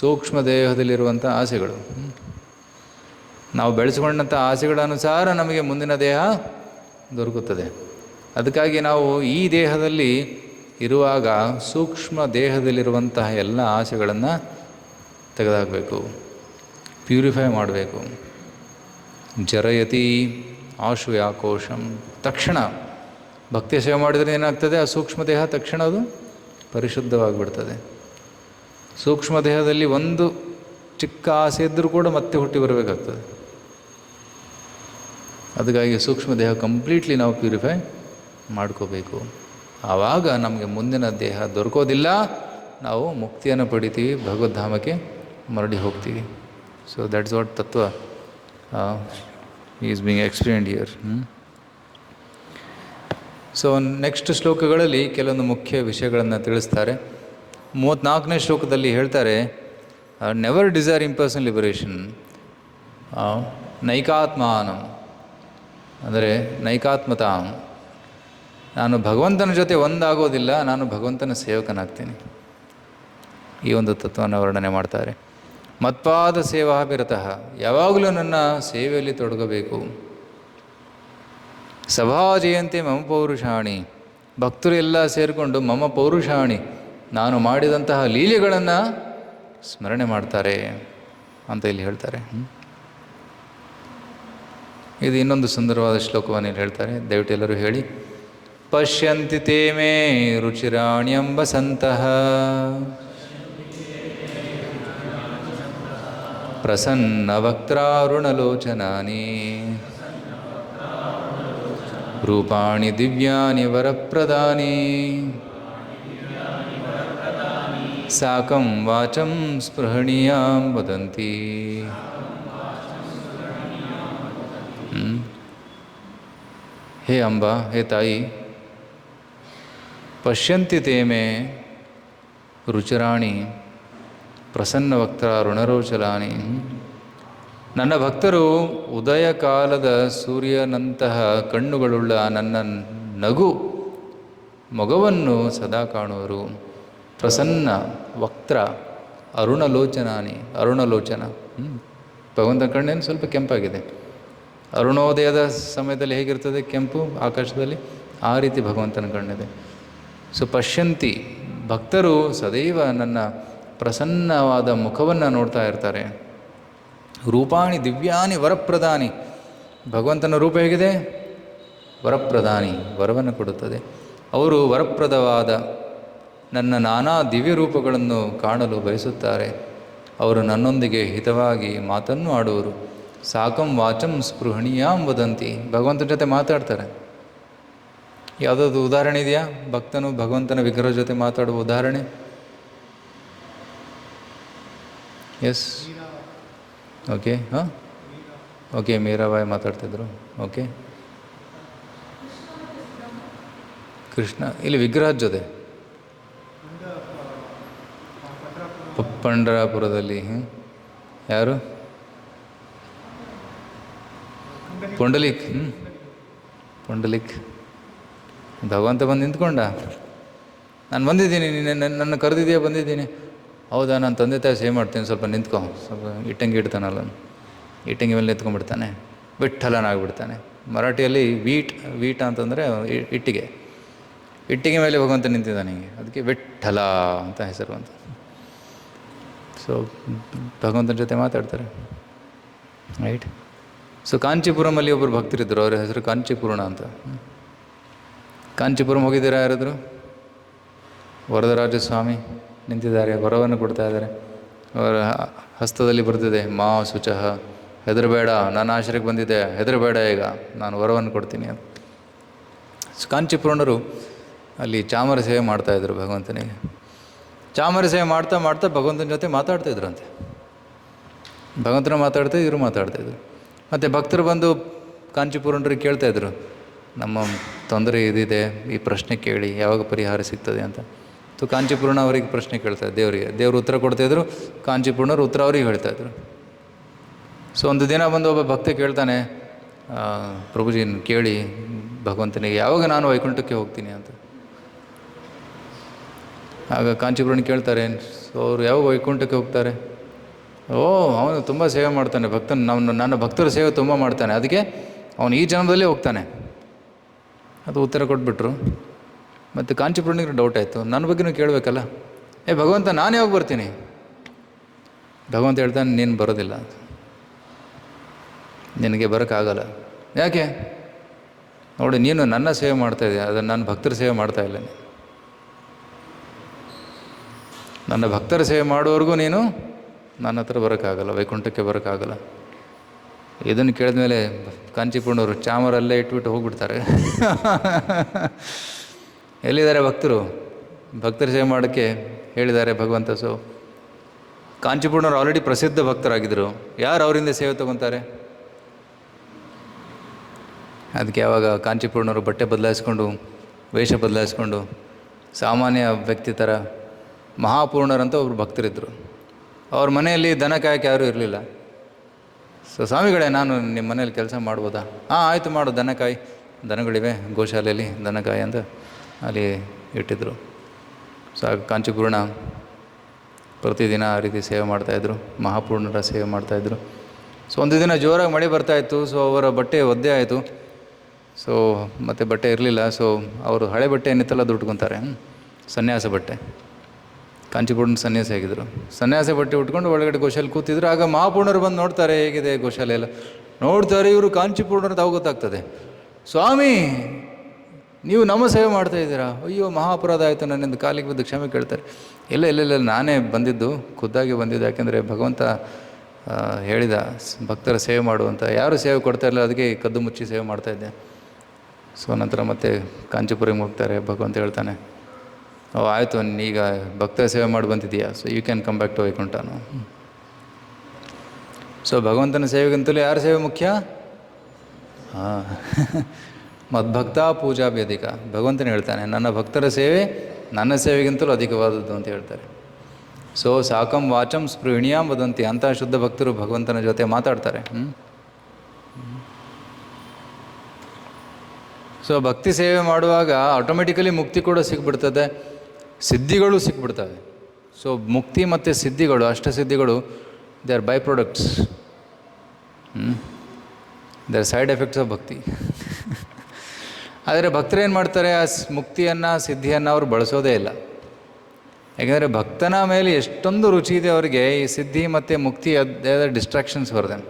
ಸೂಕ್ಷ್ಮ ದೇಹದಲ್ಲಿರುವಂಥ ಆಸೆಗಳು. ನಾವು ಬೆಳೆಸ್ಕೊಂಡಂಥ ಆಸೆಗಳ ಅನುಸಾರ ನಮಗೆ ಮುಂದಿನ ದೇಹ ದೊರಕುತ್ತದೆ. ಅದಕ್ಕಾಗಿ ನಾವು ಈ ದೇಹದಲ್ಲಿ ಇರುವಾಗ ಸೂಕ್ಷ್ಮ ದೇಹದಲ್ಲಿರುವಂತಹ ಎಲ್ಲ ಆಸೆಗಳನ್ನು ತೆಗೆದುಹಾಕಬೇಕು, ಪ್ಯೂರಿಫೈ ಮಾಡಬೇಕು. ಜರಯತಿ ಆಶು ಯಾ ಕೋಶಂ. ತಕ್ಷಣ ಭಕ್ತಿ ಸೇವೆ ಮಾಡಿದರೆ ಏನಾಗ್ತದೆ? ಆ ಸೂಕ್ಷ್ಮ ದೇಹ ತಕ್ಷಣ ಅದು ಪರಿಶುದ್ಧವಾಗಿಬಿಡ್ತದೆ. ಸೂಕ್ಷ್ಮ ದೇಹದಲ್ಲಿ ಒಂದು ಚಿಕ್ಕ ಆಸೆ ಇದ್ದರೂ ಕೂಡ ಮತ್ತೆ ಹುಟ್ಟಿ ಬರಬೇಕಾಗ್ತದೆ. ಅದಕ್ಕಾಗಿ ಸೂಕ್ಷ್ಮ ದೇಹ ಕಂಪ್ಲೀಟ್ಲಿ ನಾವು ಪ್ಯೂರಿಫೈ ಮಾಡ್ಕೋಬೇಕು. ಆವಾಗ ನಮಗೆ ಮುಂದಿನ ದೇಹ ದೊರಕೋದಿಲ್ಲ, ನಾವು ಮುಕ್ತಿಯನ್ನು ಪಡಿತೀವಿ, ಭಗವದ್ಧಾಮಕ್ಕೆ ಮರಳಿ ಹೋಗ್ತೀವಿ. So that's what tattva is being explained here. So next ಶ್ಲೋಕಗಳಲ್ಲಿ ಕೆಲವೊಂದು ಮುಖ್ಯ ವಿಷಯಗಳನ್ನು ತಿಳಿಸ್ತಾರೆ. 34ನೇ ಶ್ಲೋಕದಲ್ಲಿ ಹೇಳ್ತಾರೆ, ನೆವರ್ ಡಿಸೈರ್ ಇಂಪರ್ಸನಲ್ ಲಿಬರೇಷನ್, ನೈಕಾತ್ಮಾನಂ ಅಂದರೆ ನೈಕಾತ್ಮತಾ. ನಾನು ಭಗವಂತನ ಜೊತೆ ಒಂದಾಗೋದಿಲ್ಲ, ನಾನು ಭಗವಂತನ ಸೇವಕನಾಗ್ತೀನಿ. ಈ ಒಂದು ತತ್ವವನ್ನು ವರ್ಣನೆ ಮಾಡ್ತಾರೆ. ಮತ್ಪಾದ ಸೇವಾಭಿರತಃ, ಯಾವಾಗಲೂ ನನ್ನ ಸೇವೆಯಲ್ಲಿ ತೊಡಗಬೇಕು. ಸಭಾಜಯಂತೆ ಮಮ ಪೌರುಷಾಣಿ, ಭಕ್ತರು ಎಲ್ಲ ಸೇರಿಕೊಂಡು ಮಮ ಪೌರುಷಾಣಿ, ನಾನು ಮಾಡಿದಂತಹ ಲೀಲೆಗಳನ್ನು ಸ್ಮರಣೆ ಮಾಡ್ತಾರೆ ಅಂತ ಇಲ್ಲಿ ಹೇಳ್ತಾರೆ. ಇದು ಇನ್ನೊಂದು ಸುಂದರವಾದ ಶ್ಲೋಕವನ್ನು ಇಲ್ಲಿ ಹೇಳ್ತಾರೆ. ದಯವಿಟ್ಟು ಎಲ್ಲರೂ ಹೇಳಿ. ಪಶ್ಯಂತಿ ತೇ ಮೇ ರುಚಿರಾಣ್ಯಂಬ ಸಂತಹ ಪ್ರಸನ್ನ ವಕ್ತಾರುಣಲೋಚನಾನಿ ರೂಪಾಣಿ ದಿವ್ಯಾನಿ ವರಪ್ರದಾನಿ ಸಾಕಂ ವಾಚಂ ಸ್ಪೃಹಣೀಯಾಂ ವದಂತಿ. ಹೇ ಅಂಬಾ, ಹೇ ತಾಯಿ, ಪಶ್ಯಂತಿ ತೇ ಮೇ ರುಚಿರಾಣಿ ಪ್ರಸನ್ನವಕ್ತ್ರ ಋಣರೋಚಲಾನಿ. ನನ್ನ ಭಕ್ತರು ಉದಯ ಕಾಲದ ಸೂರ್ಯನಂತಹ ಕಣ್ಣುಗಳುಳ್ಳ ನನ್ನ ನಗು ಮೊಗವನ್ನು ಸದಾ ಕಾಣುವರು. ಪ್ರಸನ್ನ ವಕ್ತ್ರ ಅರುಣಲೋಚನಾನಿ. ಅರುಣಲೋಚನ, ಭಗವಂತನ ಕಣ್ಣೇನು ಸ್ವಲ್ಪ ಕೆಂಪಾಗಿದೆ. ಅರುಣೋದಯದ ಸಮಯದಲ್ಲಿ ಹೇಗಿರ್ತದೆ ಕೆಂಪು ಆಕಾಶದಲ್ಲಿ, ಆ ರೀತಿ ಭಗವಂತನ ಕಣ್ಣಿದೆ. ಸೊ ಪಶ್ಯಂತಿ, ಭಕ್ತರು ಸದೈವ ನನ್ನ ಪ್ರಸನ್ನವಾದ ಮುಖವನ್ನು ನೋಡ್ತಾ ಇರ್ತಾರೆ. ರೂಪಾಣಿ ದಿವ್ಯಾನಿ ವರಪ್ರದಾನಿ. ಭಗವಂತನ ರೂಪ ಹೇಗಿದೆ? ವರಪ್ರದಾನಿ, ವರವನ್ನು ಕೊಡುತ್ತದೆ. ಅವರು ವರಪ್ರದವಾದ ನನ್ನ ನಾನಾ ದಿವ್ಯ ರೂಪಗಳನ್ನು ಕಾಣಲು ಬಯಸುತ್ತಾರೆ. ಅವರು ನನ್ನೊಂದಿಗೆ ಹಿತವಾಗಿ ಮಾತನ್ನು ಆಡುವರು. ಸಾಕಂ ವಾಚಂ ಸ್ಪೃಹಣೀಯಾಂ ವದಂತಿ. ಭಗವಂತನ ಜೊತೆ ಮಾತಾಡ್ತಾರೆ. ಯಾವುದಾದ್ರು ಉದಾಹರಣೆ ಇದೆಯಾ? ಭಕ್ತನು ಭಗವಂತನ ವಿಗ್ರಹ ಜೊತೆ ಮಾತಾಡುವ ಉದಾಹರಣೆ? ಎಸ್, ಓಕೆ, ಹಾಂ, ಓಕೆ, ಮೀರಾಬಾಯಿ ಮಾತಾಡ್ತಿದ್ರು. ಓಕೆ, ಕೃಷ್ಣ ಇಲ್ಲಿ ವಿಗ್ರಹದ ಜೊತೆ ಪಂಡರಾಪುರದಲ್ಲಿ ಯಾರು? ಪುಂಡಲಿಕ್. ಪುಂಡಲಿಕ್ ಭಗವಂತ ಬಂದು ನಿಂತ್ಕೊಂಡ. ನಾನು ಬಂದಿದ್ದೀನಿ, ನನ್ನ ಕರೆದಿದೆಯಾ? ಬಂದಿದ್ದೀನಿ. ಹೌದಾ, ನಾನು ತಂದೆ ತಾಯಿ ಸೇವೆ ಮಾಡ್ತೀನಿ, ಸ್ವಲ್ಪ ನಿಂತ್ಕೊ. ಸ್ವಲ್ಪ ಇಟ್ಟಂಗಿ ಇಡ್ತಾನಲ್ಲ, ಇಟ್ಟಂಗಿ ಮೇಲೆ ನಿಂತ್ಕೊಂಡ್ಬಿಡ್ತಾನೆ, ವಿಠ್ಠಲನಾಗ್ಬಿಡ್ತಾನೆ. ಮರಾಠಿಯಲ್ಲಿ ವೀಟ ಅಂತಂದರೆ ಇಟ್ಟಿಗೆ. ಇಟ್ಟಿಗೆ ಮೇಲೆ ಭಗವಂತ ನಿಂತಿದ್ದಾನೆ ಹಿಂಗೆ, ಅದಕ್ಕೆ ವಿಠ್ಠಲ ಅಂತ ಹೆಸರು ಅಂತ. ಸೊ ಭಗವಂತನ ಜೊತೆ ಮಾತಾಡ್ತಾರೆ, ರೈಟ್. ಸೊ ಕಾಂಚೀಪುರಮಲ್ಲಿ ಒಬ್ಬರು ಭಕ್ತರಿದ್ದರು, ಅವ್ರ ಹೆಸರು ಕಾಂಚೀಪೂರ್ಣ ಅಂತ. ಕಾಂಚೀಪುರಂ ಹೋಗಿದ್ದೀರಾ ಯಾರಾದರೂ? ವರದರಾಜ ಸ್ವಾಮಿ ನಿಂತಿದ್ದಾರೆ, ವರವನ್ನು ಕೊಡ್ತಾ ಇದ್ದಾರೆ. ಅವರ ಹಸ್ತದಲ್ಲಿ ಬರ್ತಿದೆ ಮಾ ಶುಚಃ, ಹೆದರಬೇಡ, ನನ್ನ ಆಶ್ರಯಕ್ಕೆ ಬಂದಿದ್ದೆ, ಹೆದರಬೇಡ, ಈಗ ನಾನು ವರವನ್ನು ಕೊಡ್ತೀನಿ ಅಂತ. ಕಾಂಚೀಪುರಣರು ಅಲ್ಲಿ ಚಾಮರ ಸೇವೆ ಮಾಡ್ತಾಯಿದ್ರು ಭಗವಂತನಿಗೆ. ಚಾಮರ ಸೇವೆ ಮಾಡ್ತಾ ಮಾಡ್ತಾ ಭಗವಂತನ ಜೊತೆ ಮಾತಾಡ್ತಾಯಿದ್ರಂತೆ. ಭಗವಂತನ ಮಾತಾಡ್ತಾ ಇವರು ಮಾತಾಡ್ತಾಯಿದ್ರು. ಮತ್ತು ಭಕ್ತರು ಬಂದು ಕಾಂಚೀಪುರನರಿಗೆ ಕೇಳ್ತಾಯಿದ್ರು, ನಮ್ಮ ತೊಂದರೆ ಇದಿದೆ, ಈ ಪ್ರಶ್ನೆ ಕೇಳಿ, ಯಾವಾಗ ಪರಿಹಾರ ಸಿಗ್ತದೆ ಅಂತ. ಕಾಂಚೀಪುರನ ಅವರಿಗೆ ಪ್ರಶ್ನೆ ಕೇಳ್ತಾರೆ ದೇವರಿಗೆ. ದೇವರು ಉತ್ತರ ಕೊಡ್ತಾಯಿದ್ರು, ಕಾಂಚೀಪುರನವ್ರು ಉತ್ತರ ಅವ್ರಿಗೆ ಹೇಳ್ತಾಯಿದ್ರು. ಸೊ ಒಂದು ದಿನ ಬಂದು ಒಬ್ಬ ಭಕ್ತ ಕೇಳ್ತಾನೆ, ಪ್ರಭುಜಿ ಕೇಳಿ ಭಗವಂತನಿಗೆ, ಯಾವಾಗ ನಾನು ವೈಕುಂಠಕ್ಕೆ ಹೋಗ್ತೀನಿ ಅಂತ. ಆಗ ಕಾಂಚೀಪುರನ ಕೇಳ್ತಾರೆ, ಸೊ ಅವರು ಯಾವಾಗ ವೈಕುಂಠಕ್ಕೆ ಹೋಗ್ತಾರೆ? ಅವನು ತುಂಬ ಸೇವೆ ಮಾಡ್ತಾನೆ, ನನ್ನ ಭಕ್ತರ ಸೇವೆ ತುಂಬ ಮಾಡ್ತಾನೆ, ಅದಕ್ಕೆ ಅವನು ಈ ಜನ್ಮದಲ್ಲೇ ಹೋಗ್ತಾನೆ. ಅದು ಉತ್ತರ ಕೊಟ್ಬಿಟ್ರು. ಮತ್ತು ಕಾಂಚೀಪುರನಿಗೆ ಡೌಟ್ ಆಯಿತು, ನನ್ನ ಬಗ್ಗೆನೂ ಕೇಳಬೇಕಲ್ಲ. ಭಗವಂತ ನಾನು ಯಾವಾಗ ಬರ್ತೀನಿ? ಭಗವಂತ ಹೇಳ್ತಾನೆ, ನೀನು ಬರೋದಿಲ್ಲ, ನಿನಗೆ ಬರೋಕ್ಕಾಗಲ್ಲ. ಯಾಕೆ? ನೋಡಿ, ನೀನು ನನ್ನ ಸೇವೆ ಮಾಡ್ತಾಯಿದ್ದೆ, ಅದನ್ನು ನನ್ನ ಭಕ್ತರ ಸೇವೆ ಮಾಡ್ತಾಯಿಲ್ಲ. ನನ್ನ ಭಕ್ತರ ಸೇವೆ ಮಾಡೋವರೆಗೂ ನೀನು ನನ್ನ ಹತ್ರ ಬರೋಕ್ಕಾಗಲ್ಲ, ವೈಕುಂಠಕ್ಕೆ ಬರೋಕ್ಕಾಗಲ್ಲ. ಇದನ್ನು ಕೇಳಿದ ಮೇಲೆ ಕಾಂಚೀಪುರನವರು ಚಾಮರಲ್ಲೇ ಇಟ್ಬಿಟ್ಟು ಹೋಗ್ಬಿಡ್ತಾರೆ. ಎಲ್ಲಿದ್ದಾರೆ ಭಕ್ತರು? ಭಕ್ತರ ಸೇವೆ ಮಾಡೋಕ್ಕೆ ಹೇಳಿದ್ದಾರೆ ಭಗವಂತ. ಸೊ ಕಾಂಚೀಪುರನವರು ಆಲ್ರೆಡಿ ಪ್ರಸಿದ್ಧ ಭಕ್ತರಾಗಿದ್ದರು, ಯಾರು ಅವರಿಂದ ಸೇವೆ ತೊಗೊತಾರೆ? ಅದಕ್ಕೆ ಯಾವಾಗ ಕಾಂಚೀಪುರನವರು ಬಟ್ಟೆ ಬದಲಾಯಿಸ್ಕೊಂಡು, ವೇಷ ಬದಲಾಯಿಸ್ಕೊಂಡು, ಸಾಮಾನ್ಯ ವ್ಯಕ್ತಿ ಥರ ಮಹಾಪೂರ್ಣರಂತ ಒಬ್ಬರು ಭಕ್ತರಿದ್ದರು. ಅವ್ರ ಮನೆಯಲ್ಲಿ ದನ ಕಾಯಕ್ಕೆ ಯಾರೂ ಇರಲಿಲ್ಲ. ಸೊ ಸ್ವಾಮಿಗಳೇ, ನಾನು ನಿಮ್ಮ ಮನೇಲಿ ಕೆಲಸ ಮಾಡ್ಬೋದಾ? ಆಯಿತು, ಮಾಡು, ದನಕಾಯಿ, ದನಗಳಿವೆ ಗೋಶಾಲೆಯಲ್ಲಿ, ದನಕಾಯಿ ಅಂತ ಅಲ್ಲಿ ಇಟ್ಟಿದ್ದರು. ಸೊ ಆಗ ಕಾಂಚೀಪೂರ್ಣ ಪ್ರತಿದಿನ ಆ ರೀತಿ ಸೇವೆ ಮಾಡ್ತಾಯಿದ್ರು, ಮಹಾಪೂರ್ಣರ ಸೇವೆ ಮಾಡ್ತಾಯಿದ್ರು. ಸೊ ಒಂದು ದಿನ ಜೋರಾಗಿ ಮಳೆ ಬರ್ತಾಯಿತ್ತು. ಸೊ ಅವರ ಬಟ್ಟೆ ಒದ್ದೆ ಆಯಿತು. ಸೊ ಮತ್ತು ಬಟ್ಟೆ ಇರಲಿಲ್ಲ. ಸೊ ಅವರು ಹಳೆ ಬಟ್ಟೆ ಏನಿತ್ತಲ್ಲ ದುಡ್ಕೊಂತಾರೆ, ಸನ್ಯಾಸ ಬಟ್ಟೆ. ಕಾಂಚೀಪುರನ ಸನ್ಯಾಸಿ ಆಗಿದ್ದರು. ಸನ್ಯಾಸಿ ಬಟ್ಟೆ ಉಟ್ಕೊಂಡು ಒಳಗಡೆ ಗೋಶಾಲೆ ಕೂತಿದ್ರು. ಆಗ ಮಹಾಪೂರ್ಣರು ಬಂದು ನೋಡ್ತಾರೆ, ಹೇಗಿದೆ ಗೋಶಾಲೆ ಎಲ್ಲ ನೋಡ್ತಾರೆ. ಇವರು ಕಾಂಚೀಪುರನವ್ರದ್ದು ಅವು ಗೊತ್ತಾಗ್ತದೆ, ಸ್ವಾಮಿ ನೀವು ನಮ್ಮ ಸೇವೆ ಮಾಡ್ತಾಯಿದ್ದೀರಾ, ಅಯ್ಯೋ ಮಹಾಪರಾಧ ಆಯಿತು ನನ್ನಿಂದ, ಕಾಲಿಗೆ ಬಿದ್ದು ಕ್ಷಮೆ ಕೇಳ್ತಾರೆ. ಇಲ್ಲ ನಾನೇ ಬಂದಿದ್ದು, ಖುದ್ದಾಗಿ ಬಂದಿದ್ದು. ಯಾಕೆಂದರೆ ಭಗವಂತ ಹೇಳಿದ ಭಕ್ತರ ಸೇವೆ ಮಾಡುವಂತ, ಯಾರು ಸೇವೆ ಕೊಡ್ತಾ ಇಲ್ಲ, ಅದಕ್ಕೆ ಕದ್ದು ಮುಚ್ಚಿ ಸೇವೆ ಮಾಡ್ತಾಯಿದ್ದೆ. ಸೊ ನಂತರ ಮತ್ತೆ ಕಾಂಚೀಪುರಕ್ಕೆ ಹೋಗ್ತಾರೆ. ಭಗವಂತ ಹೇಳ್ತಾನೆ, ಓ ಆಯಿತು, ಈಗ ಭಕ್ತರ ಸೇವೆ ಮಾಡಿ ಬಂದಿದೆಯಾ, so you can come back to ವೈಕುಂಠನು. ಸೊ ಭಗವಂತನ ಸೇವೆಗಿಂತಲೂ ಯಾರ ಸೇವೆ ಮುಖ್ಯ? ಹಾಂ ಮದ್ಭಕ್ತ ಪೂಜಾ ಅಧಿಕ. ಭಗವಂತನ ಹೇಳ್ತಾನೆ, ನನ್ನ ಭಕ್ತರ ಸೇವೆ ನನ್ನ ಸೇವೆಗಿಂತಲೂ ಅಧಿಕವಾದದ್ದು ಅಂತ ಹೇಳ್ತಾರೆ. ಸೊ ಸಾಕಂ ವಾಚಂ ಸ್ಪೃಹಣೀಯಾಂ ವದಂತಿ. ಅಂತಹ ಶುದ್ಧ ಭಕ್ತರು ಭಗವಂತನ ಜೊತೆ ಮಾತಾಡ್ತಾರೆ. ಸೊ ಭಕ್ತಿ ಸೇವೆ ಮಾಡುವಾಗ ಆಟೋಮೆಟಿಕಲಿ ಮುಕ್ತಿ ಕೂಡ ಸಿಕ್ಬಿಡ್ತದೆ, ಸಿದ್ಧಿಗಳು ಸಿಕ್ಬಿಡ್ತವೆ. ಸೊ ಮುಕ್ತಿ ಮತ್ತು ಸಿದ್ಧಿಗಳು, ಅಷ್ಟಸಿದ್ಧಿಗಳು, they are by products, they are side effects of bhakti. ಆದರೆ ಭಕ್ತರು ಏನು ಮಾಡ್ತಾರೆ, ಆ ಮುಕ್ತಿಯನ್ನು ಸಿದ್ಧಿಯನ್ನು ಅವರು ಬಳಸೋದೇ ಇಲ್ಲ. ಯಾಕೆಂದರೆ ಭಕ್ತನ ಮೇಲೆ ಎಷ್ಟೊಂದು ರುಚಿ ಇದೆ ಅವರಿಗೆ, ಈ ಸಿದ್ಧಿ ಮತ್ತು ಮುಕ್ತಿ ಅದೇ ಡಿಸ್ಟ್ರಾಕ್ಷನ್ಸ್ ಬರ್ತದೆ.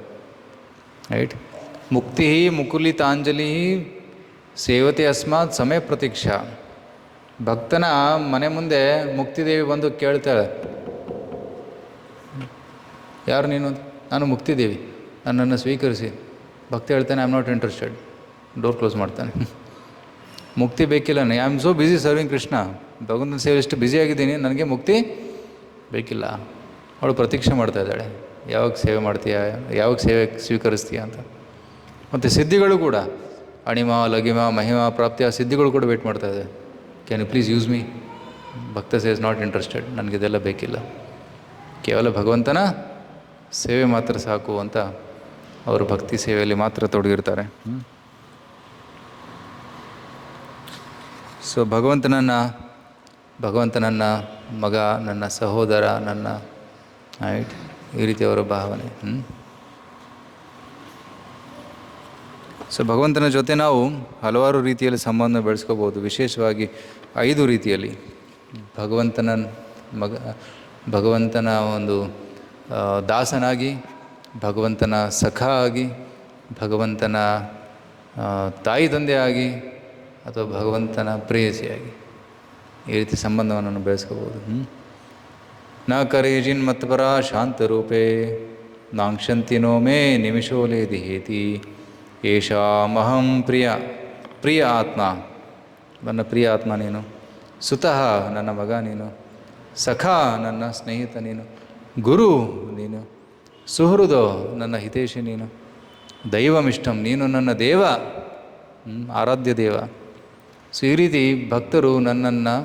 ರೈಟ್. ಮುಕ್ತಿ ಮುಕುಲಿತಾಂಜಲಿ ಸೇವತೆ ಅಸ್ಮಾತ್ ಸಮಯ ಪ್ರತೀಕ್ಷಾ. ಭಕ್ತನ ಮನೆ ಮುಂದೆ ಮುಕ್ತಿದೇವಿ ಬಂದು ಕೇಳ್ತಾಳೆ, ಯಾರು ನೀನು? ನಾನು ಮುಕ್ತಿದೇವಿ, ನನ್ನನ್ನು ಸ್ವೀಕರಿಸಿ. ಭಕ್ತ ಹೇಳ್ತಾನೆ, I am not interested, door close ಮಾಡ್ತಾನೆ. ಮುಕ್ತಿ ಬೇಕಿಲ್ಲ, I am so busy serving Krishna, ಭಗವಂತನ ಸೇವೆ ಎಷ್ಟು ಬ್ಯುಸಿಯಾಗಿದ್ದೀನಿ, ನನಗೆ ಮುಕ್ತಿ ಬೇಕಿಲ್ಲ. ಅವಳು ಪ್ರತೀಕ್ಷೆ ಮಾಡ್ತಾ ಇದ್ದಾಳೆ, ಯಾವಾಗ ಸೇವೆ ಮಾಡ್ತೀಯಾ, ಯಾವಾಗ ಸೇವೆ ಸ್ವೀಕರಿಸ್ತೀಯಾ ಅಂತ. ಮತ್ತು ಸಿದ್ಧಿಗಳು ಕೂಡ, ಅಣಿಮ ಲಗಿಮ ಮಹಿಮಾ ಪ್ರಾಪ್ತಿಯ ಸಿದ್ಧಿಗಳು ಕೂಡ ವೇಟ್ ಮಾಡ್ತಾ ಇದೆ. Can you please use me? Bhakta says not interested, ನನಗಿದೆಲ್ಲ ಬೇಕಿಲ್ಲ, ಕೇವಲ ಭಗವಂತನ ಸೇವೆ ಮಾತ್ರ ಸಾಕು ಅಂತ ಅವರು ಭಕ್ತಿ ಸೇವೆಯಲ್ಲಿ ಮಾತ್ರ ತೊಡಗಿರ್ತಾರೆ. ಸೊ ಭಗವಂತನನ್ನ ಮಗ, ನನ್ನ ಸಹೋದರ, ನನ್ನ ರೈಟ್, ಈ ರೀತಿ ಅವರ ಭಾವನೆ. ಸೊ ಭಗವಂತನ ಜೊತೆ ನಾವು ಹಲವಾರು ರೀತಿಯಲ್ಲಿ ಸಂಬಂಧ ಬೆಳೆಸ್ಕೋಬೋದು, ವಿಶೇಷವಾಗಿ 5 ರೀತಿಯಲ್ಲಿ. ಭಗವಂತನ ಮಗ, ಭಗವಂತನ ಒಂದು ದಾಸನಾಗಿ, ಭಗವಂತನ ಸಖ ಆಗಿ, ಭಗವಂತನ ತಾಯಿ ತಂದೆ ಆಗಿ, ಅಥವಾ ಭಗವಂತನ ಪ್ರೇಯಸಿಯಾಗಿ, ಈ ರೀತಿ ಸಂಬಂಧವನ್ನು ಬೆಳೆಸ್ಕೋಬೋದು. ನ ಕರೇಜಿನ್ ಮತ್ಪರ ಶಾಂತರೂಪೇ ನಾಂಕ್ಷಂತಿ ನೋ ಮೇ ನಿಮಿಷೋಲೆ ದಿಹೇತಿ ಏಷಾಮಹಂ ಪ್ರಿಯ ಆತ್ಮ. ನನ್ನ ಪ್ರಿಯ ಆತ್ಮ ನೀನು, ಸುತಃ ನನ್ನ ಮಗ ನೀನು, ಸಖ ನನ್ನ ಸ್ನೇಹಿತ ನೀನು, ಗುರು ನೀನು, ಸುಹೃದೋ ನನ್ನ ಹಿತೇಶಿ ನೀನು, ದೈವಮಿಷ್ಟಂ ನೀನು ನನ್ನ ದೇವ, ಆರಾಧ್ಯ ದೇವ. ಸೊ ಈ ರೀತಿ ಭಕ್ತರು ನನ್ನನ್ನು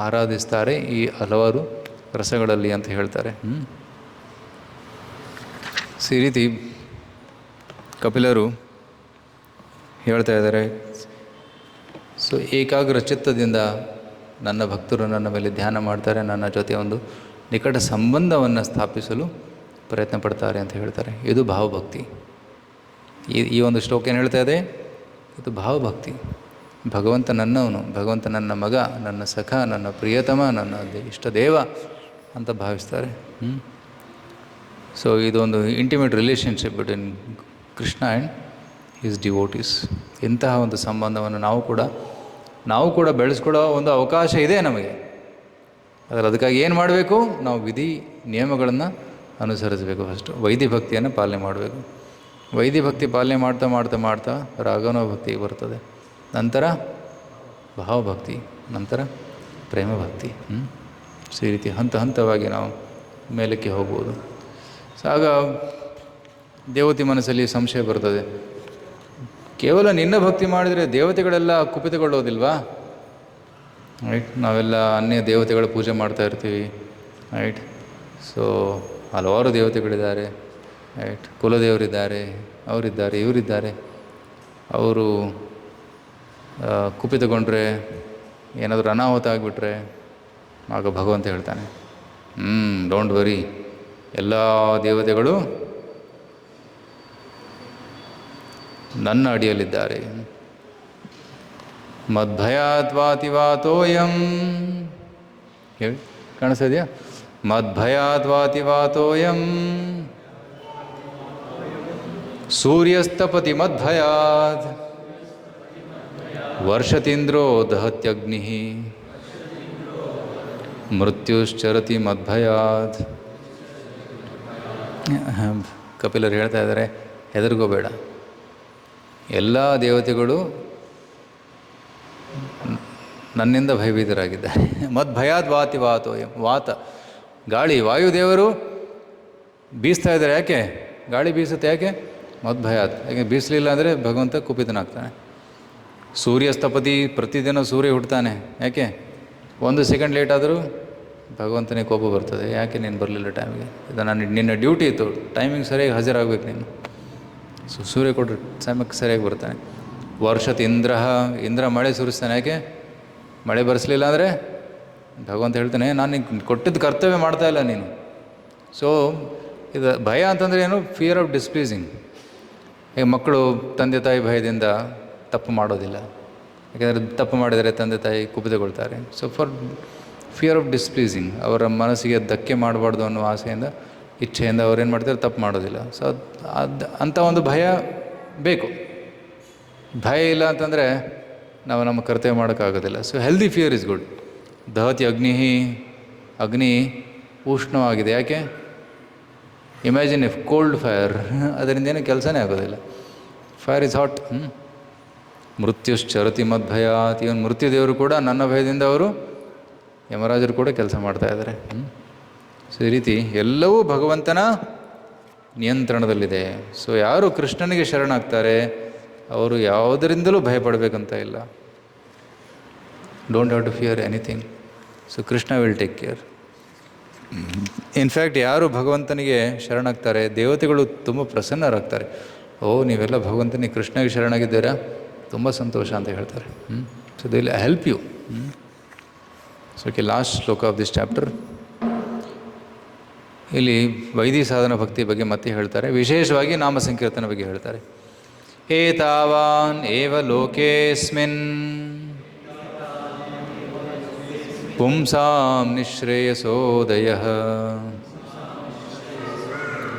ಆರಾಧಿಸ್ತಾರೆ ಈ ಹಲವಾರು ರಸಗಳಲ್ಲಿ ಅಂತ ಹೇಳ್ತಾರೆ. ಸೊ ಈ ರೀತಿ ಕಪಿಲರು ಹೇಳ್ತಾ ಇದ್ದಾರೆ. ಸೊ ಏಕಾಗ್ರ ಚಿತ್ತದಿಂದ ನನ್ನ ಭಕ್ತರು ನನ್ನ ಮೇಲೆ ಧ್ಯಾನ ಮಾಡ್ತಾರೆ, ನನ್ನ ಜೊತೆ ಒಂದು ನಿಕಟ ಸಂಬಂಧವನ್ನು ಸ್ಥಾಪಿಸಲು ಪ್ರಯತ್ನ ಪಡ್ತಾರೆ ಅಂತ ಹೇಳ್ತಾರೆ. ಇದು ಭಾವಭಕ್ತಿ. ಈ ಒಂದು ಶ್ಲೋಕ ಏನು ಹೇಳ್ತಾ ಇದೆ? ಇದು ಭಾವಭಕ್ತಿ. ಭಗವಂತ ನನ್ನವನು, ಭಗವಂತ ನನ್ನ ಮಗ, ನನ್ನ ಸಖ, ನನ್ನ ಪ್ರಿಯತಮ, ನನ್ನ ಇಷ್ಟ ದೇವ ಅಂತ ಭಾವಿಸ್ತಾರೆ. ಸೊ ಇದೊಂದು intimate relationship between Krishna and his devotees. ಇಂತಹ ಒಂದು ಸಂಬಂಧವನ್ನು ನಾವು ಕೂಡ ಬೆಳೆಸ್ಕೊಳ್ಳೋ ಒಂದು ಅವಕಾಶ ಇದೆ ನಮಗೆ. ಅದಕ್ಕಾಗಿ ಏನು ಮಾಡಬೇಕು? ನಾವು ವಿಧಿ ನಿಯಮಗಳನ್ನು ಅನುಸರಿಸಬೇಕು. ಫಸ್ಟು ವೈದಿ ಭಕ್ತಿಯನ್ನು ಪಾಲನೆ ಮಾಡಬೇಕು. ವೈದಿ ಭಕ್ತಿ ಪಾಲನೆ ಮಾಡ್ತಾ ಮಾಡ್ತಾ ಮಾಡ್ತಾ ರಾಘವನ ಭಕ್ತಿಗೆ ಬರ್ತದೆ, ನಂತರ ಭಾವಭಕ್ತಿ, ನಂತರ ಪ್ರೇಮ ಭಕ್ತಿ. ಸೊ ಈ ರೀತಿ ಹಂತ ಹಂತವಾಗಿ ನಾವು ಮೇಲಕ್ಕೆ ಹೋಗ್ಬೋದು. ಸೊ ಆಗ ದೇವತೆ ಮನಸ್ಸಲ್ಲಿ ಸಂಶಯ ಬರ್ತದೆ, ಕೇವಲ ನಿನ್ನ ಭಕ್ತಿ ಮಾಡಿದರೆ ದೇವತೆಗಳೆಲ್ಲ ಕುಪಿತಗೊಳ್ಳೋದಿಲ್ವಾ? ರೈಟ್. ನಾವೆಲ್ಲ ಅನ್ಯ ದೇವತೆಗಳ ಪೂಜೆ ಮಾಡ್ತಾ ಇರ್ತೀವಿ, ರೈಟ್. ಸೊ ಹಲವಾರು ದೇವತೆಗಳಿದ್ದಾರೆ, ರೈಟ್. ಕುಲದೇವರಿದ್ದಾರೆ, ಅವರಿದ್ದಾರೆ, ಇವರಿದ್ದಾರೆ. ಅವರು ಕುಪಿತಗೊಂಡ್ರೆ, ಏನಾದರೂ ಅನಾಹುತ ಆಗಿಬಿಟ್ರೆ ಆಗ ಭಗವಂತ ಹೇಳ್ತಾನೆ, ಡೋಂಟ್ ವರಿ, ಎಲ್ಲ ದೇವತೆಗಳು ನನ್ನ ಅಡಿಯಲ್ಲಿದ್ದಾರೆ. ಮದ್ಭಯಾದ್ವಾತಿವಾತೋಯಂ, ಹೇಳಿ, ಕಾಣಿಸ್ತಿದೆಯಾ? ಮದ್ಭಯಾದ್ವಾತಿವಾತೋಯಂ ಸೂರ್ಯಸ್ತಪತಿ ಮದ್ಭಯಾದ್ ವರ್ಷತೀಂದ್ರೋ ದಹತ್ಯಗ್ನಿ ಮೃತ್ಯುಶ್ಚರತಿ ಮದ್ಭಯಾದ್. ಕಪಿಲರು ಹೇಳ್ತಾ ಇದ್ದಾರೆ, ಹೆದರ್ಕೋಬೇಡ, ಎಲ್ಲ ದೇವತೆಗಳು ನನ್ನಿಂದ ಭಯಭೀತರಾಗಿದ್ದಾರೆ. ಮದ್ಭಯಾದ್ ವಾತಿ ವಾತೋ ವಾತ, ಗಾಳಿ ವಾಯುದೇವರು ಬೀಸ್ತಾ ಇದ್ದಾರೆ. ಯಾಕೆ ಗಾಳಿ ಬೀಸುತ್ತೆ? ಯಾಕೆ? ಮದ್ಭಯಾತ್. ಯಾಕೆ ಬೀಸಲಿಲ್ಲ ಅಂದರೆ ಭಗವಂತ ಕುಪಿತನಾಗ್ತಾನೆ. ಸೂರ್ಯಸ್ತಪತಿ, ಪ್ರತಿದಿನ ಸೂರ್ಯ ಹುಡ್ತಾನೆ. ಯಾಕೆ? 1 ಸೆಕೆಂಡ್ ಲೇಟ್ ಆದರೂ ಭಗವಂತನಿಗೆ ಕೋಪ ಬರ್ತದೆ. ಯಾಕೆ ನೀನು ಬರಲಿಲ್ಲ ಟೈಮಿಗೆ? ಇದು ನಿನ್ನ ಡ್ಯೂಟಿ ಇತ್ತು, ಟೈಮಿಂಗ್ ಸರಿಯಾಗಿ ಹಾಜರಾಗಬೇಕು ನೀನು. ಸೂರ್ಯ ಕೊಟ್ಟರೆ ಸಮಯಕ್ಕೆ ಸರಿಯಾಗಿ ಬರ್ತಾನೆ. ವರ್ಷದ ಇಂದ್ರ ಮಳೆ ಸುರಿಸ್ತಾನೆ. ಯಾಕೆ? ಮಳೆ ಬರೆಸಲಿಲ್ಲ ಅಂದರೆ ಭಗವಂತ ಹೇಳ್ತಾನೆ, ನಾನು ನಿಂಗೆ ಕೊಟ್ಟಿದ್ದು ಕರ್ತವ್ಯ ಮಾಡ್ತಾ ಇಲ್ಲ ನೀನು. ಸೊ ಇದು ಭಯ ಅಂತಂದರೆ ಏನು? Fear of displeasing. ಈಗ ಮಕ್ಕಳು ತಂದೆ ತಾಯಿ ಭಯದಿಂದ ತಪ್ಪು ಮಾಡೋದಿಲ್ಲ. ಯಾಕೆಂದರೆ ತಪ್ಪು ಮಾಡಿದರೆ ತಂದೆ ತಾಯಿ ಕುಪಿತಗೊಳ್ತಾರೆ. ಸೊ ಫಾರ್ ಫಿಯರ್ ಆಫ್ ಡಿಸ್ಪ್ಲೀಸಿಂಗ್, ಅವರ ಮನಸ್ಸಿಗೆ ಧಕ್ಕೆ ಮಾಡಬಾರ್ದು ಅನ್ನೋ ಆಸೆಯಿಂದ, ಇಚ್ಛೆಯಿಂದ ಅವ್ರೇನು ಮಾಡ್ತಾರೆ? ತಪ್ಪು ಮಾಡೋದಿಲ್ಲ. ಸೊ ಅಂಥ ಒಂದು ಭಯ ಬೇಕು. ಭಯ ಇಲ್ಲ ಅಂತಂದರೆ ನಾವು ನಮ್ಮ ಕರ್ತವ್ಯ ಮಾಡೋಕ್ಕಾಗೋದಿಲ್ಲ. So healthy fear is good. ದಹತಿ ಅಗ್ನಿ ಉಷ್ಣವಾಗಿದೆ. ಯಾಕೆ? ಇಮ್ಯಾಜಿನ್ ಇಫ್ ಕೋಲ್ಡ್ ಫೈರ್, ಅದರಿಂದ ಏನೂ ಕೆಲಸನೇ ಆಗೋದಿಲ್ಲ. Fire is hot. ಮೃತ್ಯುಶ್ಚರತಿ ಮದ್ಭಯಾತ್. ಇವನು ಮೃತ್ಯುದೇವರು ಕೂಡ ನನ್ನ ಭಯದಿಂದ ಅವರು, ಯಮರಾಜರು ಕೂಡ ಕೆಲಸ ಮಾಡ್ತಾ ಇದ್ದಾರೆ. ಸೊ ಈ ರೀತಿ ಎಲ್ಲವೂ ಭಗವಂತನ ನಿಯಂತ್ರಣದಲ್ಲಿದೆ. ಸೊ ಯಾರು ಕೃಷ್ಣನಿಗೆ ಶರಣಾಗ್ತಾರೆ ಅವರು ಯಾವುದರಿಂದಲೂ ಭಯಪಡಬೇಕಂತ ಇಲ್ಲ. Don't have to fear anything. So Krishna will take care. In fact ಯಾರು ಭಗವಂತನಿಗೆ ಶರಣಾಗ್ತಾರೆ ದೇವತೆಗಳು ತುಂಬ ಪ್ರಸನ್ನರಾಗ್ತಾರೆ. ಓ, ನೀವೆಲ್ಲ ಭಗವಂತನಿಗೆ ಕೃಷ್ಣಗೆ ಶರಣಾಗಿದ್ದೀರಾ, ತುಂಬ ಸಂತೋಷ ಅಂತ ಹೇಳ್ತಾರೆ. So they will help you. So okay, last shloka of this chapter. ಇಲ್ಲಿ ವೈದಿ ಸಾಧನ ಭಕ್ತಿ ಬಗ್ಗೆ ಮತ್ತೆ ಹೇಳ್ತಾರೆ. ವಿಶೇಷವಾಗಿ ನಾಮ ಸಂಕೀರ್ತನ ಬಗ್ಗೆ ಹೇಳ್ತಾರೆ. ಏತಾವಾನ್ ಏವ ಲೋಕೇಸ್ಮಿನ್ ಪುಂಸಾಂ ನಿಶ್ರೇಯಸೋದಯಃ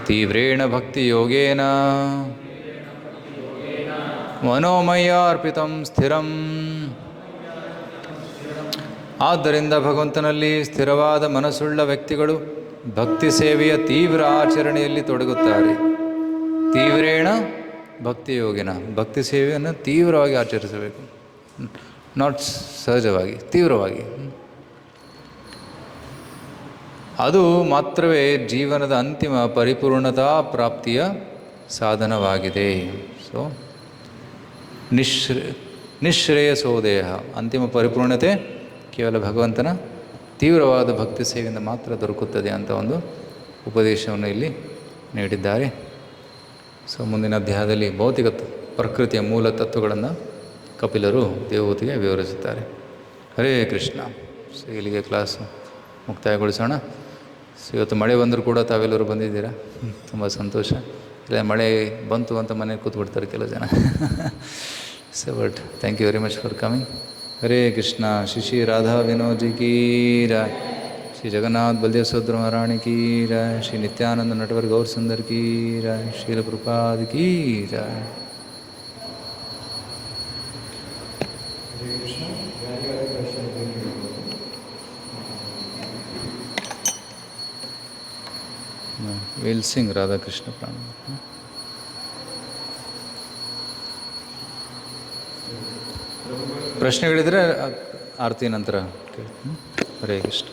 ತೀವ್ರೇಣ ಭಕ್ತಿಯೋಗೇನ ಮನೋಮಯ್ಯಾರ್ಪಿತಂ ಸ್ಥಿರಂ. ಆದ್ದರಿಂದ ಭಗವಂತನಲ್ಲಿ ಸ್ಥಿರವಾದ ಮನಸ್ಸುಳ್ಳ ವ್ಯಕ್ತಿಗಳು ಭಕ್ತಿ ಸೇವೆಯ ತೀವ್ರ ಆಚರಣೆಯಲ್ಲಿ ತೊಡಗುತ್ತಾರೆ. ತೀವ್ರೇಣ ಭಕ್ತಿಯೋಗಿನ, ಭಕ್ತಿ ಸೇವೆಯನ್ನು ತೀವ್ರವಾಗಿ ಆಚರಿಸಬೇಕು. ನಾಟ್ ಸಹಜವಾಗಿ, ತೀವ್ರವಾಗಿ. ಅದು ಮಾತ್ರವೇ ಜೀವನದ ಅಂತಿಮ ಪರಿಪೂರ್ಣತಾ ಪ್ರಾಪ್ತಿಯ ಸಾಧನವಾಗಿದೆ. ಸೊ ನಿಶ್ರೇಯಸೋದಯ, ಅಂತಿಮ ಪರಿಪೂರ್ಣತೆ ಕೇವಲ ಭಗವಂತನ ತೀವ್ರವಾದ ಭಕ್ತಿ ಸೇವೆಯಿಂದ ಮಾತ್ರ ದೊರಕುತ್ತದೆ ಅಂತ ಒಂದು ಉಪದೇಶವನ್ನು ಇಲ್ಲಿ ನೀಡಿದ್ದಾರೆ. ಸೊ ಮುಂದಿನ ಅಧ್ಯಾಯದಲ್ಲಿ ಭೌತಿಕ ಪ್ರಕೃತಿಯ ಮೂಲ ತತ್ವಗಳನ್ನು ಕಪಿಲರು ದೇವಹೂತಿಗೆ ವಿವರಿಸುತ್ತಾರೆ. ಹರೇ ಕೃಷ್ಣ. ಸೊ ಇಲ್ಲಿಗೆ ಕ್ಲಾಸ್ ಮುಕ್ತಾಯಗೊಳಿಸೋಣ. ಸೊ ಇವತ್ತು ಮಳೆ ಬಂದರೂ ಕೂಡ ತಾವೆಲ್ಲರೂ ಬಂದಿದ್ದೀರಾ, ತುಂಬ ಸಂತೋಷ. ಇಲ್ಲ ಮಳೆ ಬಂತು ಅಂತ ಮನೆಗೆ ಕೂತ್ಬಿಡ್ತಾರೆ ಕೆಲವು ಜನ. So but thank you very much for coming. Hare Krishna. Shri Radha Vinod ಕೀ ರಾಯ್, ಶ್ರೀ ಜಗನ್ನಾಥ್ ಬಲದೇವ್ ಸುಭದ್ರ ಮಹಾರಾಣಿ ಕೀ ರಾಯ್, ಶ್ರೀ ನಿತ್ಯಾನಂದ ನಟವರ್ ಗೌರ್ ಸುಂದರ್ ಕೀ ರಾಯ್, ಶ್ರೀಲ ಪ್ರಭುಪಾದ್ ಕೀ ರಾಯ್. ವಿಲ್ ಸಿಂಗ್ ರಾಧಾ ಕೃಷ್ಣ ಪ್ರಾಣ. ಪ್ರಶ್ನೆಗಳಿದ್ರೆ ಆರತಿ ನಂತರ ಕೇಳಿ. ಹರೇ ಕೃಷ್ಣ.